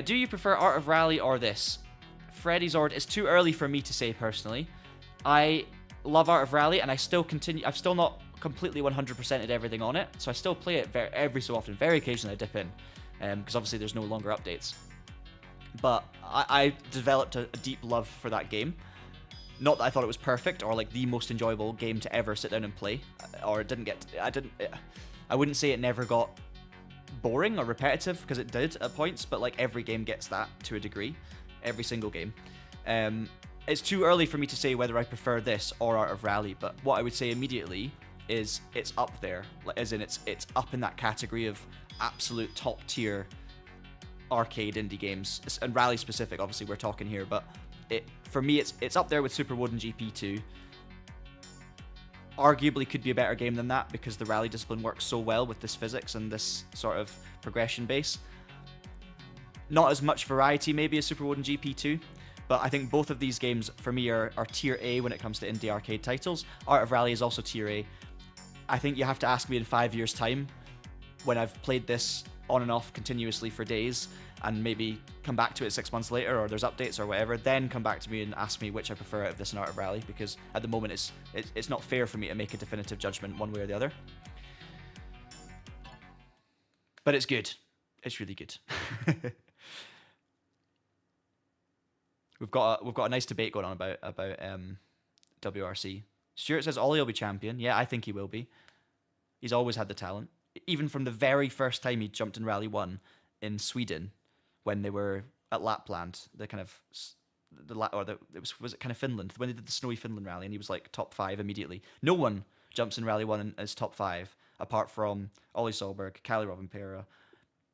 Do you prefer Art of Rally or this? Freddy Zord, it's too early for me to say personally. I love Art of Rally, and I still continue. I've still not completely 100%ed everything on it, so I still play it every so often. Very occasionally I dip in, because obviously there's no longer updates. But I developed a deep love for that game. Not that I thought it was perfect or like the most enjoyable game to ever sit down and play, or I wouldn't say it never got boring or repetitive, because it did at points, but like every game gets that to a degree, every single game. It's too early for me to say whether I prefer this or Art of Rally, but what I would say immediately is it's up there, as in it's up in that category of absolute top tier arcade indie games, and rally specific obviously we're talking here, but for me it's up there with Super Woden GP 2, arguably could be a better game than that because the rally discipline works so well with this physics and this sort of progression base. Not as much variety maybe as Super Woden GP2, but I think both of these games for me are tier A when it comes to indie arcade titles. Art of Rally is also tier A. I think you have to ask me in 5 years' time, when I've played this on and off continuously for days, and maybe come back to it 6 months later, or there's updates or whatever, then come back to me and ask me which I prefer out of this and Art of Rally, because at the moment it's not fair for me to make a definitive judgment one way or the other. But it's good. It's really good. We've got a nice debate going on about WRC. Stuart says Ollie will be champion. Yeah, I think he will be. He's always had the talent. Even from the very first time he jumped in Rally 1 in Sweden, when they were at Lapland, the kind of was it kind of Finland when they did the snowy Finland rally, and he was like top 5 immediately. No one jumps in Rally 1 as top 5 apart from Ollie Solberg, Kalle Rovanperä.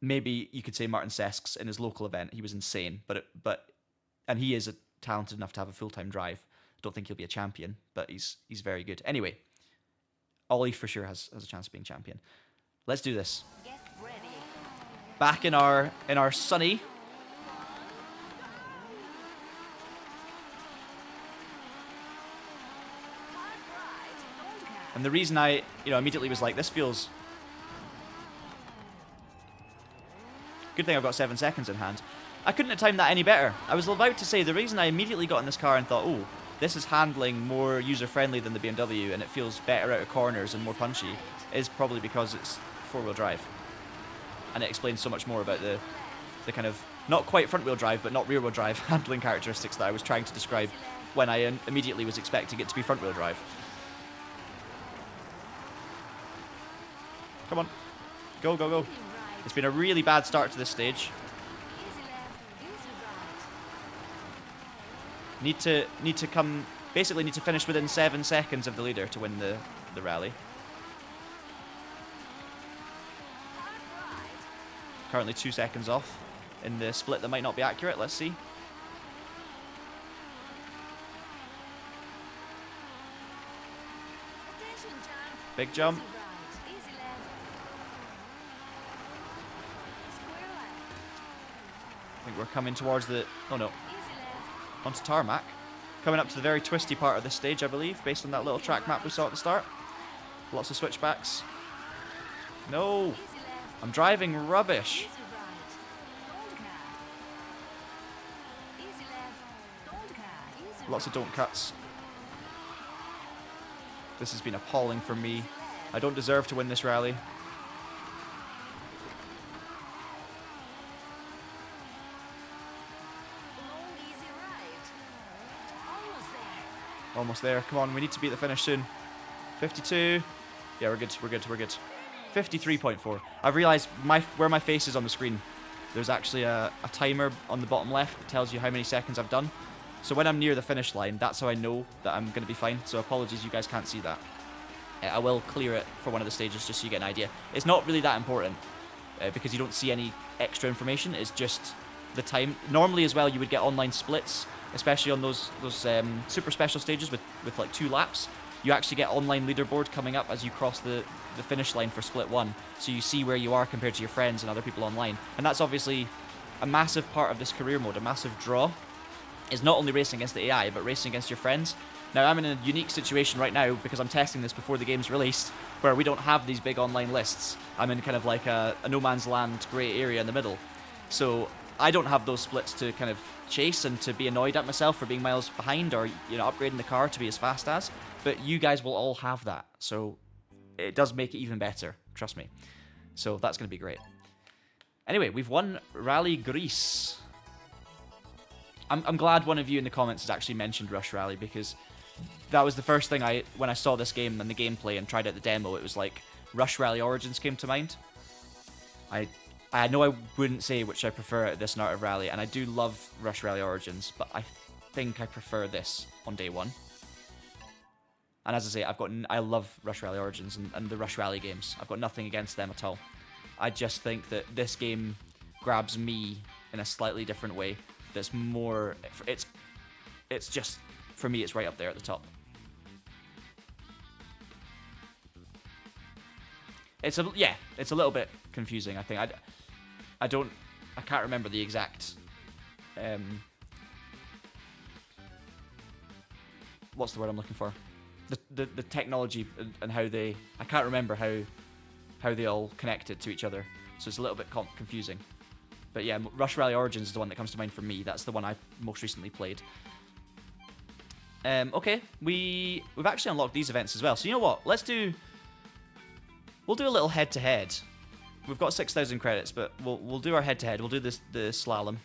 Maybe you could say Martin Sesks in his local event. He was insane, and he is talented enough to have a full-time drive. I don't think he'll be a champion, but he's very good. Anyway, Ollie for sure has a chance of being champion. Let's do this. Get ready. Back in our sunny. Hard right. Don't care. And the reason I, immediately was like, this feels... Good thing I've got 7 seconds in hand. I couldn't have timed that any better. I was about to say, the reason I immediately got in this car and thought, oh, this is handling more user-friendly than the BMW and it feels better out of corners and more punchy, is probably because it's four-wheel drive. And it explains so much more about the kind of, not quite front-wheel drive, but not rear-wheel drive handling characteristics that I was trying to describe when I immediately was expecting it to be front-wheel drive. Come on. Go, go, go. It's been a really bad start to this stage. Easy left, easy right. Need to finish within 7 seconds of the leader to win the rally. Hard right. Currently 2 seconds off in the split that might not be accurate. Let's see. Attention jump. Big jump. Easy right, easy left. Square left. I think we're coming towards the... Oh no. Easy left. Onto tarmac. Coming up to the very twisty part of this stage, I believe, based on that little track map we saw at the start. Lots of switchbacks. No. Easy left. I'm driving rubbish. Easy right. Don't care. Easy left. Don't care. Easy Lots of right. don't cuts. This has been appalling for me. I don't deserve to win this rally. Long easy right. Almost there. Almost there. Come on, we need to beat the finish soon. 52. Yeah, we're good. We're good. We're good. 53.4. I've realised where my face is on the screen. There's actually a timer on the bottom left that tells you how many seconds I've done. So when I'm near the finish line, that's how I know that I'm going to be fine. So apologies, you guys can't see that. I will clear it for one of the stages just so you get an idea. It's not really that important because you don't see any extra information. It's just the time. Normally as well, you would get online splits, especially on those super special stages with like 2 laps. You actually get online leaderboard coming up as you cross the finish line for split 1. So you see where you are compared to your friends and other people online. And that's obviously a massive part of this career mode, a massive draw. Is not only racing against the AI, but racing against your friends. Now, I'm in a unique situation right now because I'm testing this before the game's released, where we don't have these big online lists. I'm in kind of like a no man's land grey area in the middle. So I don't have those splits to kind of chase and to be annoyed at myself for being miles behind or, upgrading the car to be as fast as. But you guys will all have that. So it does make it even better, trust me. So that's going to be great. Anyway, we've won Rally Greece. I'm glad one of you in the comments has actually mentioned Rush Rally because that was the first thing when I saw this game and the gameplay and tried out the demo, it was like Rush Rally Origins came to mind. I know I wouldn't say which I prefer out of this and Art of Rally, and I do love Rush Rally Origins, but I think I prefer this on day one. And as I say, I love Rush Rally Origins and the Rush Rally games. I've got nothing against them at all. I just think that this game grabs me in a slightly different way. That's more, it's just, for me, it's right up there at the top. It's a little bit confusing. I think I can't remember the exact what's the word I'm looking for? The technology and how they, I can't remember how they all connected to each other. So it's a little bit confusing. But yeah, Rush Rally Origins is the one that comes to mind for me. That's the one I most recently played. Okay, we've actually unlocked these events as well. So you know what? We'll do a little head-to-head. We've got 6,000 credits, but we'll do our head-to-head. We'll do the slalom.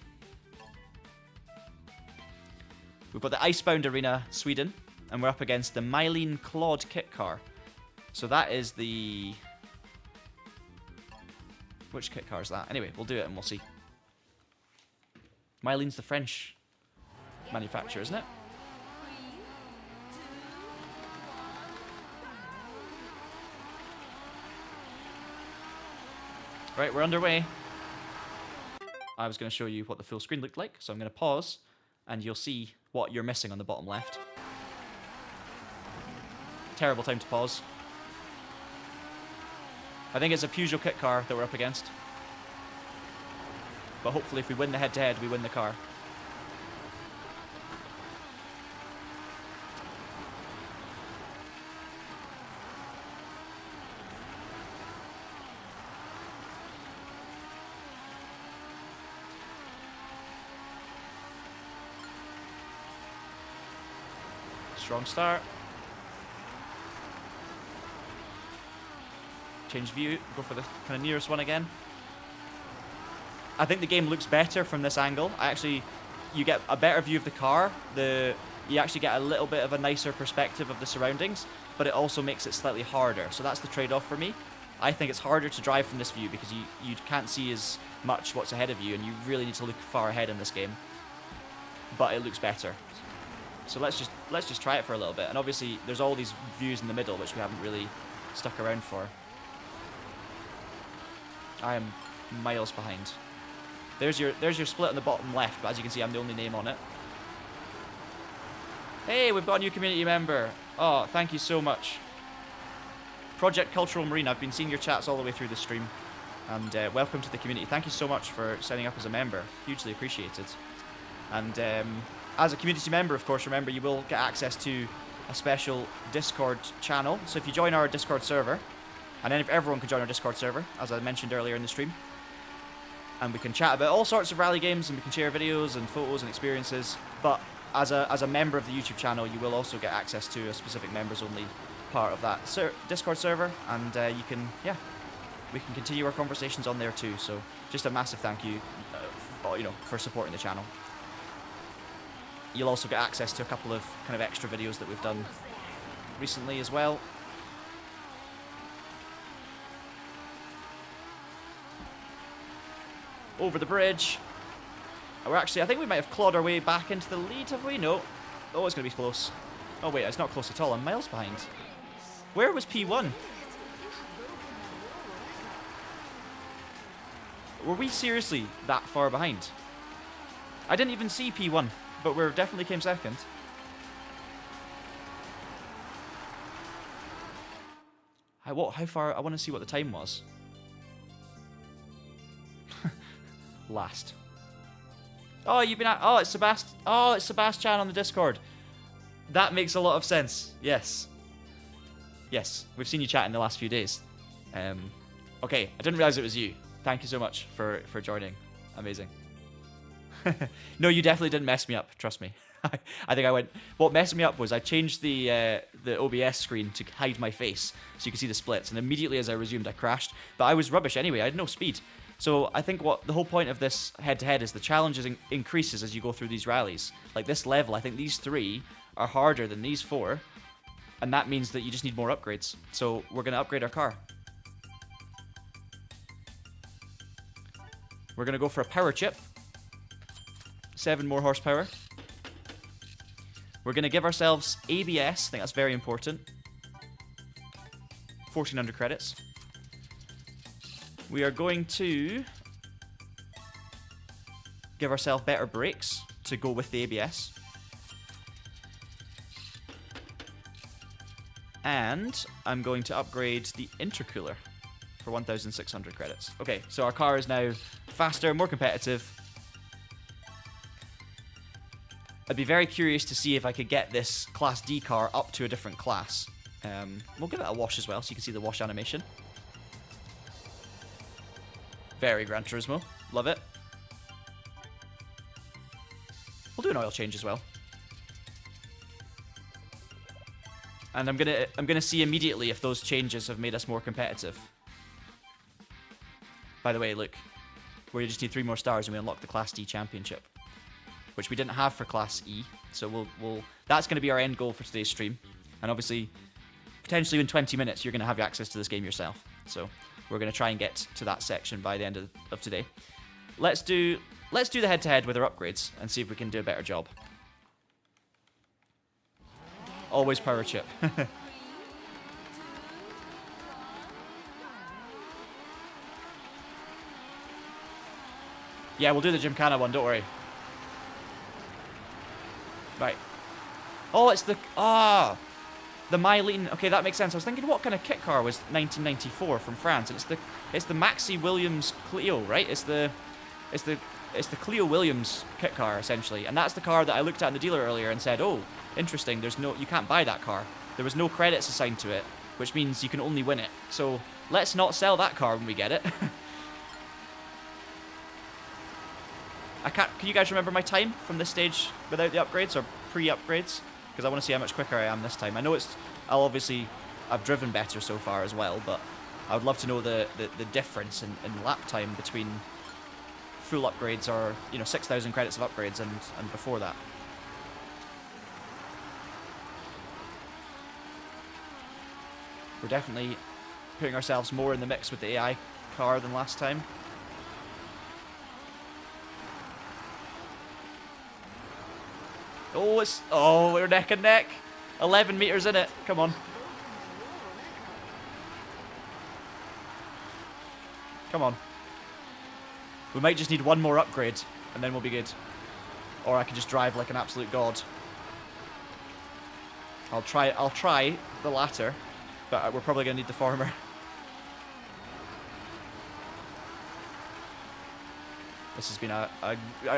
We've got the Icebound Arena, Sweden, and we're up against the Mylene Claude kit car. So that is the... Which kit car is that? Anyway, we'll do it and we'll see. Mylene's the French manufacturer, isn't it? Right, we're underway. I was going to show you what the full screen looked like, so I'm going to pause, and you'll see what you're missing on the bottom left. Terrible time to pause. I think it's a Peugeot kit car that we're up against. But hopefully if we win the head-to-head, we win the car. Strong start. Change view, go for the kind of nearest one again. I think the game looks better from this angle. You get a better view of the car. You actually get a little bit of a nicer perspective of the surroundings, but it also makes it slightly harder. So that's the trade-off for me. I think it's harder to drive from this view because you can't see as much what's ahead of you, and you really need to look far ahead in this game. But it looks better. So let's just try it for a little bit. And obviously there's all these views in the middle which we haven't really stuck around for. I am miles behind. There's your split on the bottom left, but as you can see I'm the only name on it. Hey, we've got a new community member. Oh, thank you so much. Project Cultural Marine, I've been seeing your chats all the way through the stream. And welcome to the community. Thank you so much for signing up as a member. Hugely appreciated. And as a community member, of course, remember you will get access to a special Discord channel. So if you join our Discord server, and then if everyone can join our Discord server, as I mentioned earlier in the stream, and we can chat about all sorts of rally games, and we can share videos and photos and experiences. But as a member of the YouTube channel, you will also get access to a specific members-only part of that Discord server, and we can continue our conversations on there too. So just a massive thank you, for supporting the channel. You'll also get access to a couple of kind of extra videos that we've done recently as well. Over the bridge. I think we might have clawed our way back into the lead, have we? No. Oh, it's going to be close. Oh, wait, it's not close at all. I'm miles behind. Where was P1? Were we seriously that far behind? I didn't even see P1, but we definitely came second. How far? I want to see what the time was. Last. Oh, you've been at... Oh, it's Sebastian. Oh, it's Sebastian on the Discord. That makes a lot of sense. Yes. Yes, we've seen you chat in the last few days. Okay, I didn't realize it was you. Thank you so much for joining. Amazing. No, you definitely didn't mess me up. Trust me. I think I went... What messed me up was I changed the OBS screen to hide my face so you could see the splits. And immediately as I resumed, I crashed. But I was rubbish anyway. I had no speed. So I think what the whole point of this head-to-head is the challenge increases as you go through these rallies. Like this level, I think these 3 are harder than these 4. And that means that you just need more upgrades. So we're going to upgrade our car. We're going to go for a power chip. 7 more horsepower. We're going to give ourselves ABS. I think that's very important. 1,400 credits. We are going to give ourselves better brakes to go with the ABS. And I'm going to upgrade the intercooler. for 1,600 credits. Okay, so our car is now faster, more competitive. I'd be very curious to see if I could get this Class D car up to a different class. We'll give it a wash as well, so you can see the wash animation. Very Gran Turismo. Love it. We'll do an oil change as well. And I'm gonna see immediately if those changes have made us more competitive. By the way, look, we just need 3 more stars and we unlock the Class D championship, which we didn't have for Class E. So we'll that's gonna be our end goal for today's stream. And obviously, potentially in 20 minutes, you're gonna have access to this game yourself. So we're gonna try and get to that section by the end of today. Let's do the head-to-head with our upgrades and see if we can do a better job. Always power chip. Yeah, we'll do the Gymkhana one, don't worry. Right. Oh, it's the... the Mylene... Okay, that makes sense. I was thinking, what kind of kit car was 1994 from France? And it's the Maxi Williams Clio, right? It's the Clio Williams kit car, essentially. And that's the car that I looked at in the dealer earlier and said, oh, interesting, you can't buy that car. There was no credits assigned to it, which means you can only win it. So let's not sell that car when we get it. Can you guys remember my time from this stage without the upgrades or pre-upgrades? Because I want to see how much quicker I am this time. I know I've driven better so far as well, but I would love to know the difference in lap time between full upgrades or, 6,000 credits of upgrades and before that. We're definitely putting ourselves more in the mix with the AI car than last time. Oh, we're neck and neck. 11 meters in it. Come on. Come on. We might just need one more upgrade, and then we'll be good. Or I can just drive like an absolute god. I'll try the latter, but we're probably gonna need the former. This has been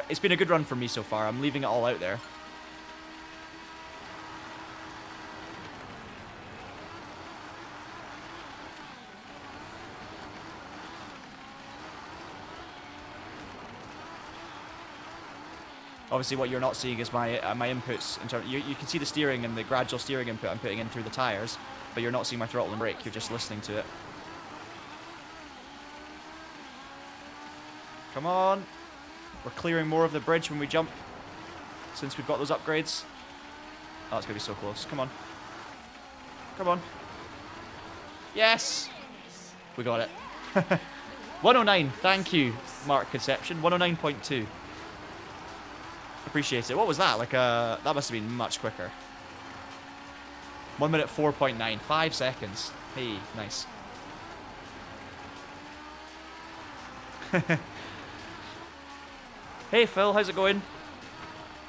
it's been a good run for me so far. I'm leaving it all out there. Obviously, what you're not seeing is my inputs. You can see the steering and the gradual steering input I'm putting in through the tires, but you're not seeing my throttle and brake. You're just listening to it. Come on. We're clearing more of the bridge when we jump, since we've got those upgrades. Oh, it's going to be so close. Come on. Come on. Yes! We got it. 109. Thank you, Mark Conception. 109.2. Appreciate it. What was that? That must have been much quicker. 1 minute 4.9. 5 seconds. Hey, nice. Hey Phil, how's it going?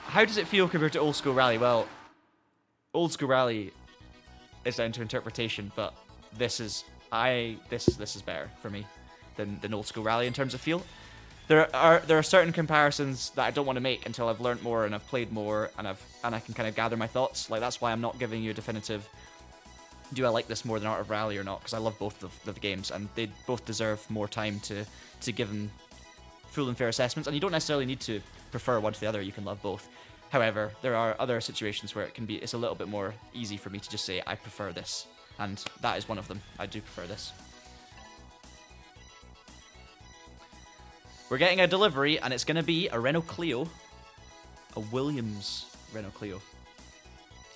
How does it feel compared to old school rally? Well, old school rally is down to interpretation, but this is better for me than old school rally in terms of feel. There are certain comparisons that I don't want to make until I've learnt more and I've played more and I can kind of gather my thoughts. Like, that's why I'm not giving you a definitive, do I like this more than Art of Rally or not? Because I love both of the games and they both deserve more time to give them full and fair assessments. And you don't necessarily need to prefer one to the other. You can love both. However, there are other situations where it's a little bit more easy for me to just say I prefer this, and that is one of them. I do prefer this. We're getting a delivery, and it's going to be a Renault Clio. A Williams Renault Clio.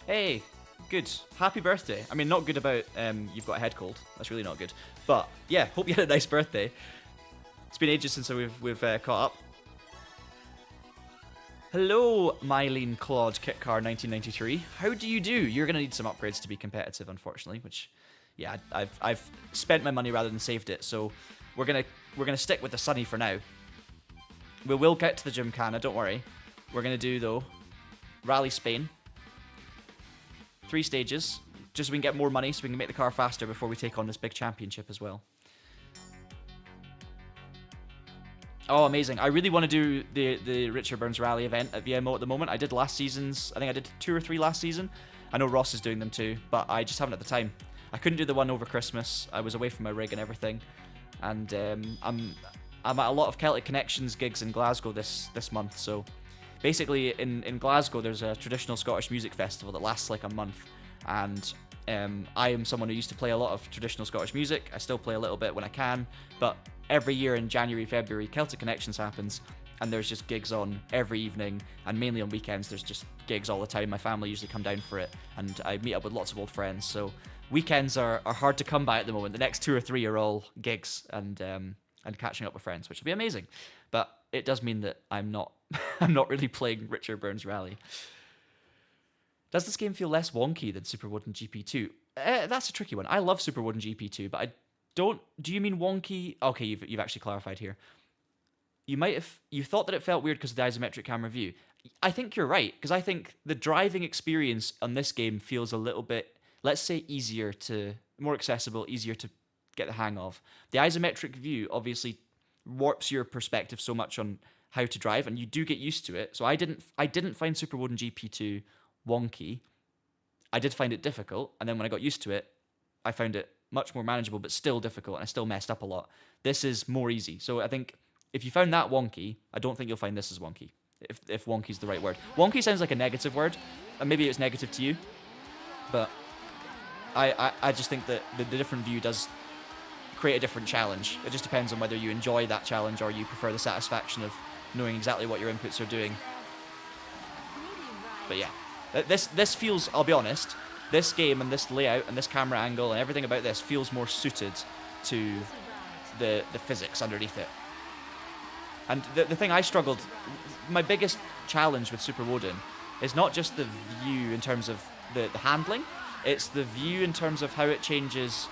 Hey, good. Happy birthday. I mean, not good about you've got a head cold. That's really not good. But, yeah, hope you had a nice birthday. It's been ages since we've caught up. Hello, Mylene Claude Kitcar 1993. How do you do? You're going to need some upgrades to be competitive, unfortunately, which, yeah, I've spent my money rather than saved it, so we're gonna stick with the Sunny for now. We will get to the Gymkhana, don't worry. We're going to do, though, Rally Spain. 3 stages, just so we can get more money, so we can make the car faster before we take on this big championship as well. Oh, amazing. I really want to do the Richard Burns Rally event at VMO at the moment. I did last season's, I think I did 2 or 3 last season. I know Ross is doing them too, but I just haven't at the time. I couldn't do the one over Christmas. I was away from my rig and everything. And I'm at a lot of Celtic Connections gigs in Glasgow this month. So basically in Glasgow there's a traditional Scottish music festival that lasts like a month. And I am someone who used to play a lot of traditional Scottish music. I still play a little bit when I can, but every year in January, February, Celtic Connections happens, and there's just gigs on every evening, and mainly on weekends there's just gigs all the time. My family usually come down for it, and I meet up with lots of old friends, so weekends are hard to come by at the moment. The next 2 or 3 are all gigs and catching up with friends, which will be amazing. But it does mean that I'm not I'm not really playing Richard Burns Rally. Does this game feel less wonky than Super Woden GP2? That's a tricky one. I love Super Woden GP2, but I don't... Do you mean wonky? Okay, you've actually clarified here. You thought that it felt weird because of the isometric camera view. I think you're right, because I think the driving experience on this game feels a little bit, let's say, more accessible, easier to get the hang of. The isometric view obviously warps your perspective so much on how to drive, and you do get used to it. So I didn't find Super Woden GP2 wonky. I did find it difficult, and then when I got used to it, I found it much more manageable, but still difficult, and I still messed up a lot. This is more easy. So I think if you found that wonky, I don't think you'll find this as wonky, if wonky is the right word. Wonky sounds like a negative word, and maybe it's negative to you, but I just think that the different view does create a different challenge. It just depends on whether you enjoy that challenge or you prefer the satisfaction of knowing exactly what your inputs are doing. But yeah, this feels, I'll be honest, this game and this layout and this camera angle and everything about this feels more suited to the physics underneath it. And the thing I struggled, my biggest challenge with Super Woden is not just the view in terms of the handling, it's the view in terms of how it changes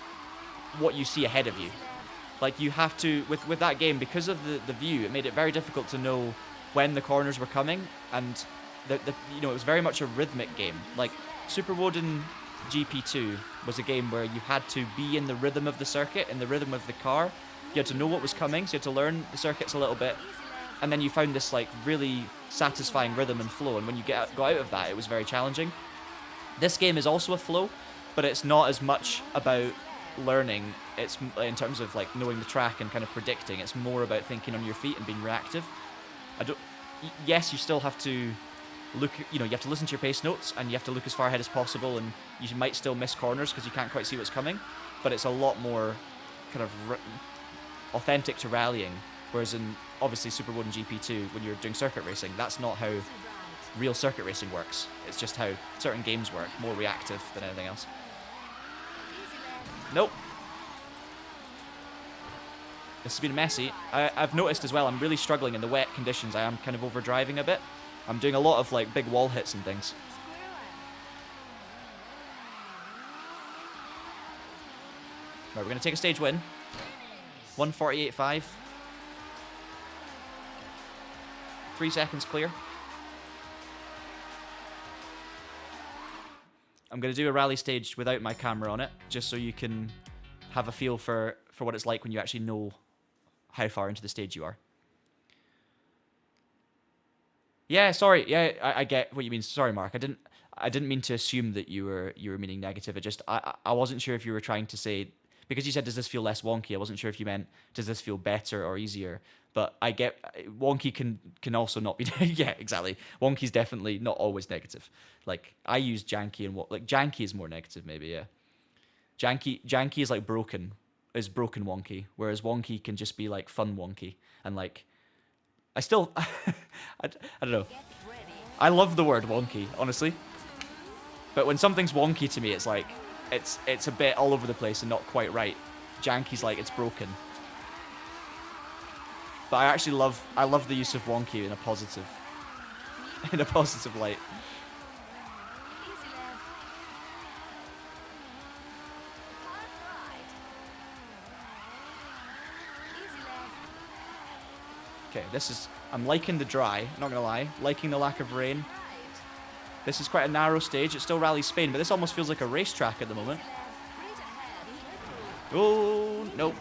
what you see ahead of you. Like you have to, with that game, because of the view, it made it very difficult to know when the corners were coming, and it was very much a rhythmic game. Like Super Woden GP2 was a game where you had to be in the rhythm of the circuit, in the rhythm of the car. You had to know what was coming, so you had to learn the circuits a little bit, and then you found this like really satisfying rhythm and flow, and when you got out of that, it was very challenging. This game is also a flow, but it's not as much about learning. It's in terms of like knowing the track and kind of predicting. It's more about thinking on your feet and being reactive. Yes, you still have to look, you have to listen to your pace notes, and you have to look as far ahead as possible, and you might still miss corners because you can't quite see what's coming, but it's a lot more kind of authentic to rallying, whereas in obviously Super Woden GP2, when you're doing circuit racing, that's not how real circuit racing works. It's just how certain games work, more reactive than anything else. Nope. This has been messy. I've noticed as well, I'm really struggling in the wet conditions. I am kind of overdriving a bit. I'm doing a lot of like big wall hits and things. Right, we're going to take a stage win. 1:48.5. 3 seconds clear. I'm going to do a rally stage without my camera on it, just so you can have a feel for what it's like when you actually know how far into the stage you are. Yeah, sorry. Yeah, I get what you mean. Sorry, Mark. I didn't mean to assume that you were meaning negative. It just I wasn't sure if you were trying to say, because you said does this feel less wonky, I wasn't sure if you meant does this feel better or easier. But I get wonky can also not be yeah, exactly. Wonky's definitely not always negative. Like I use janky and like janky is more negative maybe, yeah. Janky is like broken wonky, whereas wonky can just be like fun wonky. And like I still I don't know. I love the word wonky, honestly. But when something's wonky to me, it's like it's a bit all over the place and not quite right. Janky's like it's broken. But I love the use of wonky in a positive light. Okay, I'm liking the dry, not gonna lie, liking the lack of rain. This is quite a narrow stage, it's still Rally Spain, but this almost feels like a racetrack at the moment. Oh, nope.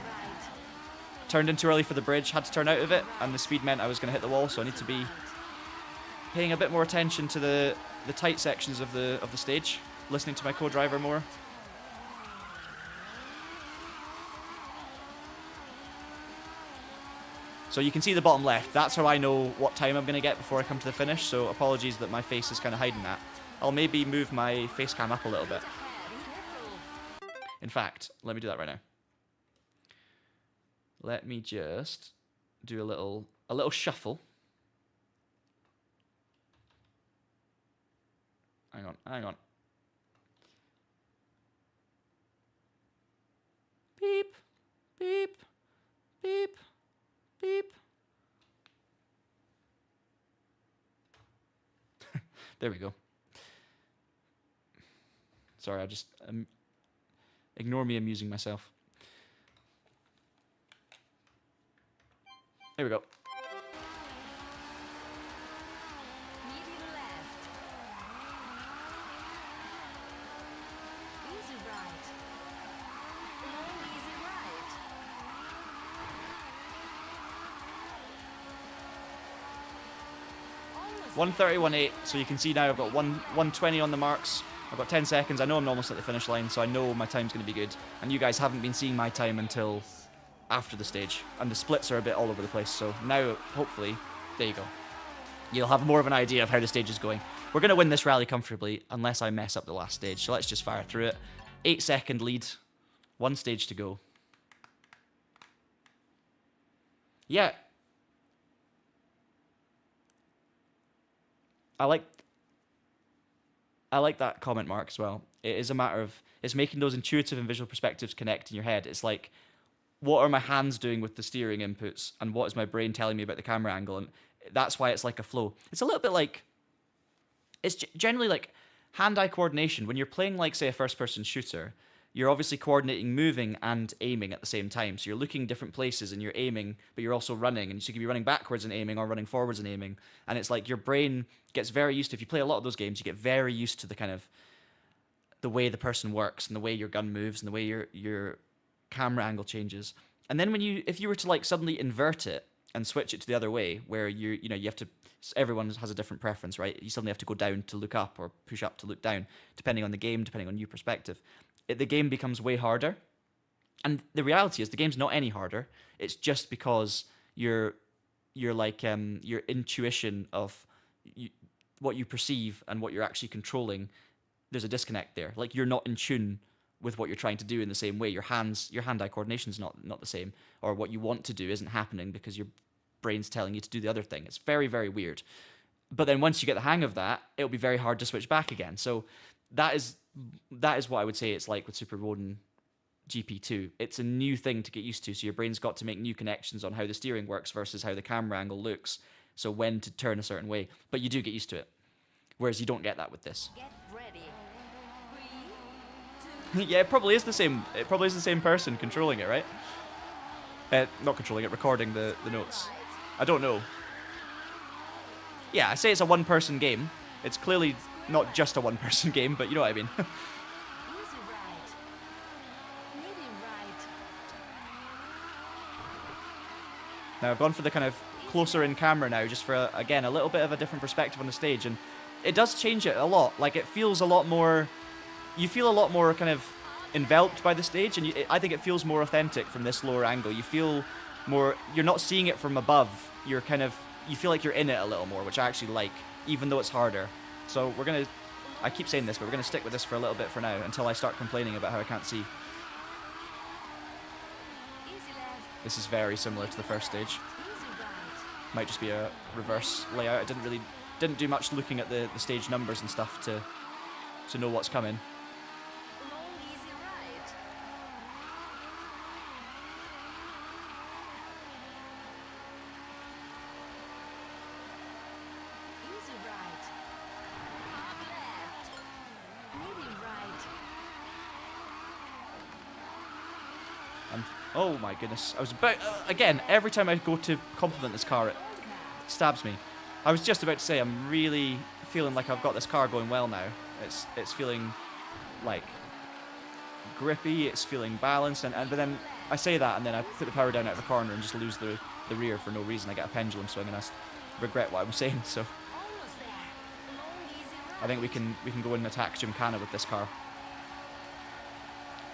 turned in too early for the bridge, had to turn out of it, and the speed meant I was going to hit the wall, so I need to be paying a bit more attention to the tight sections of the stage, listening to my co-driver more. So you can see the bottom left. That's how I know what time I'm going to get before I come to the finish, so apologies that my face is kind of hiding that. I'll maybe move my face cam up a little bit. In fact, let me do that right now. Let me just do a little shuffle. Hang on. Beep, beep, beep, beep. There we go. Sorry, I just ignore me amusing myself. There we go. Medium left. Easy right. Long easy right. Almost 1:31.8. So you can see now I've got 1:20 on the marks. I've got 10 seconds. I know I'm almost at the finish line, so I know my time's going to be good. And you guys haven't been seeing my time until after the stage, and the splits are a bit all over the place, so now hopefully there you go, you'll have more of an idea of how the stage is going. We're going to win this rally comfortably unless I mess up the last stage, so let's just fire through it. 8-second lead, 1 stage to go. Yeah, I like that comment, Mark, as well. It is a matter of, it's making those intuitive and visual perspectives connect in your head. It's like, what are my hands doing with the steering inputs, and what is my brain telling me about the camera angle? And that's why it's like a flow. It's a little bit like, it's generally like hand-eye coordination. When you're playing, like, say, a first-person shooter, you're obviously coordinating moving and aiming at the same time. So you're looking different places and you're aiming, but you're also running. And so you can be running backwards and aiming, or running forwards and aiming. And it's like your brain gets very used to, if you play a lot of those games, you get very used to the kind of, the way the person works and the way your gun moves and the way your camera angle changes. And then if you were to, like, suddenly invert it and switch it to the other way, where you have to, everyone has a different preference, right? You suddenly have to go down to look up, or push up to look down, depending on the game, depending on your perspective. The game becomes way harder. And the reality is, the game's not any harder. It's just because your intuition of what you perceive and what you're actually controlling, there's a disconnect there. Like, you're not in tune with what you're trying to do in the same way. Your hand-eye coordination's not the same, or what you want to do isn't happening because your brain's telling you to do the other thing. It's very, very weird. But then once you get the hang of that, it'll be very hard to switch back again. So that is what I would say it's like with Super Woden GP2. It's a new thing to get used to, so your brain's got to make new connections on how the steering works versus how the camera angle looks, so when to turn a certain way. But you do get used to it, whereas you don't get that with this. get ready. 3, 2, Yeah, it probably is the same. It probably is the same person controlling it, right? Not controlling it, recording the notes. I don't know. Yeah, I say it's a one-person game. It's clearly not just a one-person game, but you know what I mean. easy right. Medium right. Now I've gone for the kind of closer in camera now, just for, again, a little bit of a different perspective on the stage, and it does change it a lot. Like, it feels a lot more, you feel a lot more kind of enveloped by the stage, and I think it feels more authentic from this lower angle. You feel more, you're not seeing it from above, you're kind of, you feel like you're in it a little more, which I actually like, even though it's harder. So we're going to, I keep saying this, but we're going to stick with this for a little bit for now, until I start complaining about how I can't see. Easy left. This is very similar to the first stage. Easy right. Might just be a reverse layout. I didn't do much looking at the stage numbers and stuff to know what's coming. Long easy right. Easy right. Hard left. Medium right. Oh my goodness. I was about, again, every time I go to compliment this car, it stabs me. I was just about to say, I'm really feeling like I've got this car going well now. It's feeling like grippy, it's feeling balanced, but then I say that and then I put the power down out of the corner and just lose the rear for no reason. I get a pendulum swing and I regret what I'm saying. So Almost there. Long, easy I think ride. we can go and attack Gymkhana with this car.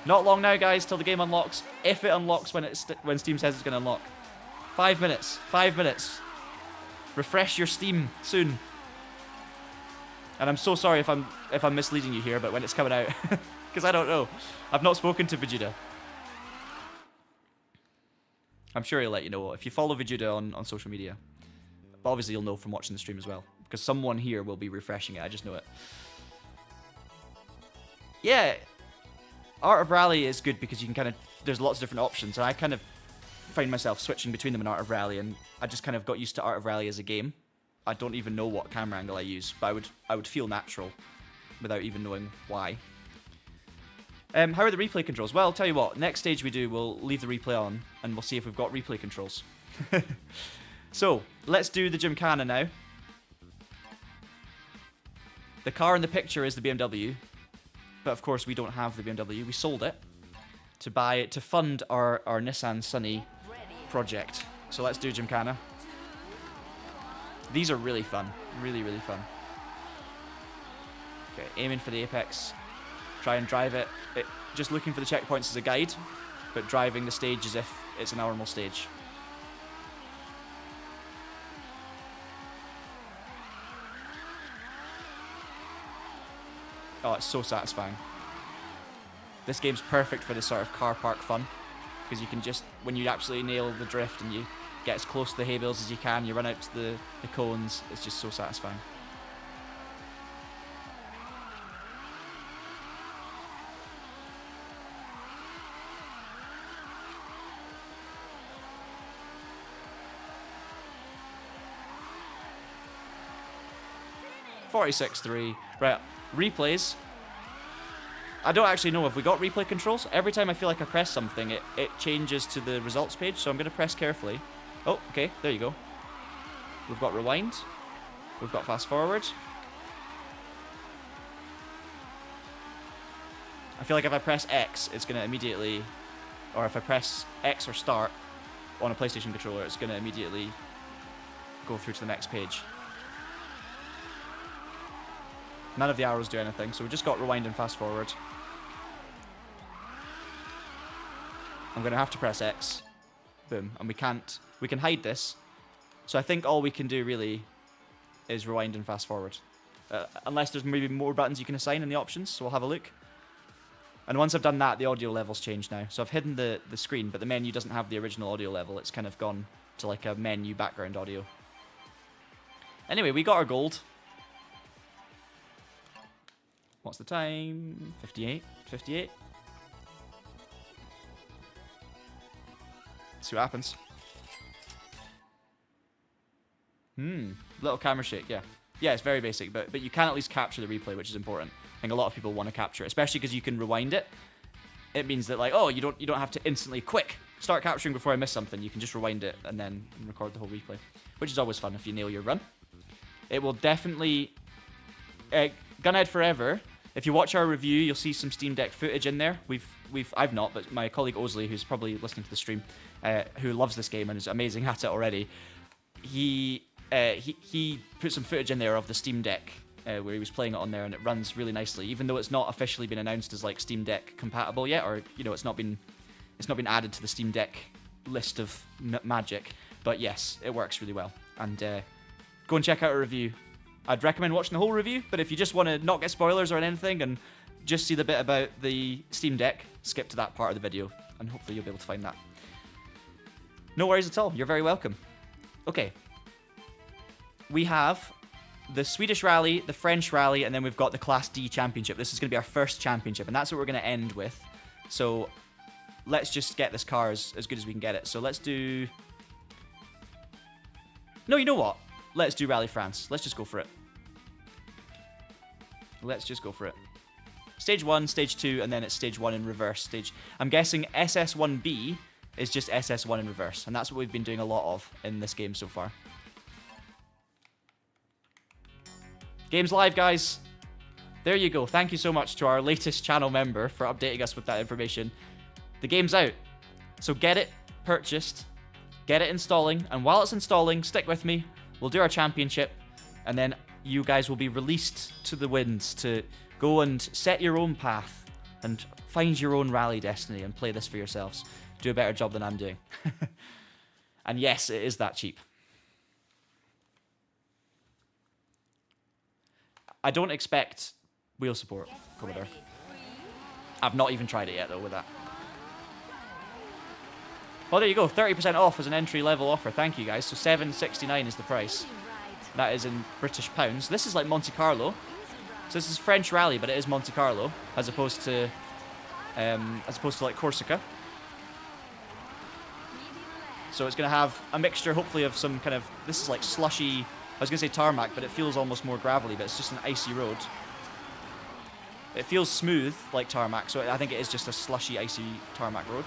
Not long now, guys, till the game unlocks. If it unlocks when Steam says it's going to unlock. 5 minutes. 5 minutes. Refresh your Steam soon. And I'm so sorry if I'm misleading you here, but when it's coming out, because I don't know. I've not spoken to ViJuDa. I'm sure he'll let you know if you follow ViJuDa on social media. But obviously you'll know from watching the stream as well, because someone here will be refreshing it. I just know it. Yeah. Art of Rally is good because you can kind of, there's lots of different options, and I kind of find myself switching between them in Art of Rally, and I just kind of got used to Art of Rally as a game. I don't even know what camera angle I use, but I would feel natural without even knowing why. How are the replay controls? Well, I'll tell you what, next stage we do, we'll leave the replay on, and we'll see if we've got replay controls. So, let's do the Gymkhana now. The car in the picture is the BMW. But of course we don't have the BMW. We sold it to fund our Nissan Sunny project. So let's do Gymkhana. These are really fun. Really, really fun. Okay, aiming for the apex. Try and drive it. Just looking for the checkpoints as a guide, but driving the stage as if it's a normal stage. Oh, it's so satisfying. This game's perfect for this sort of car park fun, because you can just, when you absolutely nail the drift and you get as close to the hay bales as you can, you run out to the cones, it's just so satisfying. .46.3. Right, replays. I don't actually know if we got replay controls. Every time I feel like I press something, it changes to the results page, so I'm going to press carefully. Oh, okay, there you go. We've got rewind. We've got fast forward. I feel like if I press X, it's going to immediately... Or if I press X or start on a PlayStation controller, it's going to immediately go through to the next page. None of the arrows do anything, so we just got rewind and fast forward. I'm going to have to press X. Boom. And we can hide this. So I think all we can do really is rewind and fast forward. Unless there's maybe more buttons you can assign in the options, so we'll have a look. And once I've done that, the audio level's changed now. So I've hidden the screen, but the menu doesn't have the original audio level. It's kind of gone to like a menu background audio. Anyway, we got our gold. What's the time? 58? 58? See what happens. Little camera shake, yeah. Yeah, it's very basic, but you can at least capture the replay, which is important. I think a lot of people want to capture it, especially because you can rewind it. It means that, like, oh, you don't have to instantly start capturing before I miss something. You can just rewind it and then record the whole replay, which is always fun if you nail your run. It will definitely Gunhead Forever. If you watch our review, you'll see some Steam Deck footage in there. I've not, but my colleague Osley, who's probably listening to the stream, who loves this game and is amazing at it already, he put some footage in there of the Steam Deck where he was playing it on there, and it runs really nicely, even though it's not officially been announced as like Steam Deck compatible yet, or it's not been added to the Steam Deck list of magic. But yes, it works really well, and go and check out a review. I'd recommend watching the whole review, but if you just want to not get spoilers or anything and just see the bit about the Steam Deck, skip to that part of the video, and hopefully you'll be able to find that. No worries at all. You're very welcome. Okay. We have the Swedish Rally, the French Rally, and then we've got the Class D Championship. This is going to be our first championship, and that's what we're going to end with. So let's just get this car as good as we can get it. So let's do... No, you know what? Let's do Rally France. Let's just go for it. Let's just go for it. Stage 1, Stage 2, and then it's Stage 1 in reverse. I'm guessing SS1B is just SS1 in reverse, and that's what we've been doing a lot of in this game so far. Game's live, guys. There you go. Thank you so much to our latest channel member for updating us with that information. The game's out. So get it purchased, get it installing, and while it's installing, stick with me. We'll do our championship, and then you guys will be released to the winds to go and set your own path and find your own rally destiny and play this for yourselves. Do a better job than I'm doing. And yes, it is that cheap. I don't expect wheel support, Commodore. I've not even tried it yet, though, with that. Well, there you go. 30% off as an entry-level offer. Thank you, guys. So $7.69 is the price. That is in British pounds. This is like Monte Carlo. So this is French Rally, but it is Monte Carlo, as opposed to like Corsica. So it's going to have a mixture, hopefully, of some kind of... This is like slushy... I was going to say tarmac, but it feels almost more gravelly, but it's just an icy road. It feels smooth, like tarmac, so I think it is just a slushy, icy tarmac road.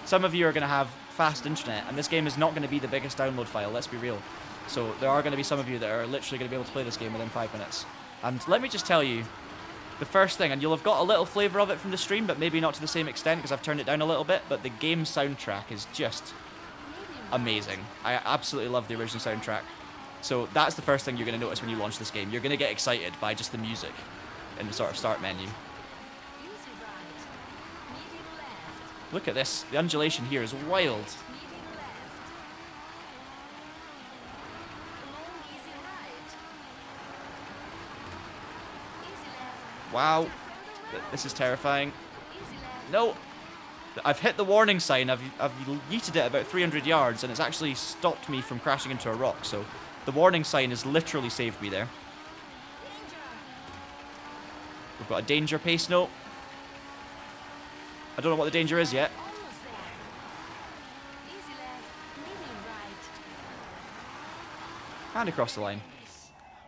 Some of you are going to have fast internet, and this game is not going to be the biggest download file, let's be real. So there are going to be some of you that are literally going to be able to play this game within 5 minutes. And let me just tell you, the first thing, and you'll have got a little flavour of it from the stream, but maybe not to the same extent because I've turned it down a little bit, but the game soundtrack is just amazing. I absolutely love the original soundtrack. So that's the first thing you're going to notice when you launch this game. You're going to get excited by just the music in the sort of start menu. Look at this. The undulation here is wild. Wow. This is terrifying. No. I've hit the warning sign. I've yeeted it about 300 yards, and it's actually stopped me from crashing into a rock. So the warning sign has literally saved me there. We've got a danger pace note. I don't know what the danger is yet. And across the line.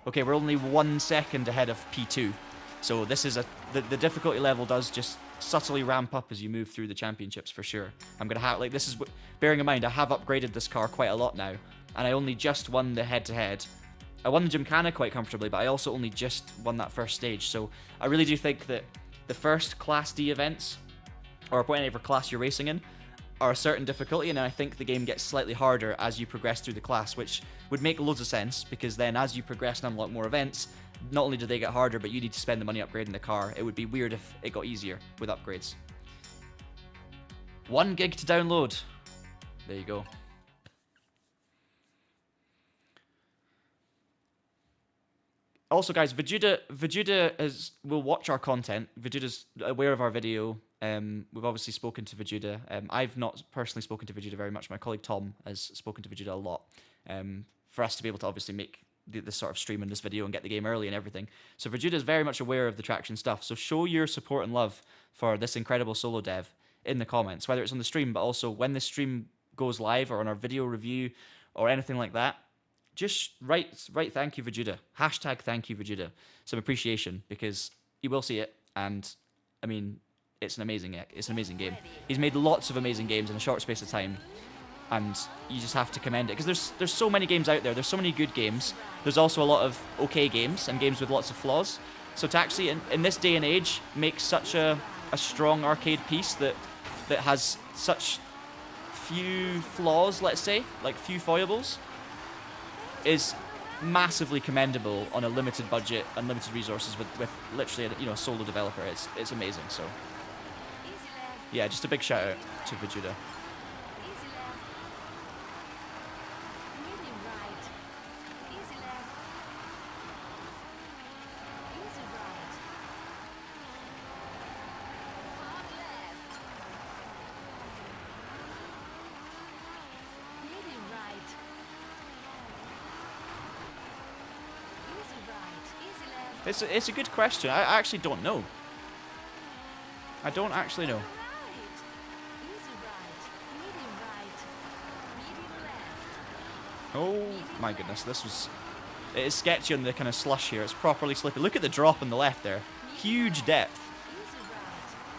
Okay, we're only 1 second ahead of P2. So this is the difficulty level does just subtly ramp up as you move through the championships for sure. I'm gonna have this is bearing in mind I have upgraded this car quite a lot now, and I only just won the head-to-head. I won the Gymkhana quite comfortably, but I also only just won that first stage. So I really do think that the first Class D events, or whatever class you're racing in, are a certain difficulty, and I think the game gets slightly harder as you progress through the class, which would make loads of sense, because then as you progress and unlock more events, not only do they get harder, but you need to spend the money upgrading the car. It would be weird if it got easier with upgrades. 1 gig to download. There you go. Also, guys, ViJuDa will watch our content. ViJuDa's aware of our video. We've obviously spoken to ViJuDa. I've not personally spoken to ViJuDa very much. My colleague Tom has spoken to ViJuDa a lot. For us to be able to obviously make this sort of stream in this video and get the game early and everything. So ViJuDa is very much aware of the Traxion stuff. So show your support and love for this incredible solo dev in the comments, whether it's on the stream, but also when the stream goes live or on our video review or anything like that. Just write thank you ViJuDa. Hashtag thank you ViJuDa. Some appreciation, because you will see it, and I mean, it's an amazing game. He's made lots of amazing games in a short space of time, and you just have to commend it, because there's so many games out there. There's so many good games. There's also a lot of okay games and games with lots of flaws. So to actually, in this day and age, make such a strong arcade piece that has such few flaws, let's say, like few foibles, is massively commendable on a limited budget and limited resources with literally a solo developer. It's amazing. So yeah, just a big shout out to ViJuDa. It's a good question. I actually don't know. I don't actually know. Oh my goodness, it is sketchy on the kind of slush here. It's properly slippy. Look at the drop on the left there. Huge depth.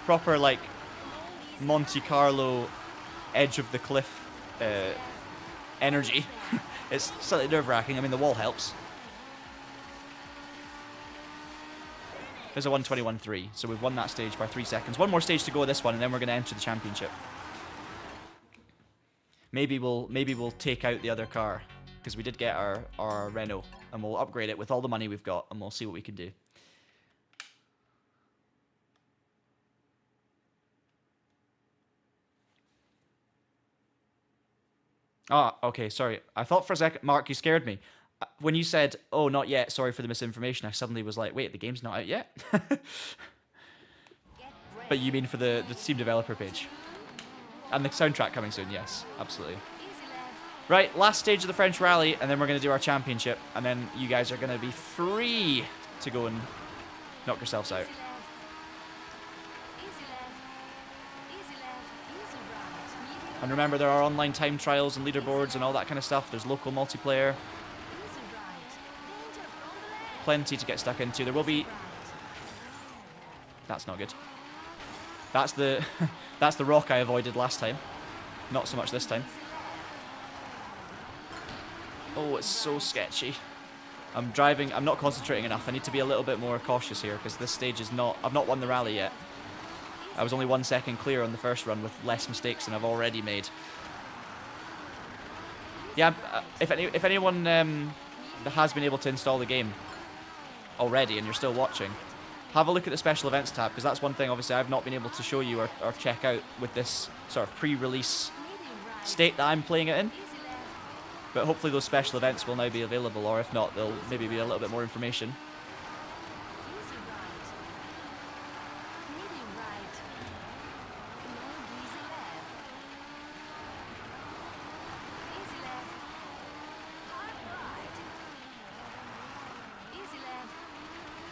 Proper like Monte Carlo edge of the cliff energy. It's slightly nerve-wracking. I mean, the wall helps. There's a 1:21.3, so we've won that stage by 3 seconds. One more stage to go this one, and then we're going to enter the championship. Maybe we'll take out the other car, because we did get our Renault, and we'll upgrade it with all the money we've got, and we'll see what we can do. Ah, okay, sorry. I thought for a second, Mark, you scared me. When you said, oh, not yet, sorry for the misinformation, I suddenly was like, wait, the game's not out yet? But you mean for the Steam developer page? And the soundtrack coming soon, yes, absolutely. Right, last stage of the French Rally, and then we're going to do our championship, and then you guys are going to be free to go and knock yourselves out. And remember, there are online time trials and leaderboards and all that kind of stuff. There's local multiplayer. Plenty to get stuck into. There will be... That's not good. That's the that's the rock I avoided last time. Not so much this time. Oh, it's so sketchy. I'm driving... I'm not concentrating enough. I need to be a little bit more cautious here, because this stage is not... I've not won the rally yet. I was only 1 second clear on the first run with less mistakes than I've already made. Yeah, if anyone that has been able to install the game already and you're still watching, have a look at the special events tab, because that's one thing obviously I've not been able to show you or check out with this sort of pre-release state that I'm playing it in. But hopefully those special events will now be available, or if not, there'll maybe be a little bit more information.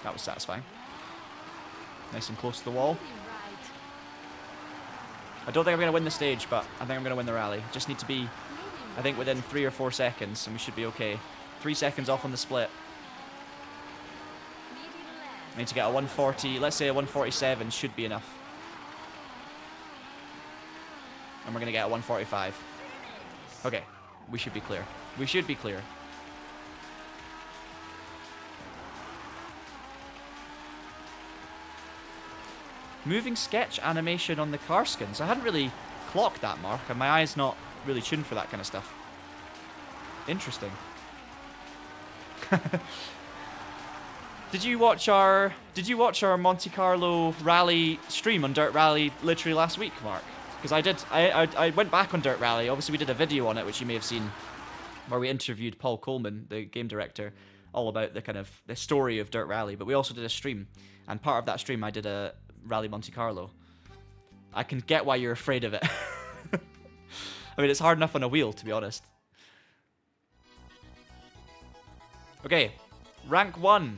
That was satisfying. Nice and close to the wall. I don't think I'm going to win the stage, but I think I'm going to win the rally. Just need to be, I think, within 3 or 4 seconds, and we should be okay. 3 seconds off on the split. I need to get a 140, let's say a 147 should be enough. And we're going to get a 145. Okay, we should be clear. We should be clear. Moving sketch animation on the car skins. I hadn't really clocked that, Mark, and my eye's not really tuned for that kind of stuff. Interesting. Did you watch our Monte Carlo rally stream on Dirt Rally literally last week, Mark? Because I did. I went back on Dirt Rally. Obviously, we did a video on it, which you may have seen, where we interviewed Paul Coleman, the game director, all about the story of Dirt Rally. But we also did a stream, and part of that stream, I did a Rally Monte Carlo. I can get why you're afraid of it. I mean, it's hard enough on a wheel, to be honest. Okay, rank 1.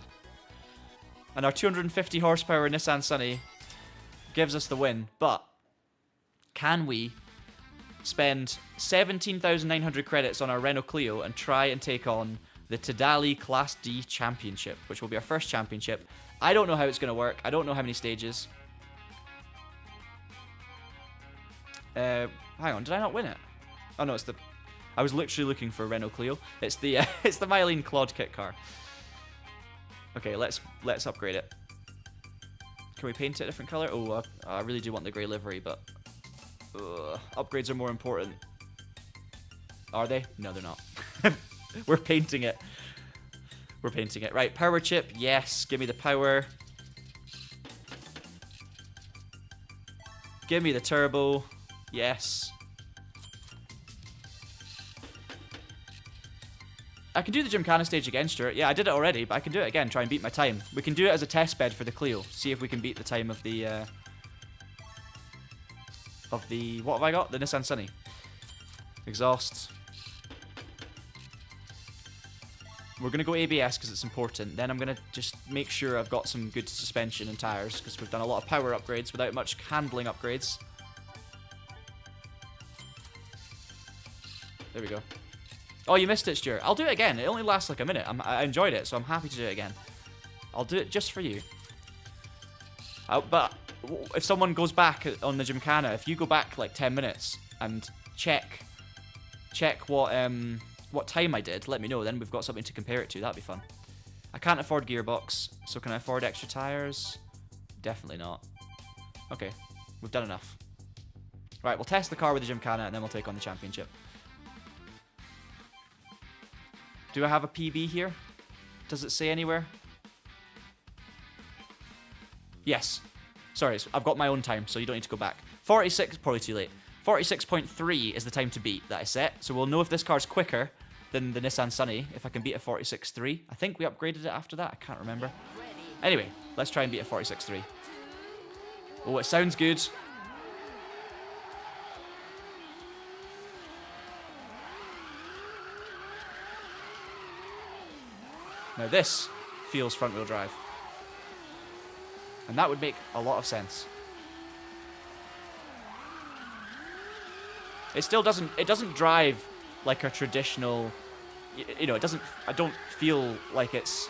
And our 250 horsepower Nissan Sunny gives us the win, but can we spend 17,900 credits on our Renault Clio and try and take on the Tidali Class D Championship, which will be our first championship. I don't know how it's going to work. I don't know how many stages. Hang on, did I not win it? Oh no, it's the... I was literally looking for Renault Clio. It's the it's the Mylene Claude kit car. Okay, let's upgrade it. Can we paint it a different color? Oh, I really do want the grey livery, but upgrades are more important. Are they? No, they're not. We're painting it. We're painting it. Right, power chip. Yes, give me the power. Give me the turbo. Yes. I can do the Gymkhana stage again, Stuart. Yeah, I did it already, but I can do it again, try and beat my time. We can do it as a test bed for the Clio. See if we can beat the time of the... what have I got? The Nissan Sunny. Exhaust. We're going to go ABS because it's important. Then I'm going to just make sure I've got some good suspension and tyres, because we've done a lot of power upgrades without much handling upgrades. There we go. Oh, you missed it, Stuart. I'll do it again. It only lasts like a minute. I enjoyed it, so I'm happy to do it again. I'll do it just for you. But if someone goes back on the Gymkhana, if you go back like 10 minutes and check what time I did, let me know. Then we've got something to compare it to. That'd be fun. I can't afford gearbox, so can I afford extra tires? Definitely not. Okay, we've done enough. Right, we'll test the car with the Gymkhana and then we'll take on the championship. Do I have a PB here? Does it say anywhere? Yes. Sorry, I've got my own time, so you don't need to go back. 46, probably too late. 46.3 is the time to beat that I set, so we'll know if this car's quicker than the Nissan Sunny, if I can beat a 46.3. I think we upgraded it after that, I can't remember. Anyway, let's try and beat a 46.3. Oh, it sounds good. Now this feels front-wheel drive. And that would make a lot of sense. It still doesn't drive like a traditional, you know, I don't feel like it's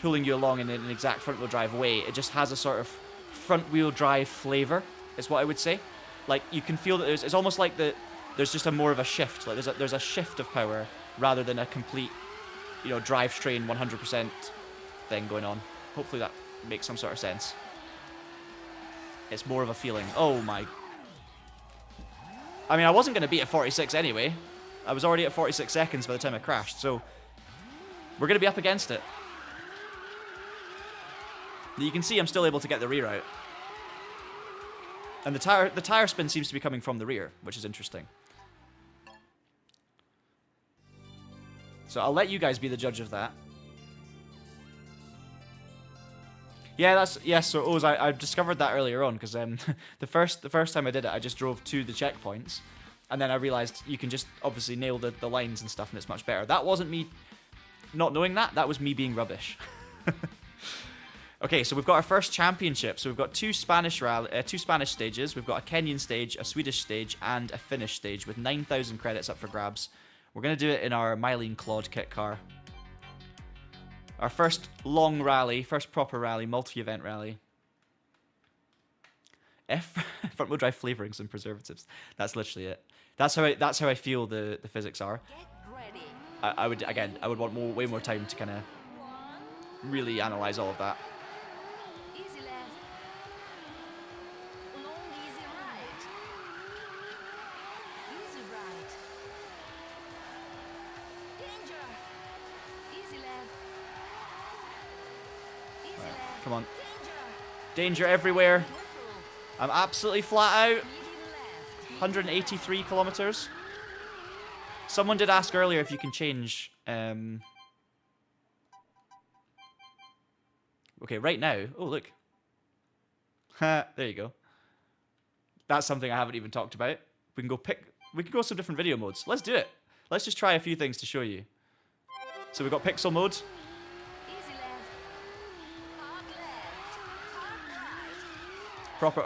pulling you along in an exact front-wheel drive way. It just has a sort of front-wheel drive flavor, is what I would say. Like, you can feel that it's almost like there's just a more of a shift. Like, there's a shift of power rather than a complete, you know, drivetrain 100% thing going on. Hopefully that makes some sort of sense. It's more of a feeling. Oh my. I mean, I wasn't going to beat a 46 anyway. I was already at 46 seconds by the time I crashed, so we're going to be up against it. You can see I'm still able to get the rear out. And the tire spin seems to be coming from the rear, which is interesting. So I'll let you guys be the judge of that. Yeah, so Oz, I discovered that earlier on, because the first time I did it, I just drove to the checkpoints, and then I realized you can just obviously nail the lines and stuff, and it's much better. That wasn't me not knowing that. That was me being rubbish. Okay, so we've got our first championship. So we've got two Spanish stages. We've got a Kenyan stage, a Swedish stage, and a Finnish stage with 9,000 credits up for grabs. We're going to do it in our Mylene Claude kit car. Our first long rally, first proper rally, multi-event rally. Front-wheel drive flavorings and preservatives. That's literally it. That's how I feel the physics are. I would want way more time to kind of really analyze all of that. Easy left. Long easy right. Easy right. Danger. Easy left. Easy left. Come on. Danger. Danger everywhere. Neutral. I'm absolutely flat out. Medium left. 183 kilometers. Someone did ask earlier if you can change. Okay, right now. Oh, look. There you go. That's something I haven't even talked about. We can go some different video modes. Let's do it. Let's just try a few things to show you. So we've got pixel mode. Easy left. Hard left. Hard right. Proper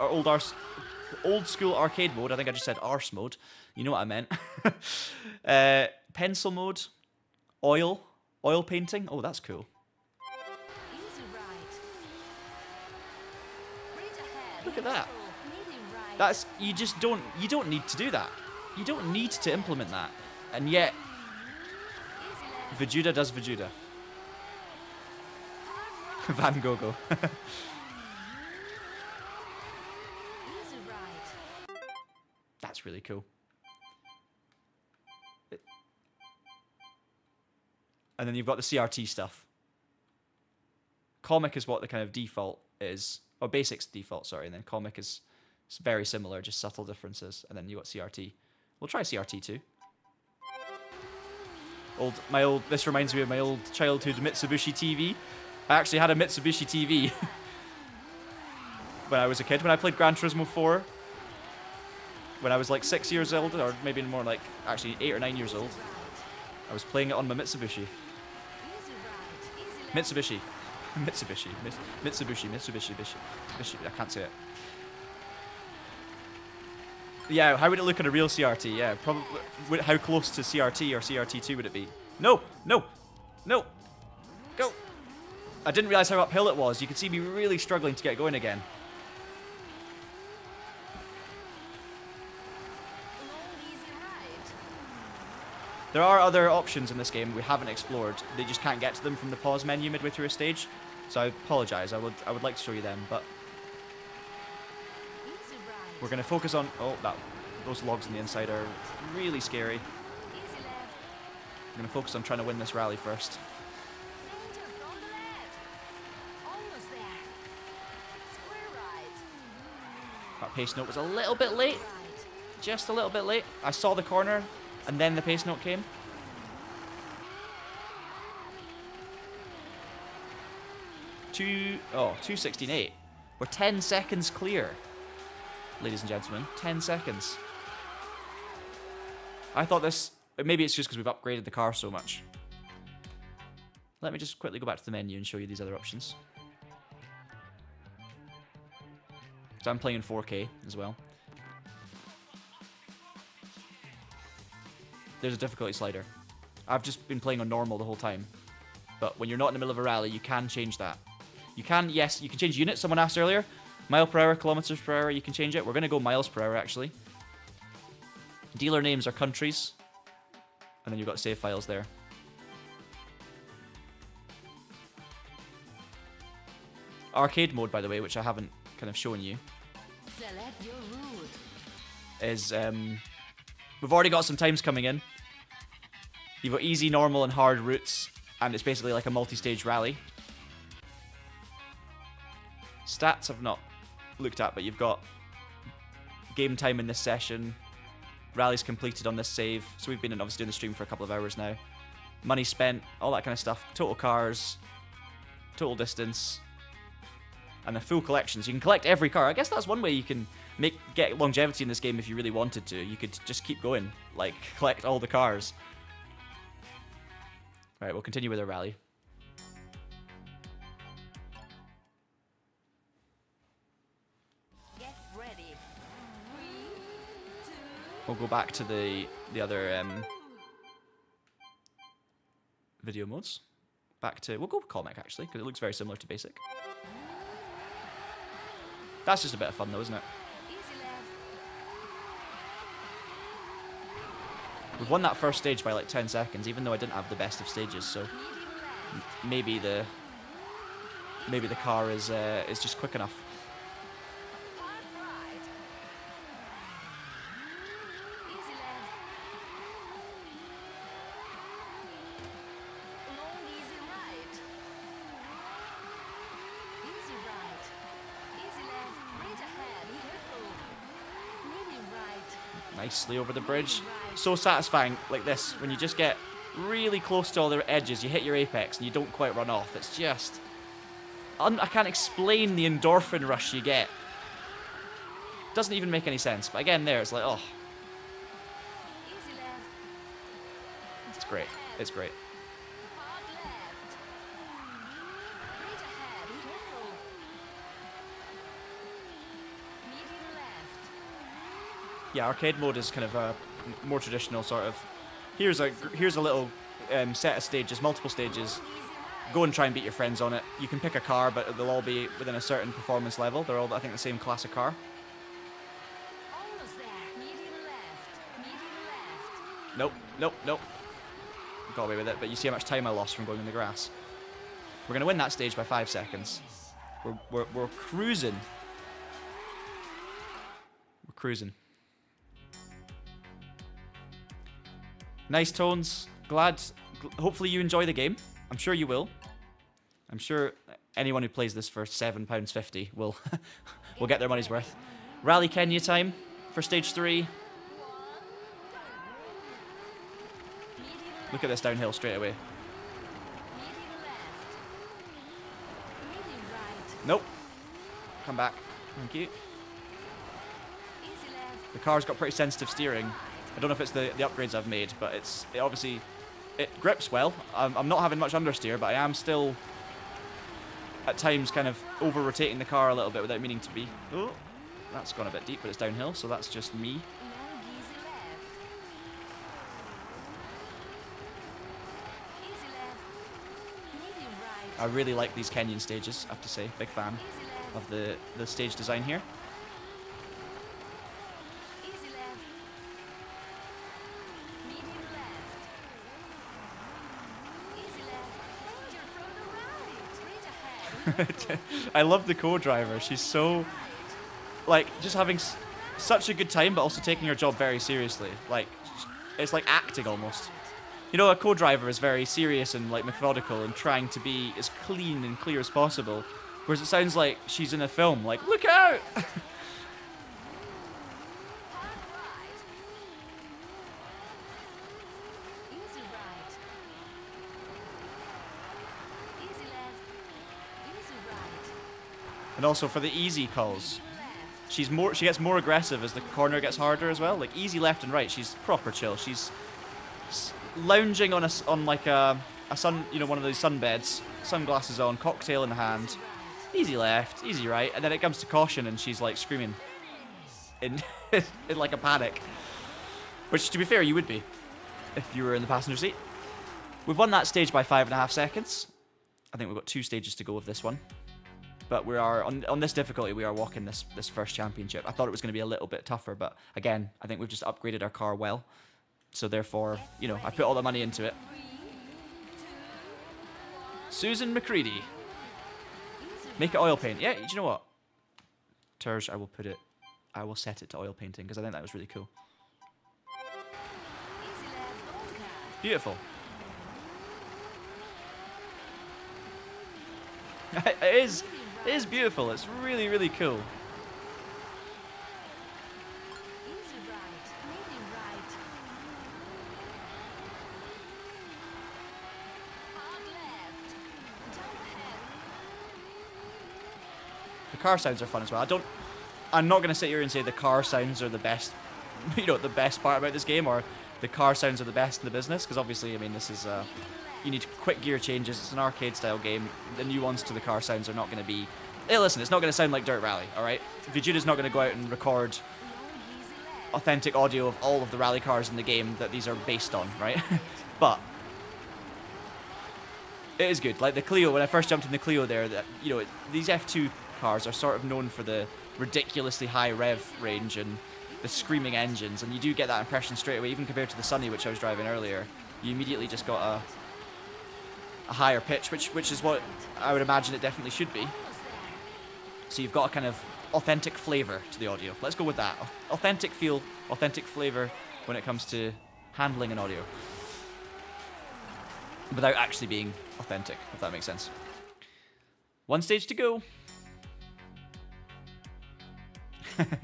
old school arcade mode. I think I just said arse mode. You know what I meant. Pencil mode. Oil painting. Oh, that's cool. Easy right. Straight ahead. Look at that. Medium right. That's you don't need to do that. You don't need to implement that. And yet Easy left. ViJuDa does ViJuDa. Hard right. Van Gogh. Easy right. That's really cool. And then you've got the CRT stuff. Comic is what the kind of default is. Or Basics default, sorry. And then Comic is very similar, just subtle differences. And then you got CRT. We'll try CRT too. This reminds me of my old childhood Mitsubishi TV. I actually had a Mitsubishi TV when I was a kid. When I played Gran Turismo 4. When I was like 6 years old, or maybe more like actually 8 or 9 years old. I was playing it on my Mitsubishi. Easy right. Easy left. Mitsubishi. I can't say it. Yeah, how would it look in a real CRT? Yeah, probably. How close to CRT or CRT2 would it be? No! Go! I didn't realize how uphill it was. You could see me really struggling to get going again. Long easy right. There are other options in this game we haven't explored. They just can't get to them from the pause menu midway through a stage. So I apologise. I would like to show you them, but Easy right. we're going to focus on... Oh, those logs on the inside are really scary. Easy left. I'm going to focus on trying to win this rally first. Danger from the left. Almost there. Square right. That pace note was a little bit late. Right. Just a little bit late. I saw the corner, and then the pace note came. Oh, 2:16.8. We're 10 seconds clear, ladies and gentlemen. 10 seconds. I thought this... Maybe it's just because we've upgraded the car so much. Let me just quickly go back to the menu and show you these other options. So I'm playing in 4K as well. There's a difficulty slider. I've just been playing on normal the whole time. But when you're not in the middle of a rally, you can change that. You can, yes, you can change units. Someone asked earlier. Mile per hour, kilometers per hour, you can change it. We're going to go miles per hour, actually. Dealer names are countries. And then you've got save files there. Arcade mode, by the way, which I haven't kind of shown you, Select your route. is... we've already got some times coming in. You've got easy, normal, and hard routes. And it's basically like a multi-stage rally. Stats I've not looked at, but you've got game time in this session, rallies completed on this save. So we've been obviously doing the stream for a couple of hours now. Money spent, all that kind of stuff. Total cars, total distance, and a full collection. So you can collect every car. I guess that's one way you can get longevity in this game if you really wanted to. You could just keep going, like collect all the cars. Right, we'll continue with our rally. Get ready. 3, 2, We'll go back to the other video modes. We'll go with comic actually, because it looks very similar to basic. That's just a bit of fun though, isn't it? easy left. We've won that first stage by like 10 seconds, even though I didn't have the best of stages, so Medium left. maybe the car is just quick enough. Hard right. Easy left. Long easy right. Easy right. Easy left. Right ahead. Careful. Medium right. Nicely over the bridge. So satisfying like this, when you just get really close to all the edges, you hit your apex and you don't quite run off. It's just... I can't explain the endorphin rush you get. Doesn't even make any sense. But again, there, it's like, oh, Easy left. it's great. It's great. Hard left. Right ahead. Careful. Medium left. Yeah, arcade mode is kind of a more traditional sort of... Here's a little set of stages, multiple stages. Go and try and beat your friends on it. You can pick a car, but they'll all be within a certain performance level. They're all, I think, the same class of car. Almost there. Medium left. Medium left. Nope, nope, nope. Got away with it, but you see how much time I lost from going in the grass. We're going to win that stage by 5 seconds. We're cruising. We're cruising. Nice tones. Hopefully you enjoy the game. I'm sure you will. I'm sure anyone who plays this for £7.50 will get their money's worth. Rally Kenya time for stage 3. Look at this downhill straight away. Medium left. Medium right. Nope. Come back. Thank you. Easy left. The car's got pretty sensitive steering. I don't know if it's the upgrades I've made, but it obviously grips well. I'm not having much understeer, but I am still at times kind of over-rotating the car a little bit without meaning to be. Oh, that's gone a bit deep, but it's downhill, so that's just me. Long easy left. Easy left. Medium right. I really like these Kenyan stages, I have to say. Big fan Easy left. of the stage design here. Easy left. Medium left. I love the co-driver. She's so, like, just having such a good time, but also taking her job very seriously. Like, it's like acting almost. You know, a co-driver is very serious and like methodical and trying to be as clean and clear as possible, whereas it sounds like she's in a film. Like, look out! Easy right. Easy left. Easy right. And also for the easy calls, Left. she gets more aggressive as the corner gets harder as well. Like easy left and right, she's proper chill. She's lounging on like a sun, you know, one of those sunbeds, sunglasses on, cocktail in hand, easy left, easy right, and then it comes to caution and she's like screaming in in like a panic. Which, to be fair, you would be if you were in the passenger seat. We've won that stage by 5.5 seconds. I think we've got 2 stages to go with this one. But we are on this difficulty. We are walking this first championship. I thought it was going to be a little bit tougher, but again, I think we've just upgraded our car well. So therefore, you know, I put all the money into it. Susan McCready. Make it oil paint. Yeah, do you know what? Terj, I will set it to oil painting because I think that was really cool. Easy left. Old car. Beautiful. It is beautiful. It's really, really cool. Easy right. Medium right. Hard left. Jump ahead. The car sounds are fun as well. I'm not going to sit here and say the car sounds are the best, you know, the best part about this game, or the car sounds are the best in the business, because obviously, I mean, this is, you need quick gear changes. It's an arcade-style game. The nuance to the car sounds are not going to be... Hey, listen, it's not going to sound like Dirt Rally, all right? ViJuDa's not going to go out and record authentic audio of all of the rally cars in the game that these are based on, right? But it is good. Like the Clio, when I first jumped in the Clio there, that, you know, these F2 cars are sort of known for the ridiculously high rev range and the screaming engines, and you do get that impression straight away, even compared to the Sunny, which I was driving earlier. You immediately just got a higher pitch, which is what I would imagine it definitely should be. So you've got a kind of authentic flavor to the audio. Let's go with that. Authentic feel, authentic flavor when it comes to handling an audio. Without actually being authentic, if that makes sense. 1 stage to go.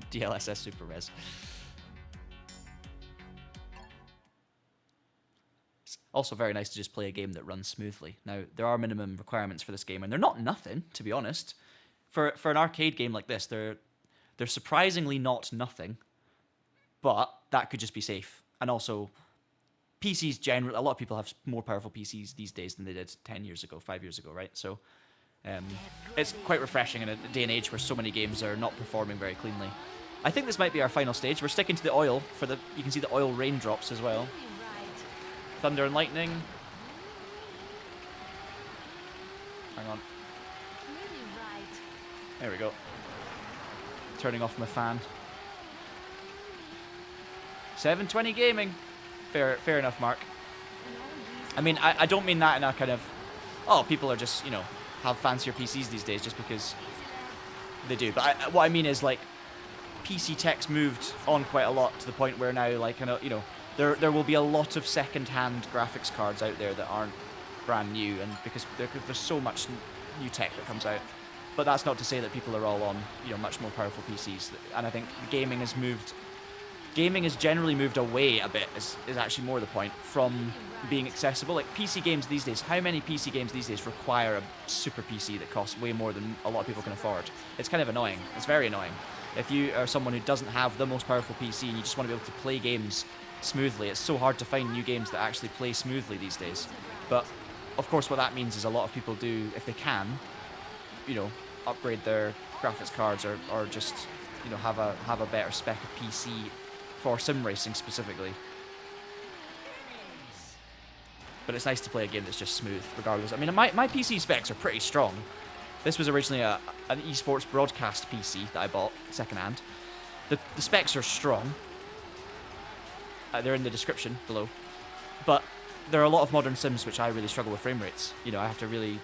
DLSS Super Res. It's also very nice to just play a game that runs smoothly. Now, there are minimum requirements for this game, and they're not nothing, to be honest. For an arcade game like this, they're surprisingly not nothing, but that could just be safe. And also, PCs generally, a lot of people have more powerful PCs these days than they did 10 years ago, 5 years ago, right? So it's quite refreshing in a day and age where so many games are not performing very cleanly. I think this might be our final stage. We're sticking to the oil for the. You can see the oil raindrops as well. Thunder and lightning. Hang on. There we go. Turning off my fan. 720 gaming. Fair enough, Mark. I mean, I don't mean that in a kind of, oh, people are just, you know, have fancier PCs these days just because they do. But what I mean is, like, PC tech's moved on quite a lot to the point where now, like, you know, there will be a lot of second-hand graphics cards out there that aren't brand new, and because there's so much new tech that comes out. But that's not to say that people are all on, you know, much more powerful PCs. And I think gaming has generally moved away a bit, is actually more the point, from being accessible. Like PC games these days, how many PC games these days require a super PC that costs way more than a lot of people can afford? It's kind of annoying. It's very annoying. If you are someone who doesn't have the most powerful PC and you just want to be able to play games smoothly, it's so hard to find new games that actually play smoothly these days. But of course what that means is a lot of people do, if they can, you know, upgrade their graphics cards or just, you know, have a better spec of PC for sim racing specifically. But it's nice to play a game that's just smooth, regardless. I mean, my PC specs are pretty strong. This was originally an esports broadcast PC that I bought secondhand. The specs are strong. They're in the description below. But there are a lot of modern sims which I really struggle with frame rates. You know, I have to really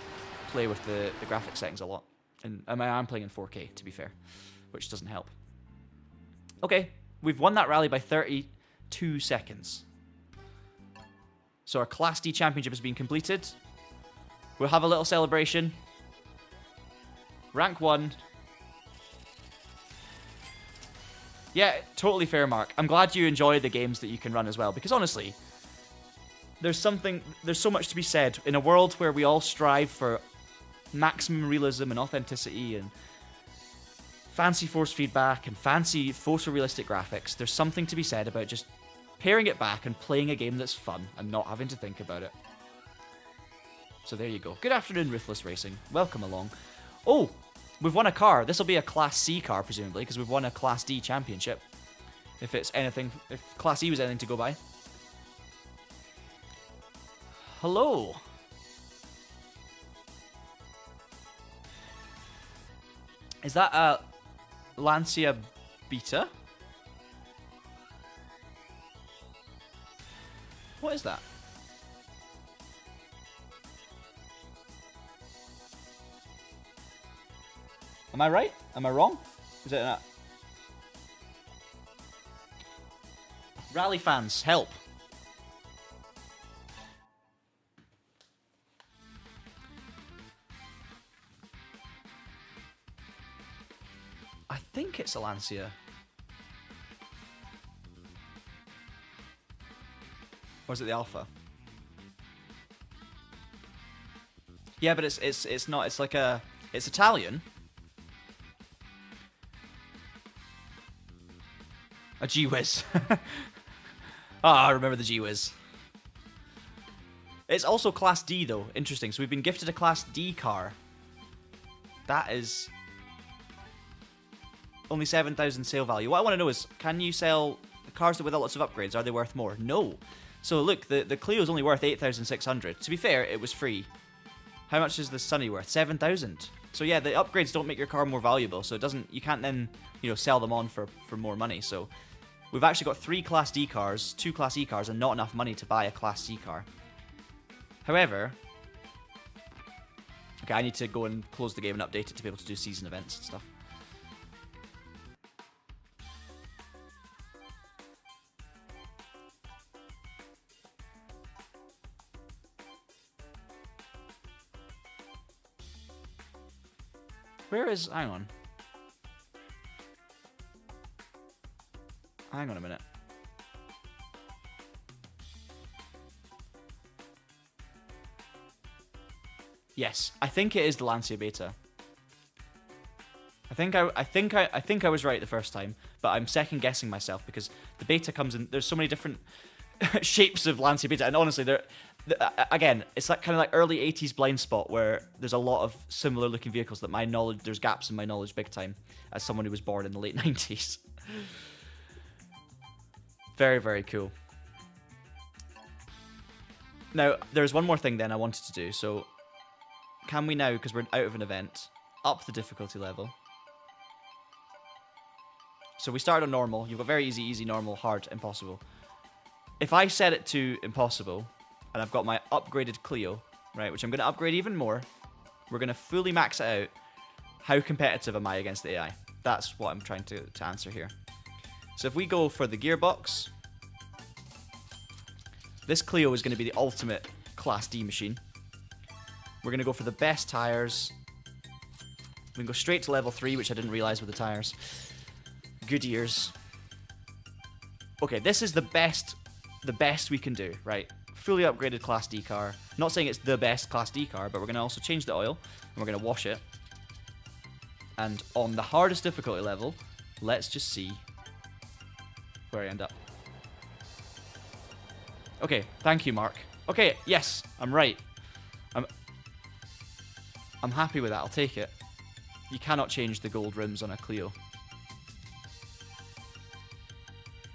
play with the graphics settings a lot. And I mean, I'm playing in 4K, to be fair, which doesn't help. Okay, we've won that rally by 32 seconds. So our Class D championship has been completed. We'll have a little celebration. Rank 1. Yeah, totally fair, Mark. I'm glad you enjoy the games that you can run as well, because honestly, there's so much to be said in a world where we all strive for maximum realism and authenticity and fancy force feedback and fancy photorealistic graphics. There's something to be said about just paring it back and playing a game that's fun and not having to think about it. So there you go. Good afternoon, Ruthless Racing. Welcome along. Oh, we've won a car. This will be a Class C car, presumably, because we've won a Class D championship. If Class E was anything to go by. Hello. Is that a Lancia Beta? What is that? Am I right? Am I wrong? Is it that? Rally fans, help. I think it's a Lancia. Or is it the Alpha? Yeah, but it's not. It's like it's Italian. A G-Wiz. I remember the G-Wiz. It's also Class D though. Interesting. So we've been gifted a Class D car. That is only 7,000 sale value. What I want to know is, can you sell cars with lots of upgrades? Are they worth more? No. So look, the Clio is only worth 8,600. To be fair, it was free. How much is the Sunny worth? 7,000. So yeah, the upgrades don't make your car more valuable. So it doesn't. You can't then sell them on for more money. So we've actually got 3 Class D cars, 2 Class E cars, and not enough money to buy a Class C car. However, okay, I need to go and close the game and update it to be able to do season events and stuff. Where is... Hang on. Hang on a minute. Yes, I think it is the Lancia Beta. I think I was right the first time, but I'm second guessing myself because the Beta comes in. There's so many different shapes of Lancia Beta, and honestly, again, it's like kind of like early 80s blind spot where there's a lot of similar looking vehicles that there's gaps in my knowledge big time as someone who was born in the late 90s. Very, very cool. Now, there's one more thing then I wanted to do. So, can we now, because we're out of an event, up the difficulty level? So we started on normal. You've got very easy, easy, normal, hard, impossible. If I set it to impossible, and I've got my upgraded Clio, right, which I'm going to upgrade even more, we're going to fully max it out. How competitive am I against the AI? That's what I'm trying to answer here. So if we go for the gearbox, this Clio is going to be the ultimate Class D machine. We're going to go for the best tires. We can go straight to level 3, which I didn't realize with the tires. Good ears. Okay, this is the best we can do, right? Fully upgraded Class D car. Not saying it's the best Class D car, but we're going to also change the oil, and we're going to wash it. And on the hardest difficulty level, let's just see where I end up. Okay, thank you, Mark. Okay, yes, I'm right. I'm happy with that, I'll take it. You cannot change the gold rims on a Clio.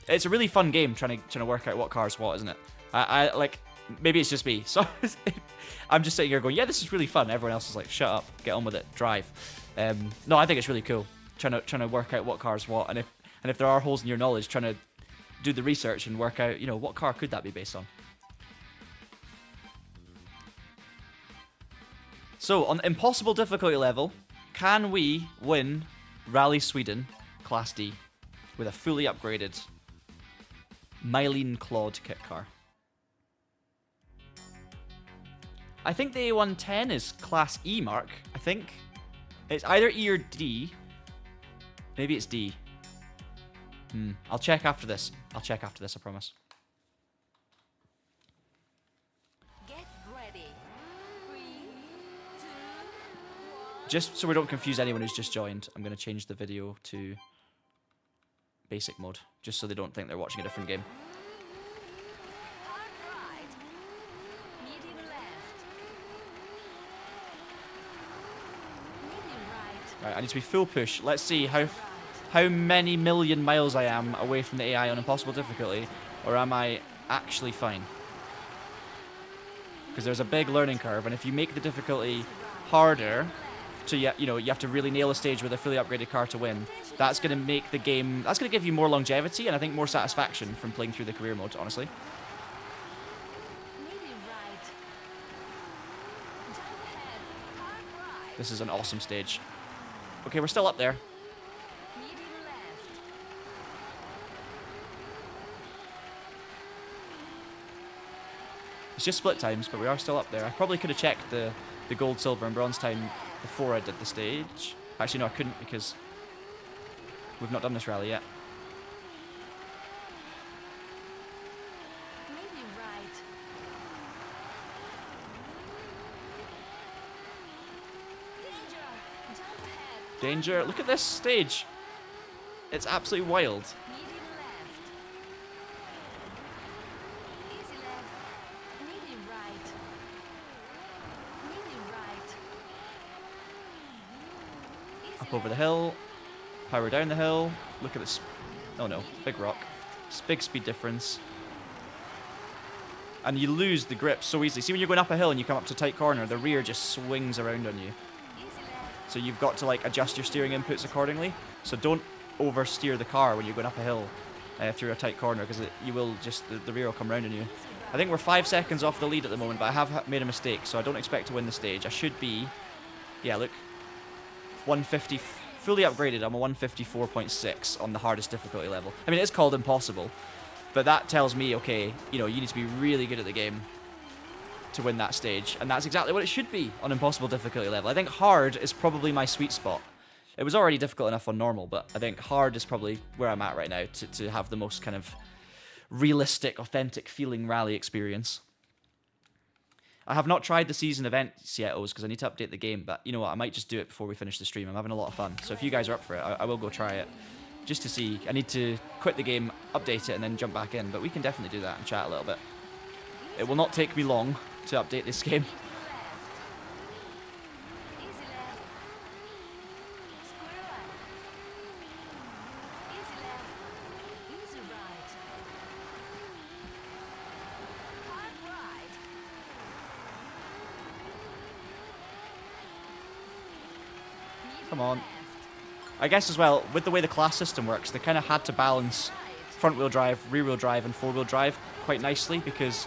It's a really fun game trying to work out what car's what, isn't it? I like, maybe it's just me. So I'm just sitting here going, yeah, this is really fun. Everyone else is like, shut up, get on with it, drive. No, I think it's really cool trying to work out what car's what, and if there are holes in your knowledge, trying to do the research and work out, what car could that be based on. So, on the impossible difficulty level, can we win Rally Sweden Class D with a fully upgraded Mylene Claude kit car? I think the A110 is Class E, Mark. I think. It's either E or D. Maybe it's D. I'll check after this. I promise. Get ready. 3, 2, 1. Just so we don't confuse anyone who's just joined, I'm going to change the video to basic mode, just so they don't think they're watching a different game. Hard right. Medium left. Medium right. Right, I need to be full push. Let's see how many million miles I am away from the AI on impossible difficulty, or am I actually fine? Because there's a big learning curve, and if you make the difficulty harder, to you have to really nail a stage with a fully upgraded car to win. That's going to make the game. That's going to give you more longevity, and I think more satisfaction from playing through the career mode. Honestly. Medium right. Jump ahead. Hard right. This is an awesome stage. Okay, we're still up there. Medium left. It's just split times, but we are still up there. I probably could have checked the gold, silver, and bronze time before I did the stage. Actually, no, I couldn't because we've not done this rally yet. Medium right. Danger. Jump ahead. Danger! Look at this stage. It's absolutely wild. Medium left. Easy left. Medium right. Medium right. Easy Up over the left. hill, power down the hill. Look at this. Oh no, big rock. It's big speed difference. And you lose the grip so easily. See, when you're going up a hill and you come up to a tight corner, the rear just swings around on you. Easy left. So you've got to like adjust your steering inputs accordingly. So don't oversteer the car when you're going up a hill through a tight corner, because you will just, the rear will come round on you. I think we're 5 seconds off the lead at the moment, but I have made a mistake, so I don't expect to win the stage. I should be, yeah, look, 150, fully upgraded. I'm a 154.6 on the hardest difficulty level. I mean, it is called impossible, but that tells me, okay, you need to be really good at the game to win that stage, and that's exactly what it should be on impossible difficulty level. I think hard is probably my sweet spot. It was already difficult enough on normal, but I think hard is probably where I'm at right now to have the most kind of realistic, authentic feeling rally experience. I have not tried the season events yet, Oz, because I need to update the game, but you know what, I might just do it before we finish the stream. I'm having a lot of fun, so if you guys are up for it, I will go try it, just to see. I need to quit the game, update it, and then jump back in, but we can definitely do that and chat a little bit. It will not take me long to update this game. Easy left. Square right. Easy left. Easy right. Hard right. Medium Come on. left. I guess as well, with the way the class system works, they kind of had to balance front-wheel drive, rear-wheel drive, and four-wheel drive quite nicely, because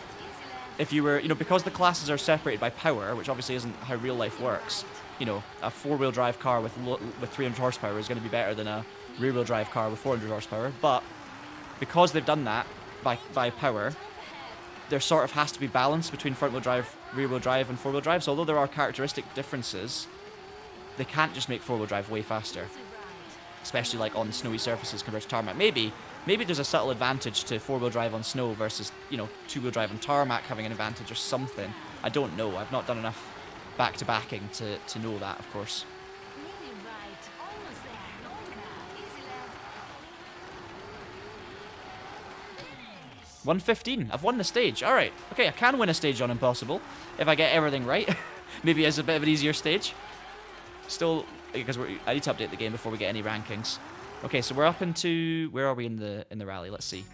if you were, because the classes are separated by power, which obviously isn't how real life works, a four-wheel drive car with 300 horsepower is going to be better than a rear-wheel drive car with 400 horsepower, but because they've done that by power, there sort of has to be balance between front-wheel drive, rear-wheel drive, and four-wheel drive, so although there are characteristic differences, they can't just make four-wheel drive way faster, especially like on snowy surfaces compared to tarmac. Maybe there's a subtle advantage to four-wheel drive on snow versus, two-wheel drive on tarmac having an advantage or something. I don't know. I've not done enough back-to-backing to know that, of course. Medium right. Almost there. Longer. Easy left. 115. I've won the stage. All right. Okay, I can win a stage on Impossible if I get everything right. Maybe it's a bit of an easier stage. Still, because I need to update the game before we get any rankings. Okay, so we're up into, where are we in the rally? Let's see.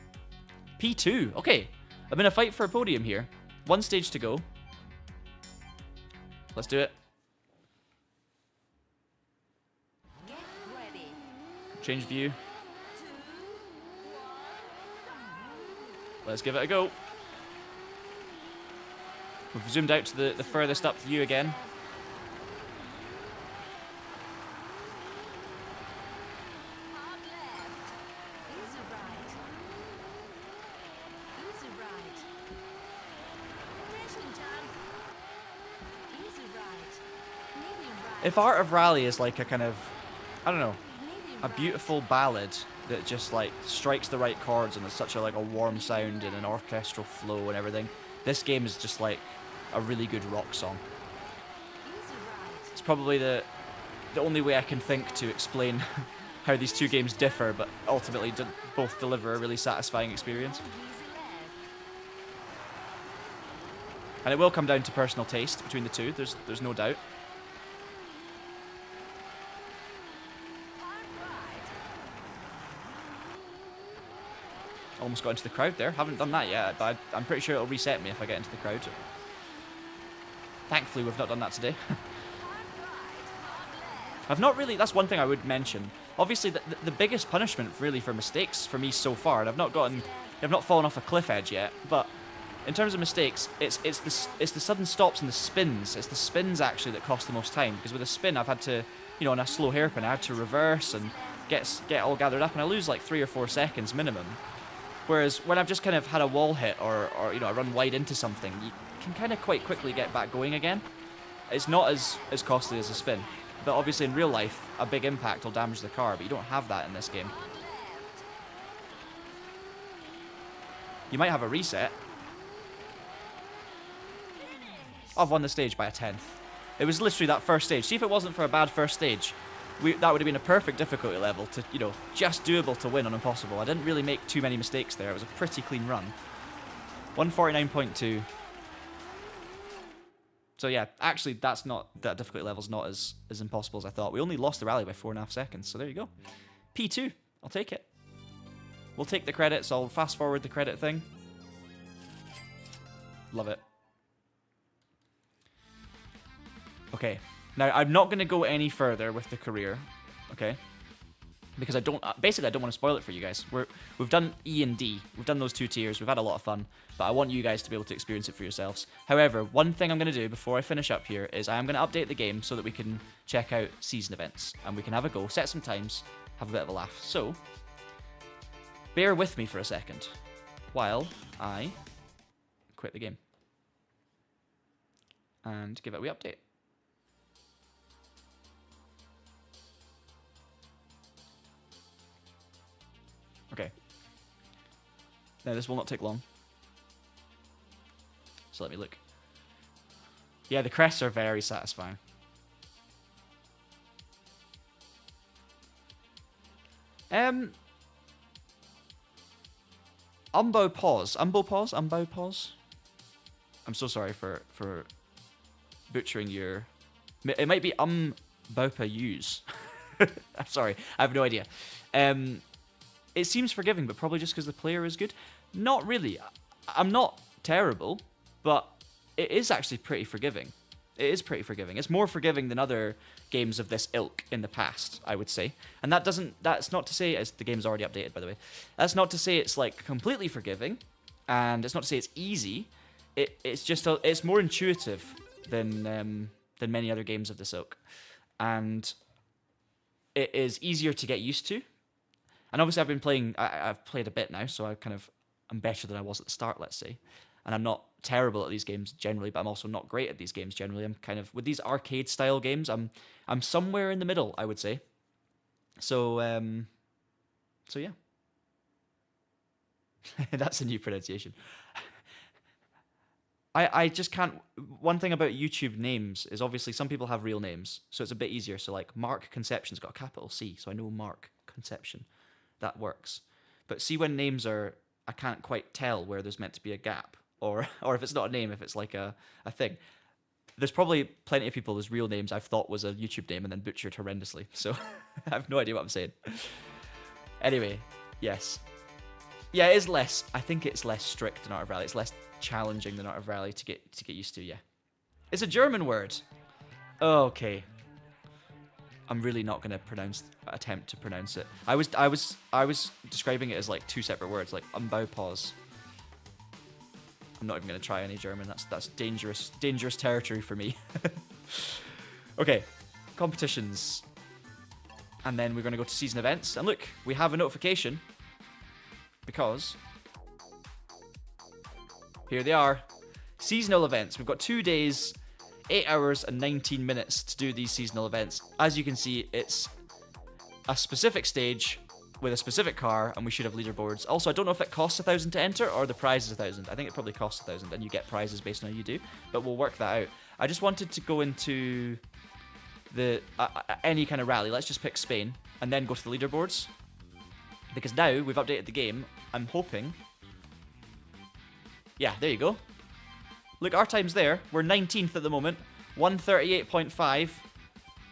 P2. Okay, I'm in a fight for a podium here. One stage to go. Let's do it. Get ready. Change view. 2, 1. Let's give it a go. We've zoomed out to the furthest up view again. If Art of Rally is like a kind of, I don't know, a beautiful ballad that just like strikes the right chords and it's such a like a warm sound and an orchestral flow and everything, this game is just like a really good rock song. It's probably the only way I can think to explain how these two games differ, but ultimately both deliver a really satisfying experience. And it will come down to personal taste between the two, there's no doubt. Almost got into the crowd there. Haven't done that yet, but I'm pretty sure it'll reset me if I get into the crowd. Thankfully, we've not done that today. I've not really... That's one thing I would mention. Obviously, the biggest punishment really for mistakes for me so far, and I've not fallen off a cliff edge yet, but in terms of mistakes, it's the sudden stops and the spins. It's the spins actually that cost the most time, because with a spin I've had to, you know, on a slow hairpin, I had to reverse and get all gathered up, and I lose like 3 or 4 seconds minimum. Whereas when I've just kind of had a wall hit or you know, I run wide into something, you can kind of quite quickly get back going again. It's not as costly as a spin. But obviously in real life, a big impact will damage the car, but you don't have that in this game. You might have a reset. I've won the stage by a 10th. It was literally that first stage. See, if it wasn't for a bad first stage, that would have been a perfect difficulty level to, you know, just doable to win on Impossible. I didn't really make too many mistakes there. It was a pretty clean run. 149.2. So yeah, actually that difficulty level's not as impossible as I thought. We only lost the rally by 4.5 seconds, so there you go. P2, I'll take it. We'll take the credits, I'll fast forward the credit thing. Love it. Okay, now I'm not going to go any further with the career, okay? Because I don't want to spoil it for you guys. We've done E and D. We've done those 2 tiers. We've had a lot of fun, but I want you guys to be able to experience it for yourselves. However, one thing I'm going to do before I finish up here is I am going to update the game so that we can check out season events and we can have a go, set some times, have a bit of a laugh. So, bear with me for a second while I quit the game and give it a wee update. Okay. Now this will not take long. So let me look. Yeah, the crests are very satisfying. Umbo pause. I'm so sorry for butchering your... It might be Bopa use. I'm sorry, I have no idea. It seems forgiving, but probably just because the player is good. Not really. I'm not terrible, but it is actually pretty forgiving. It is pretty forgiving. It's more forgiving than other games of this ilk in the past, I would say. And that's not to say, as the game's already updated, by the way, that's not to say it's like completely forgiving, and it's not to say it's easy. It's just it's more intuitive than many other games of this ilk, and it is easier to get used to. And obviously I've been playing, I've played a bit now, so I'm better than I was at the start, let's say. And I'm not terrible at these games generally, but I'm also not great at these games generally. I'm kind of, with these arcade style games, I'm somewhere in the middle, I would say. So yeah. That's a new pronunciation. I just can't, one thing about YouTube names is obviously some people have real names, so it's a bit easier. So like Mark Conception's got a capital C, so I know Mark Conception. That works. But see, when names are, I can't quite tell where there's meant to be a gap, or if it's not a name, if it's like a thing. There's probably plenty of people whose real names I've thought was a YouTube name and then butchered horrendously. So I have no idea what I'm saying. Anyway, yes. Yeah, it is less, I think it's less strict than Art of Rally. It's less challenging than Art of Rally to get used to, yeah. It's a German word. Okay. I'm really not going to attempt to pronounce it. I was describing it as like 2 separate words, like Umbaupause. I'm not even going to try any German. That's dangerous territory for me. Okay, competitions. And then we're going to go to season events. And look, we have a notification because here they are. Seasonal events. We've got 2 days 8 hours and 19 minutes to do these seasonal events. As you can see, it's a specific stage with a specific car, and we should have leaderboards. Also, I don't know if it costs 1,000 to enter or the prize is 1,000. I think it probably costs 1,000, and you get prizes based on how you do. But we'll work that out. I just wanted to go into the any kind of rally. Let's just pick Spain and then go to the leaderboards, because now we've updated the game. I'm hoping. Yeah, there you go. Look, our time's there. We're 19th at the moment. 1:38.5.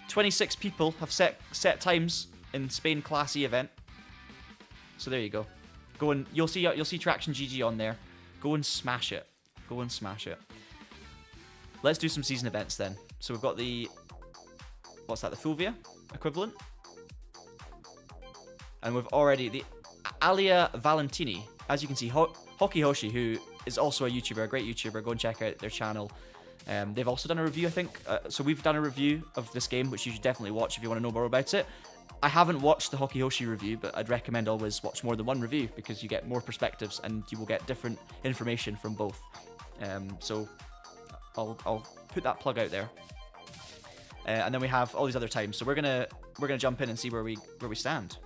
26 people have set times in Spain Class E event. So there you go. Go and you'll see TraxionGG on there. Go and smash it. Go and smash it. Let's do some season events then. So we've got the what's that? The Fulvia equivalent. And we've already the Alia Valentini. As you can see, Hockey Hoshi, who is also a YouTuber, a great YouTuber. Go and check out their channel. They've also done a review, I think. So we've done a review of this game, which you should definitely watch if you want to know more about it. I haven't watched the Hockey Hoshi review, but I'd recommend always watch more than one review, because you get more perspectives and you will get different information from both. So I'll put that plug out there. And then we have all these other times. So we're gonna jump in and see where we stand.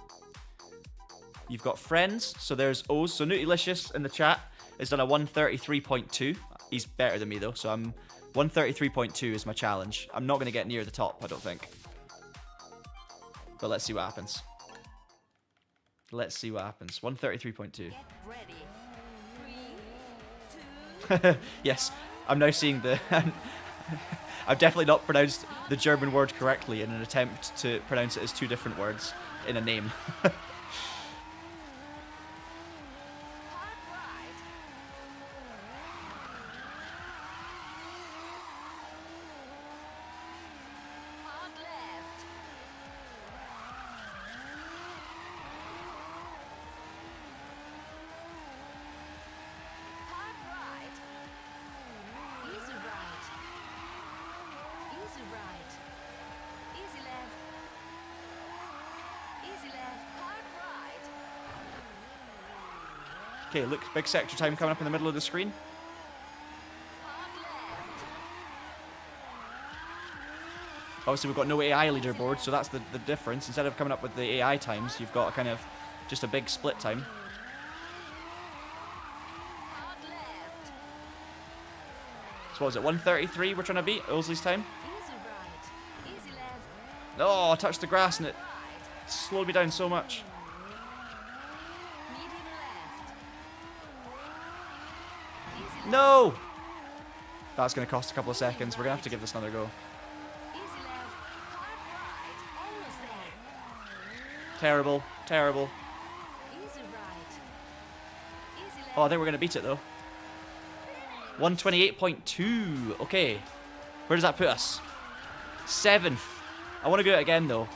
You've got friends. So there's Oz. So Newtylicious in the chat has done a 1:33.2. He's better than me though. So I'm 1:33.2 is my challenge. I'm not going to get near the top, I don't think. But let's see what happens. Let's see what happens. 1:33.2. Get ready. 3, 2. Yes, I'm now seeing the... I've definitely not pronounced the German word correctly in an attempt to pronounce it as two different words in a name. Okay, look, big sector time coming up in the middle of the screen. Obviously, we've got no AI leaderboard, so that's the difference. Instead of coming up with the AI times, you've got a kind of just a big split time. So what was it, 1:33 we're trying to beat? Ozley's time? Oh, I touched the grass and it slowed me down so much. No! That's going to cost a couple of seconds. We're going to have to give this another go. Terrible. Terrible. Oh, I think we're going to beat it, though. 1:28.2. Okay. Where does that put us? 7th. I want to do it again, though.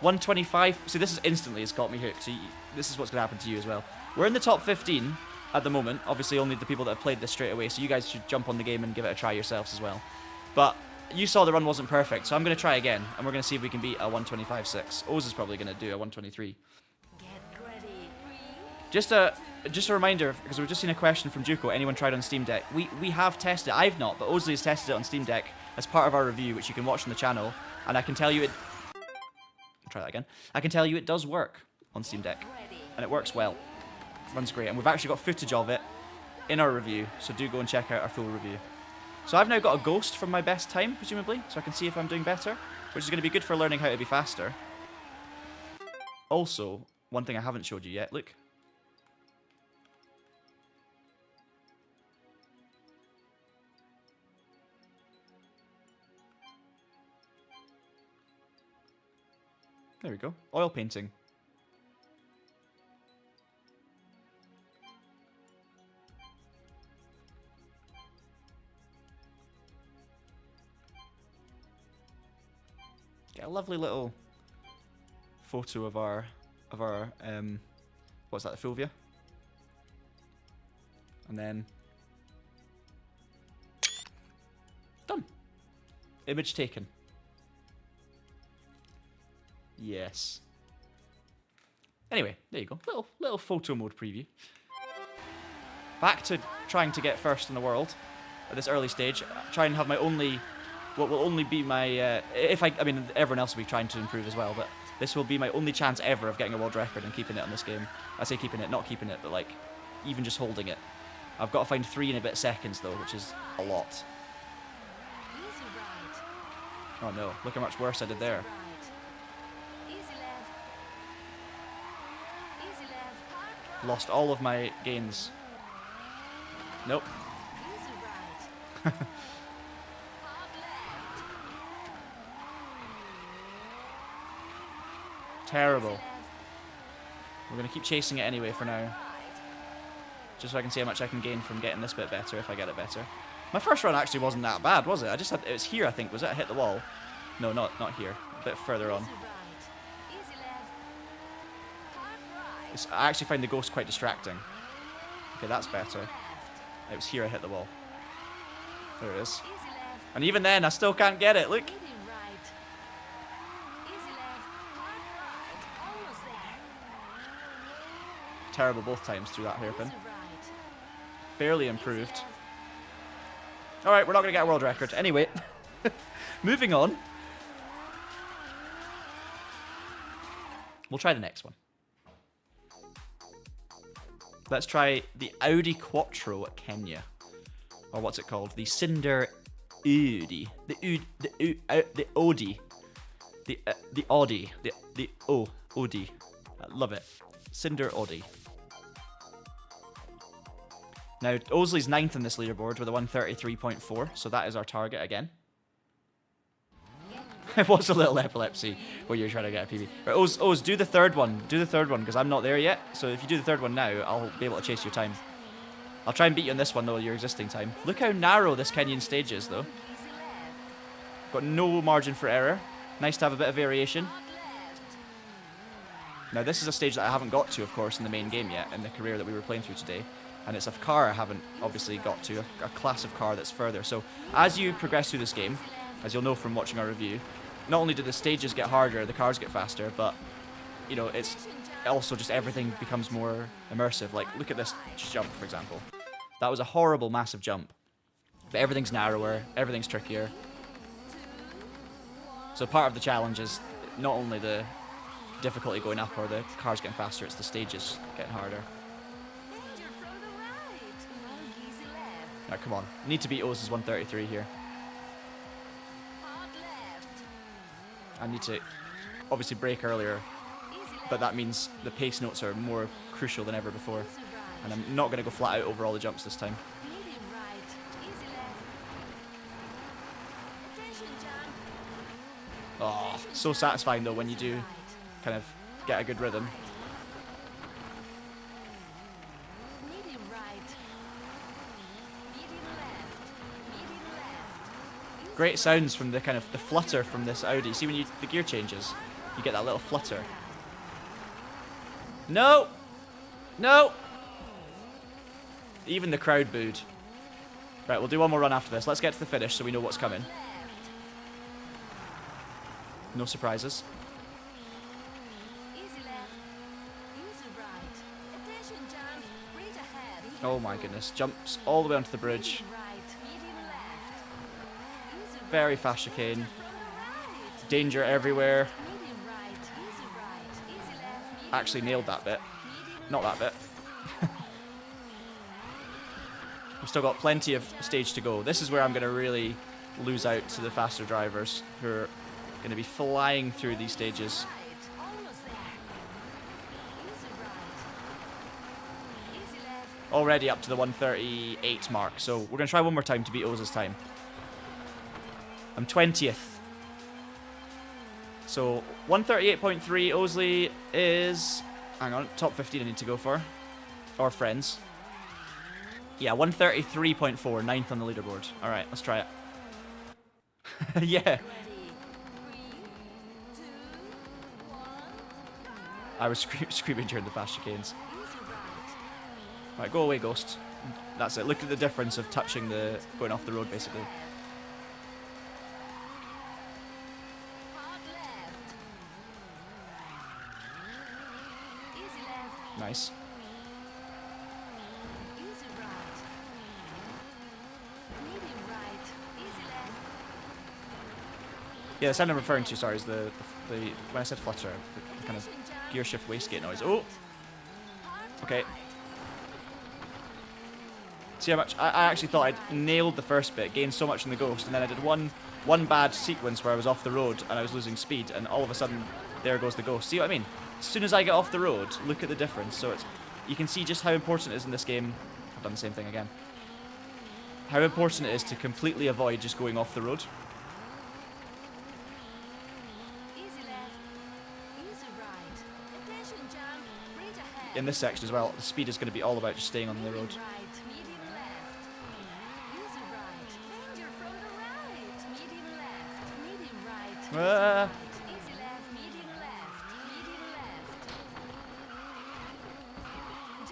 1:25. See, this is instantly has got me hooked. So this is what's going to happen to you as well. We're in the top 15 at the moment. Obviously, only the people that have played this straight away. So you guys should jump on the game and give it a try yourselves as well. But you saw the run wasn't perfect, so I'm going to try again. And we're going to see if we can beat a 1:25.6. Oz is probably going to do a 1:23. Just a reminder, because we've just seen a question from Juko. Anyone tried on Steam Deck? We have tested it. I've not, but Ozley has tested it on Steam Deck as part of our review, which you can watch on the channel. And I can tell you it... I'll try that again. I can tell you it does work on Steam Deck. And it works well. Runs great. And we've actually got footage of it in our review, so do go and check out our full review. So I've now got a ghost from my best time, presumably, so I can see if I'm doing better, which is going to be good for learning how to be faster. Also, one thing I haven't showed you yet, look. There we go. Oil painting. Get a lovely little photo of our what's that, the Fulvia? And then done. Image taken. Yes. Anyway, there you go. Little photo mode preview. Back to trying to get first in the world at this early stage. Try and have my only what will only be my I mean everyone else will be trying to improve as well, but this will be my only chance ever of getting a world record and keeping it on this game. I say keeping it, not keeping it, but like even just holding it. I've got to find 3 and a bit seconds though, which is a lot. Easy right. Oh no, look how much worse I did there. Right. Easy left. Easy left. Hard right. Lost all of my gains. Nope. Easy right. Hard left. Terrible. Left. We're going to keep chasing it anyway for now. Right. Just so I can see how much I can gain from getting this bit better if I get it better. My first run actually wasn't that bad, was it? I just had, it was here I think, was it? I hit the wall. No, not here. A bit further on. Easy right. Easy left. Hard right. I actually find the ghost quite distracting. Okay, that's better. Left. It was here I hit the wall. There it is. Easy left. And even then, I still can't get it. Look. Medium right. Easy left. Hard right. Almost there. Terrible both times through that hairpin. Easy right. Barely improved. Alright, we're not going to get a world record. Anyway, moving on. We'll try the next one. Let's try the Audi Quattro at Kenya. Or what's it called? The Cinder Audi. The Audi. The Audi. The Audi. I love it. Cinder Audi. Now, Osley's 9th in this leaderboard with a 133.4, so that is our target again. It was a little epilepsy where you're trying to get a PB. Right, Oz, do the third one. Do the third one, because I'm not there yet. So if you do the third one now, I'll be able to chase your time. I'll try and beat you on this one, though, your existing time. Look how narrow this Kenyan stage is, though. Easy left. Got no margin for error. Nice to have a bit of variation. Hard left. Now, this is a stage that I haven't got to, of course, in the main game yet, in the career that we were playing through today. And it's a car I haven't obviously got to, a class of car that's further. So as you progress through this game, as you'll know from watching our review, not only do the stages get harder, the cars get faster, but, you know, it's also just everything becomes more immersive. Like, look at this jump, for example. That was a horrible, massive jump. But everything's narrower, everything's trickier. So part of the challenge is not only the difficulty going up or the cars getting faster, it's the stages getting harder. Danger from the right. Long easy left. Now, come on. Need to beat Oz's 133 here. Hard left. I need to obviously brake earlier, Easy left. but that means the pace notes are more crucial than ever before. Easy right. And I'm not going to go flat out over all the jumps this time. Medium right. Easy left. Attention, John. Oh, so satisfying though when you do Right. kind of get a good rhythm. Medium right. Medium left. Medium left. Easy Great sounds from the kind of the flutter from this Audi. See when the gear changes, you get that little flutter. No! No! Even the crowd booed. Right, we'll do one more run after this. Let's get to the finish so we know what's coming. left. No surprises. Easy left. Easy right. Attention, John. Reach ahead. Oh my goodness. Jumps all the way onto the bridge. Medium right. Medium left. Easy Very right. fast chicane. From the right. Danger everywhere. Medium right. Easy right. Easy left. Medium Actually nailed that bit. medium Not that bit. We've still got plenty of stage to go. This is where I'm going to really lose out to the faster drivers who are going to be flying through these stages. right. Almost there. Easy right. Easy left. Already up to the 138 mark, so we're going to try one more time to beat Oz's time. I'm 20th. So 138.3, Osley is... Hang on, top 15 I need to go for. Or friends. Yeah, 133.4, 9th on the leaderboard. Alright, let's try it. Yeah, Ready. 3, 2, 1. I was screaming during the fast chicanes. Easy right. Right, go away, Ghost. That's it. Look at the difference of touching the... going off the road, basically. Hard left. Easy left. Nice. Easy right. Medium right. Easy left. Yeah, the sound I'm referring to, sorry, is the when I said flutter, the kind of gear shift wastegate noise. Oh! Okay. See how much? I actually thought I'd nailed the first bit, gained so much in the Ghost, and then I did one bad sequence where I was off the road and I was losing speed, and all of a sudden, there goes the Ghost. See what I mean? As soon as I get off the road, look at the difference. So you can see just how important it is in this game. I've done the same thing again. How important it is to completely avoid just going off the road. In this section as well, the speed is going to be all about just staying on the road.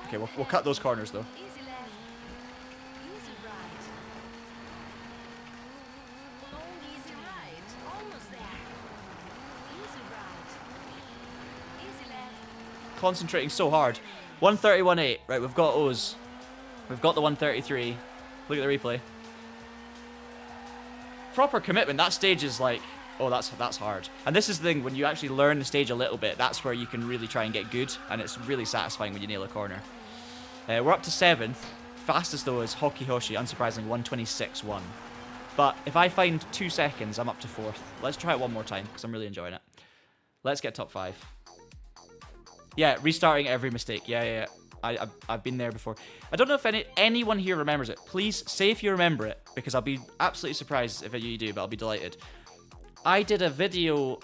Okay, we'll cut those corners though. Concentrating so hard. 131.8. Right, we've got O's. We've got the 133. Look at the replay. Proper commitment. That stage is like, oh, that's hard. And this is the thing, when you actually learn the stage a little bit, that's where you can really try and get good, and it's really satisfying when you nail a corner. We're up to 7th. Fastest though is Hockey Hoshi, unsurprisingly 126.1. But if I find 2 seconds, I'm up to 4th. Let's try it one more time, because I'm really enjoying it. Let's get top 5. Yeah, restarting every mistake. Yeah. I've been there before. I don't know if anyone here remembers it. Please say if you remember it, because I'll be absolutely surprised if you do, but I'll be delighted. I did a video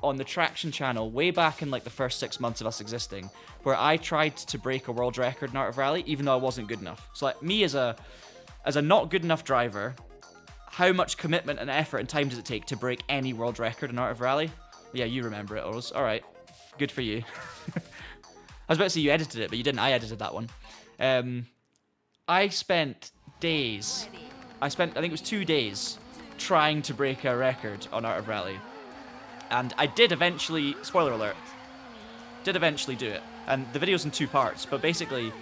on the Traction channel way back in like the first 6 months of us existing, where I tried to break a world record in Art of Rally, even though I wasn't good enough. So like me as a not good enough driver, how much commitment and effort and time does it take to break any world record in Art of Rally? Yeah, you remember it, Oz. All right, good for you. I was about to say you edited it, but you didn't. I edited that one. I spent days. I think it was 2 days trying to break a record on Art of Rally. And I did eventually, spoiler alert, did eventually do it. And the video's in 2 parts, but basically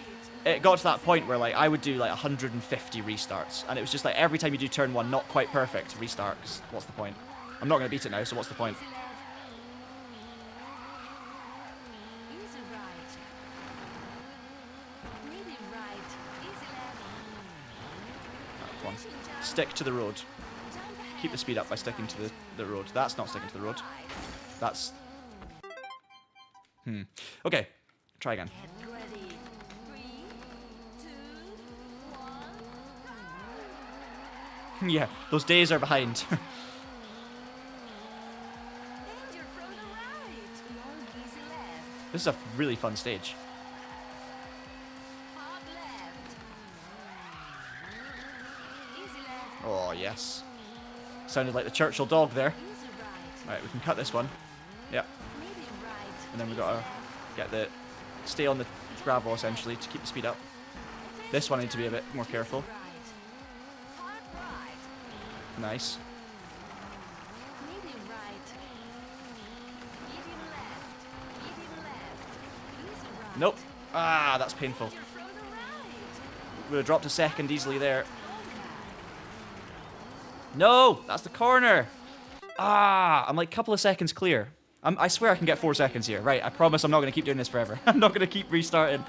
it got to that point where like I would do like 150 restarts. And it was just like every time you do turn 1, not quite perfect, restart, 'cause what's the point? I'm not going to beat it now, so what's the point? Stick to the road. Keep the speed up by sticking to the road. That's not sticking to the road. That's... Okay. Try again. Yeah, those days are behind. This is a really fun stage. Oh, yes. Sounded like the Churchill dog there. Right, we can cut this one. Yep. And then we've got to stay on the gravel, essentially, to keep the speed up. This one I need to be a bit more careful. Nice. Nope. Ah, that's painful. We would have dropped a second easily there. No, that's the corner. Ah, I'm like a couple of seconds clear. I swear I can get 4 seconds here. Right, I promise I'm not going to keep doing this forever. I'm not going to keep restarting.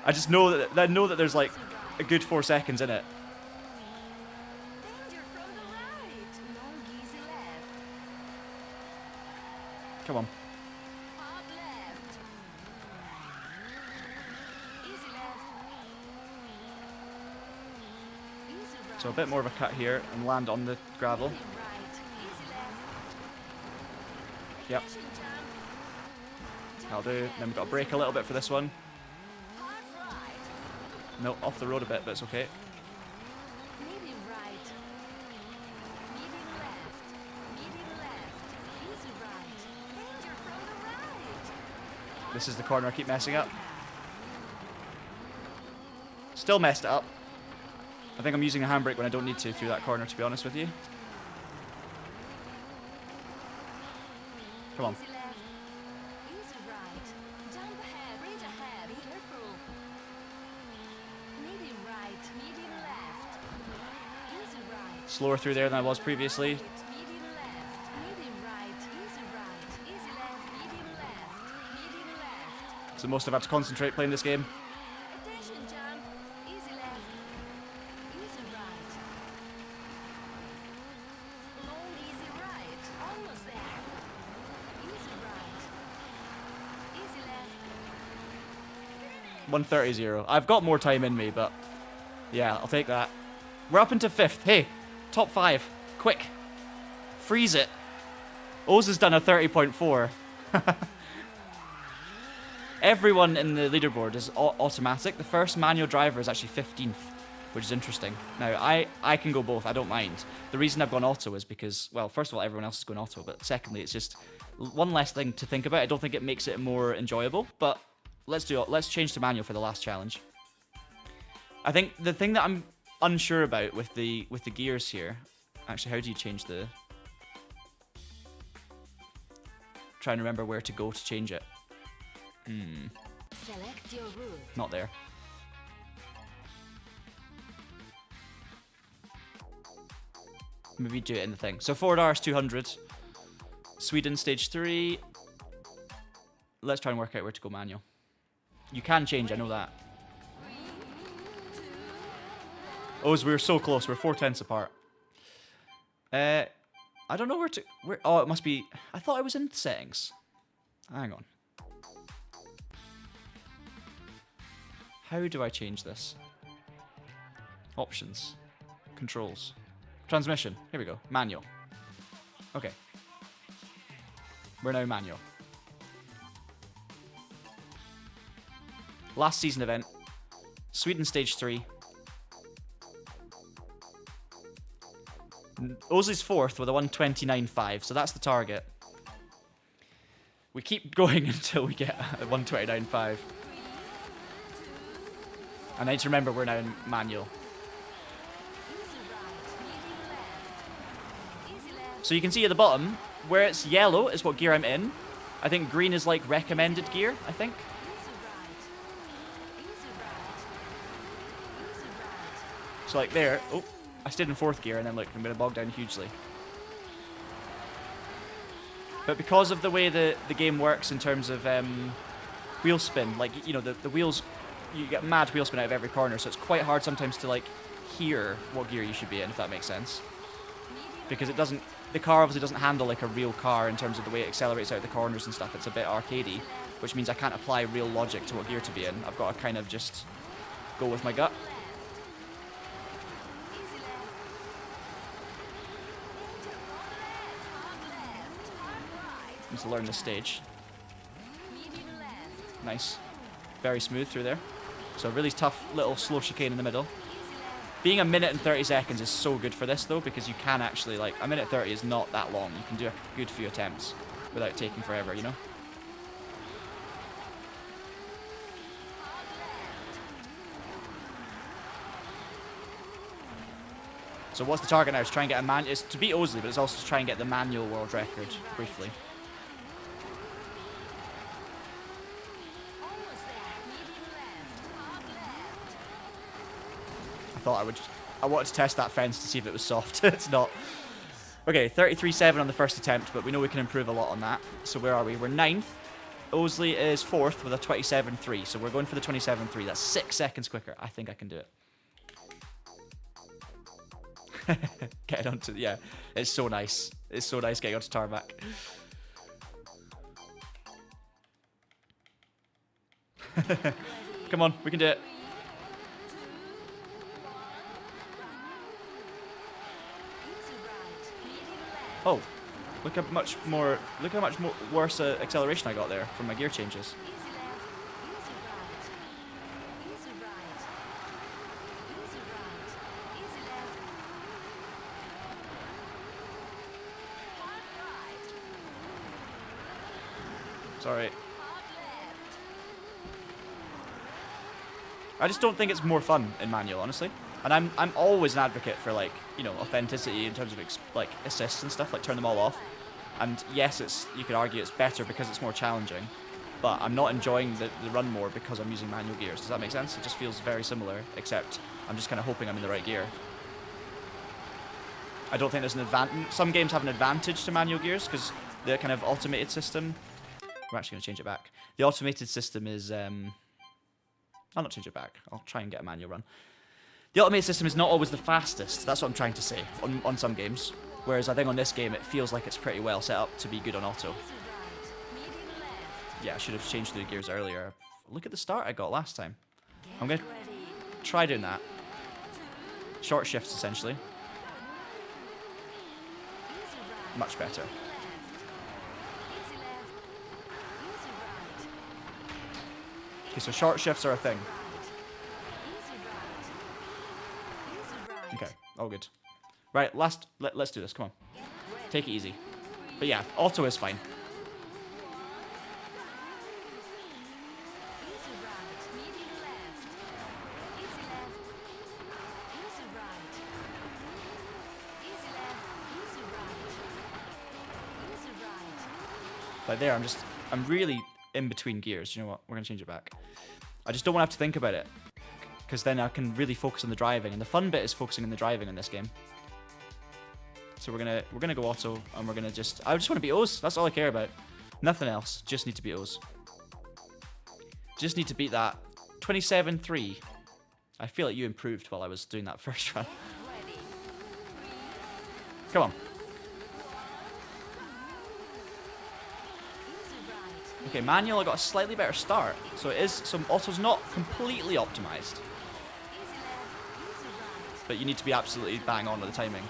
I just know that there's like a good 4 seconds in it. Come on. So a bit more of a cut here and land on the gravel. Yep. That'll do. Then we've got to brake a little bit for this one. No, off the road a bit, but it's okay. This is the corner I keep messing up. Still messed it up. I think I'm using a handbrake when I don't need to through that corner, to be honest with you. Come on. Slower through there than I was previously. the most I've had to concentrate playing this game. Attention jump. Easy left. Easy right. Long easy right. Almost there. Easy right. Easy left. 1:30.0. I've got more time in me, but yeah, I'll take that. We're up into 5th. Hey, top 5. Quick. Freeze it. Oz has done a 30.4. Everyone in the leaderboard is automatic. The first manual driver is actually 15th, which is interesting. Now, I can go both. I don't mind. The reason I've gone auto is because, well, first of all, everyone else is going auto, but secondly, it's just one less thing to think about. I don't think it makes it more enjoyable, but let's do it. Let's change to manual for the last challenge. I think the thing that I'm unsure about with the gears here. Actually, how do you change the? Trying to remember where to go to change it. Select your route. Not there. Maybe do it in the thing. So forward R is 200. Sweden stage 3. Let's try and work out where to go manual. You can change, I know that. Oh, we were so close. We're 4/10 apart. I don't know where to... Oh, it must be... I thought I was in settings. Hang on. How do I change this? Options. Controls. Transmission. Here we go. Manual. Okay. We're now manual. Last season event. Sweden stage 3. Ozzy's 4th with a 1:29.5, so that's the target. We keep going until we get a 1:29.5. I need to remember we're now in manual. So you can see at the bottom, where it's yellow is what gear I'm in. I think green is like recommended gear, I think. So like there, oh, I stayed in 4th gear and then look, I'm going to bog down hugely. But because of the way the game works in terms of wheel spin, like, you know, the wheels, you get mad wheel spin out of every corner, so it's quite hard sometimes to like hear what gear you should be in, if that makes sense. Because it doesn't, the car obviously doesn't handle like a real car in terms of the way it accelerates out the corners and stuff. It's a bit arcadey, which means I can't apply real logic to what gear to be in. I've got to kind of just go with my gut. Need to learn this stage. Nice. Very smooth through there. So really tough little slow chicane in the middle. Being 1 minute and 30 seconds is so good for this though, because you can actually, like, 1 minute 30 is not that long. You can do a good few attempts without taking forever, you know? So what's the target now? Is try and get a it's to beat Ozzy, but it's also to try and get the manual world record briefly. I wanted to test that fence to see if it was soft. It's not. Okay, 33.7 on the first attempt, but we know we can improve a lot on that. So where are we? We're 9th. Osley is 4th with a 27.3. So we're going for the 27.3. That's 6 seconds quicker. I think I can do it. Getting onto, yeah, it's so nice. It's so nice getting onto tarmac. Come on, we can do it. Oh, look how much more worse acceleration I got there from my gear changes. Sorry. I just don't think it's more fun in manual, honestly. And I'm always an advocate for, like, you know, authenticity in terms of like assists and stuff, like turn them all off. And yes, you could argue it's better because it's more challenging, but I'm not enjoying the run more because I'm using manual gears. Does that make sense? It just feels very similar, except I'm just kind of hoping I'm in the right gear. I don't think there's an advantage. Some games have an advantage to manual gears because the kind of automated system, We're actually going to change it back. The automated system is... I'll not change it back. I'll try and get a manual run. The automated system is not always the fastest. That's what I'm trying to say on some games. Whereas I think on this game, it feels like it's pretty well set up to be good on auto. Yeah, I should have changed the gears earlier. Look at the start I got last time. I'm going to try doing that. Short shifts, essentially. Much better. Okay, so short shifts are a thing. Okay, all good. Right, let's do this, come on. Take it easy. But yeah, auto is fine. Like there, I'm really in between gears. You know what? We're gonna change it back. I just don't want to have to think about it, because then I can really focus on the driving, and the fun bit is focusing on the driving in this game. So we're gonna go auto, and I just want to beat O's. That's all I care about. Nothing else. Just need to beat O's. Just need to beat that 27-3. I feel like you improved while I was doing that first run. Come on. Okay, manual, I got a slightly better start. So it is, some auto's not completely optimized. But you need to be absolutely bang on with the timing.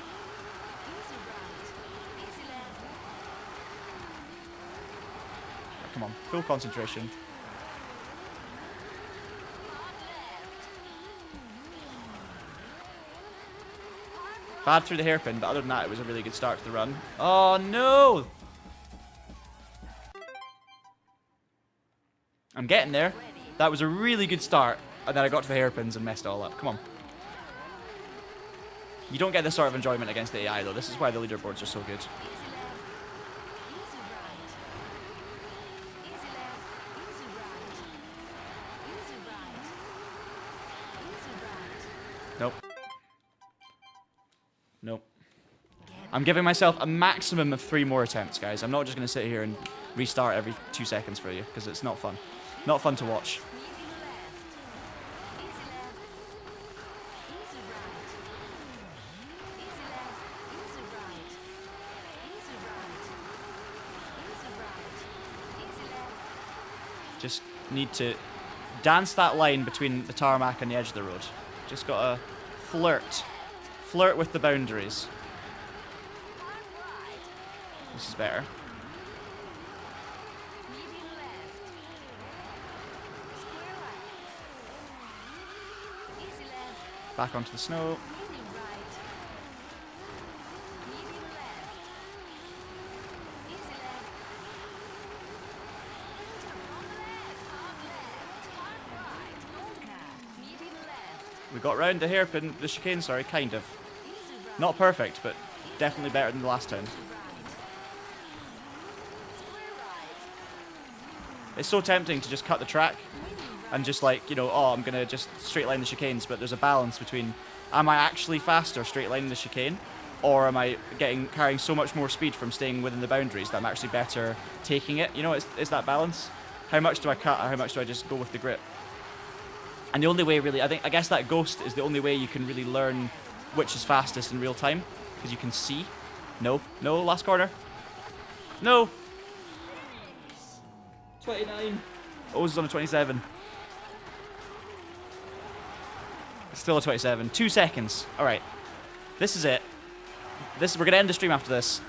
Right, come on, full concentration. Bad through the hairpin, but other than that, it was a really good start to the run. Oh no! I'm getting there. That was a really good start, and then I got to the hairpins and messed it all up. Come on. You don't get this sort of enjoyment against the AI, though. This is why the leaderboards are so good. Nope. Nope. I'm giving myself a maximum of 3 more attempts, guys. I'm not just going to sit here and restart every 2 seconds for you, because it's not fun. Not fun to watch. Just need to dance that line between the tarmac and the edge of the road. Just gotta flirt with the boundaries. This is better. Back onto the snow. We got round the hairpin, the chicane, sorry, kind of. Not perfect, but definitely better than the last time. It's so tempting to just cut the track and just like, you know, oh, I'm going to just straight line the chicanes, but there's a balance between, am I actually faster straight lining the chicane, or am I carrying so much more speed from staying within the boundaries that I'm actually better taking it? You know, is that balance? How much do I cut, or how much do I just go with the grip? And the only way really, I guess that ghost is the only way you can really learn which is fastest in real time, because you can see. No, last corner. No. 29. O's is on a 27. Still a 27. 2 seconds. All right. This is it. We're gonna end the stream after this.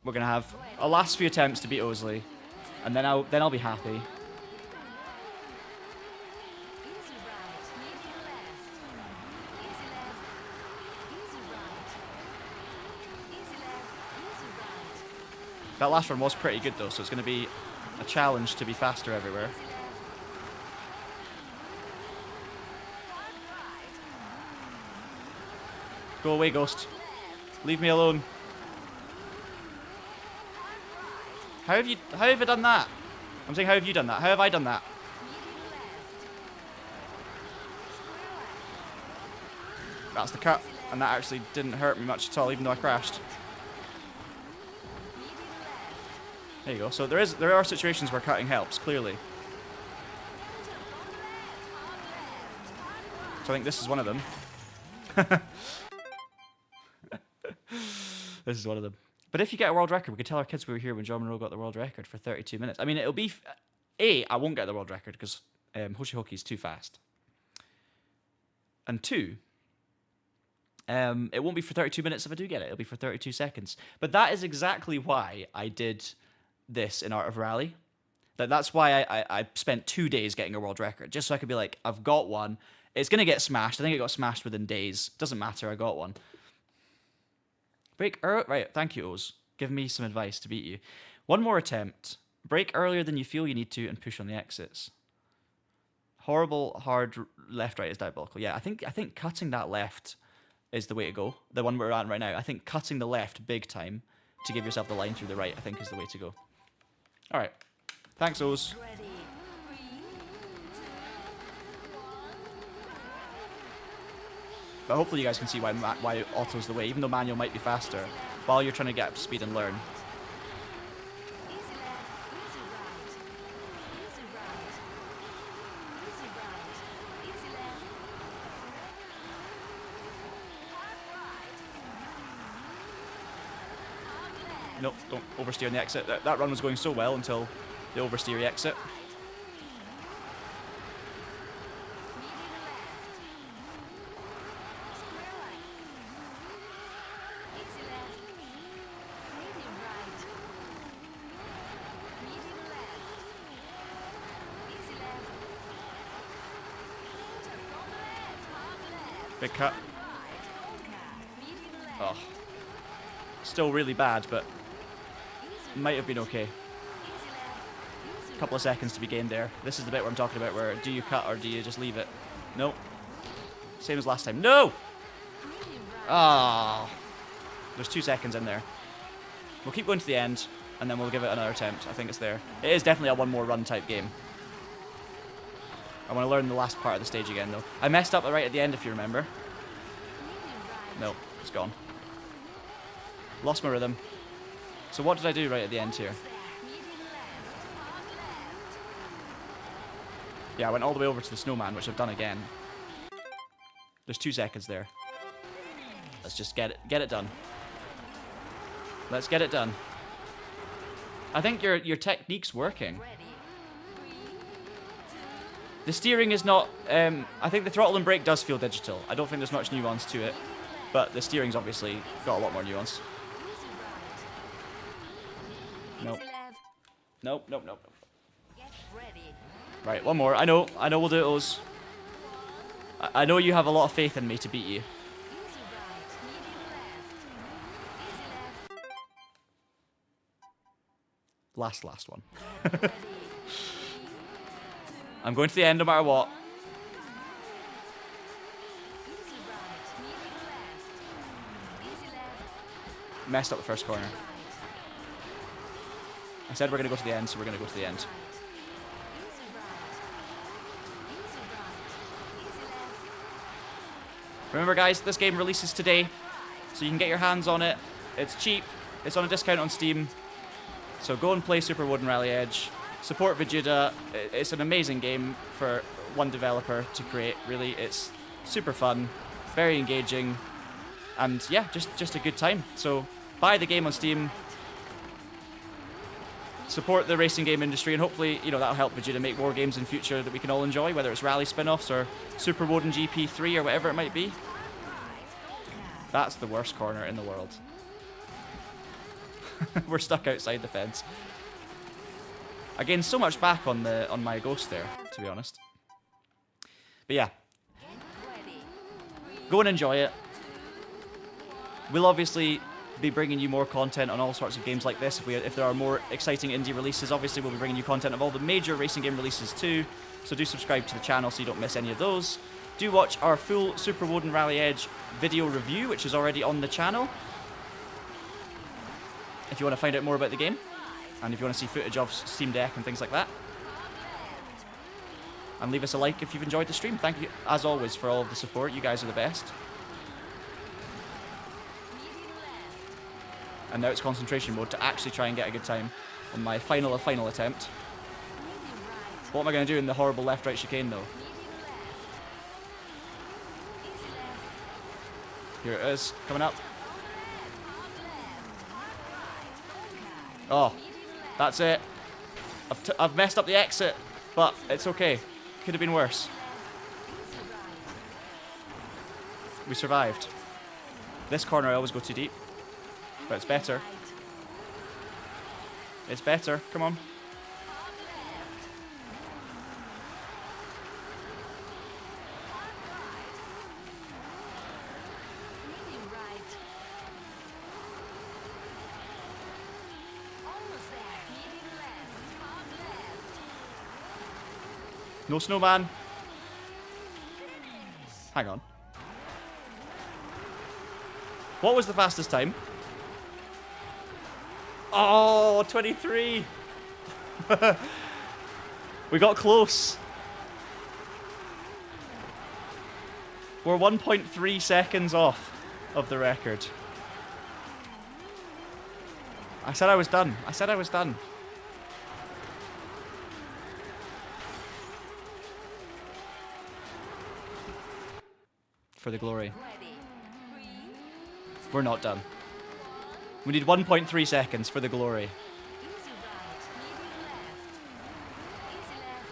We're gonna have a last few attempts to beat Osley, and then I'll be happy. That last one was pretty good though, so it's gonna be a challenge to be faster everywhere. Go away, Ghost. Leave me alone. How have I done that? I'm saying, how have you done that? How have I done that? That's the cut, and that actually didn't hurt me much at all, even though I crashed. There you go. So there are situations where cutting helps, clearly. So I think this is one of them. This is one of them. But if you get a world record, we could tell our kids we were here when John Monroe got the world record for 32 minutes. I mean, it'll be... I won't get the world record because Hoshi is too fast. And 2, it won't be for 32 minutes if I do get it. It'll be for 32 seconds. But that is exactly why I did this in Art of Rally. That's why I spent 2 days getting a world record. Just so I could be like, I've got one. It's going to get smashed. I think it got smashed within days. Doesn't matter. I got one. Break right, thank you, Oz. Give me some advice to beat you. One more attempt. Brake earlier than you feel you need to and push on the exits. Horrible, hard left-right is diabolical. Yeah, I think cutting that left is the way to go. The one we're at right now. I think cutting the left big time to give yourself the line through the right, I think, is the way to go. All right. Thanks, Oz. But hopefully you guys can see why auto's the way, even though manual might be faster, while you're trying to get up to speed and learn. Nope, don't oversteer on the exit. That run was going so well until the oversteery exit. Big cut. Oh. Still really bad, but might have been okay. A couple of seconds to be gained there. This is the bit where I'm talking about where do you cut or do you just leave it? Nope. Same as last time. No! Ah. There's 2 seconds in there. We'll keep going to the end, and then we'll give it another attempt. I think it's there. It is definitely a one more run type game. I want to learn the last part of the stage again, though. I messed up right at the end, if you remember. No, it's gone. Lost my rhythm. So what did I do right at the end here? Yeah, I went all the way over to the snowman, which I've done again. There's 2 seconds there. Let's just get it done. Let's get it done. I think your technique's working. The steering is not... I think the throttle and brake does feel digital. I don't think there's much nuance to it. But the steering's obviously got a lot more nuance. Nope. Nope, nope, nope, nope. Right, one more. I know we'll do it, Oz. I know you have a lot of faith in me to beat you. Last one. I'm going to the end no matter what. Messed up the first corner. I said we're going to go to the end, so we're going to go to the end. Remember, guys, this game releases today, so you can get your hands on it. It's cheap. It's on a discount on Steam. So go and play Super Woden Rally Edge. Support ViJuDa. It's an amazing game for one developer to create, really. It's super fun, very engaging, and yeah, just a good time. So buy the game on Steam. Support the racing game industry, and hopefully, you know, that'll help ViJuDa make more games in future that we can all enjoy, whether it's rally spin-offs or Super Woden GP 3 or whatever it might be. That's the worst corner in the world. We're stuck outside the fence. I gained so much back on my ghost there, to be honest. But yeah, go and enjoy it. We'll obviously be bringing you more content on all sorts of games like this. If there are more exciting indie releases, obviously we'll be bringing you content of all the major racing game releases too. So do subscribe to the channel so you don't miss any of those. Do watch our full Super Woden Rally Edge video review, which is already on the channel, if you want to find out more about the game, and if you want to see footage of Steam Deck and things like that. And leave us a like if you've enjoyed the stream. Thank you, as always, for all of the support. You guys are the best. And now it's concentration mode to actually try and get a good time. on my final attempt. What am I going to do in the horrible left-right chicane, though? Here it is, coming up. Oh, that's it. I've messed up the exit, but it's okay. Could have been worse. We survived. This corner I always go too deep, but it's better. It's better. Come on. No snowman. Hang on. What was the fastest time? Oh, 23. We got close. We're 1.3 seconds off of the record. I said I was done. I said I was done. For the glory. We're not done. We need 1.3 seconds for the glory.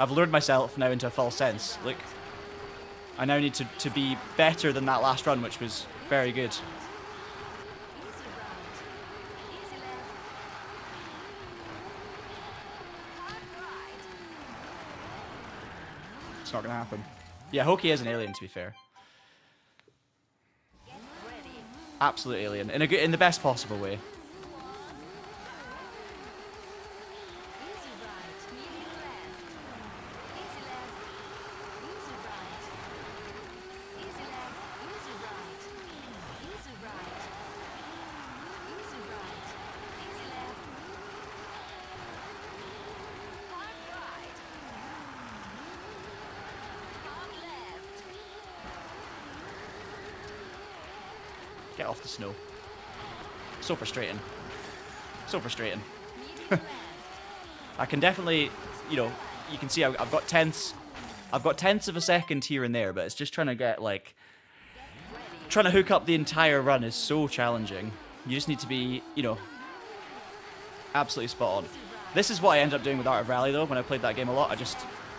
I've lured myself now into a false sense. Look, I now need to be better than that last run, which was very good. It's not going to happen. Yeah, Hoki is an alien, to be fair. Absolute alien, in the best possible way. Get off the snow. So frustrating. So frustrating. I can definitely, you know, you can see I've got tenths of a second here and there, but it's just trying to get, like, trying to hook up the entire run is so challenging. You just need to be, you know, absolutely spot on. This is what I ended up doing with Art of Rally, though, when I played that game a lot.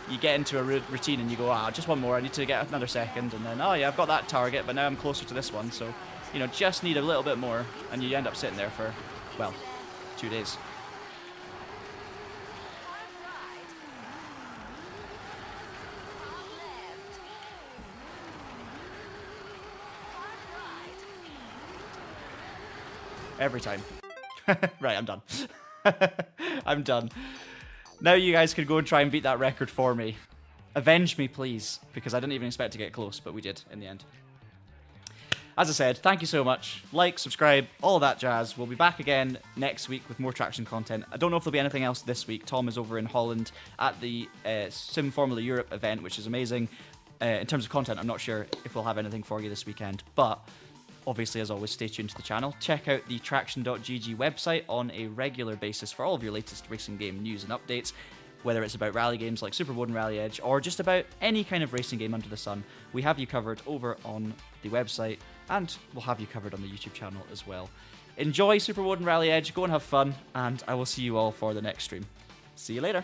You get into a routine and you go, just one more, I need to get another second, and then, oh yeah, I've got that target, but now I'm closer to this one, so, you know, just need a little bit more, and you end up sitting there for, well, 2 days. Every time. Right, I'm done. I'm done. Now you guys can go and try and beat that record for me. Avenge me, please, because I didn't even expect to get close, but we did in the end. As I said, thank you so much. Like, subscribe, all that jazz. We'll be back again next week with more Traxion content. I don't know if there'll be anything else this week. Tom is over in Holland at the Sim Formula Europe event, which is amazing. In terms of content, I'm not sure if we'll have anything for you this weekend, but obviously, as always, stay tuned to the channel. Check out the TraxionGG website on a regular basis for all of your latest racing game news and updates, whether it's about rally games like Super Woden Rally Edge or just about any kind of racing game under the sun. We have you covered over on the website, and we'll have you covered on the YouTube channel as well. Enjoy Super Woden Rally Edge, go and have fun, and I will see you all for the next stream. See you later.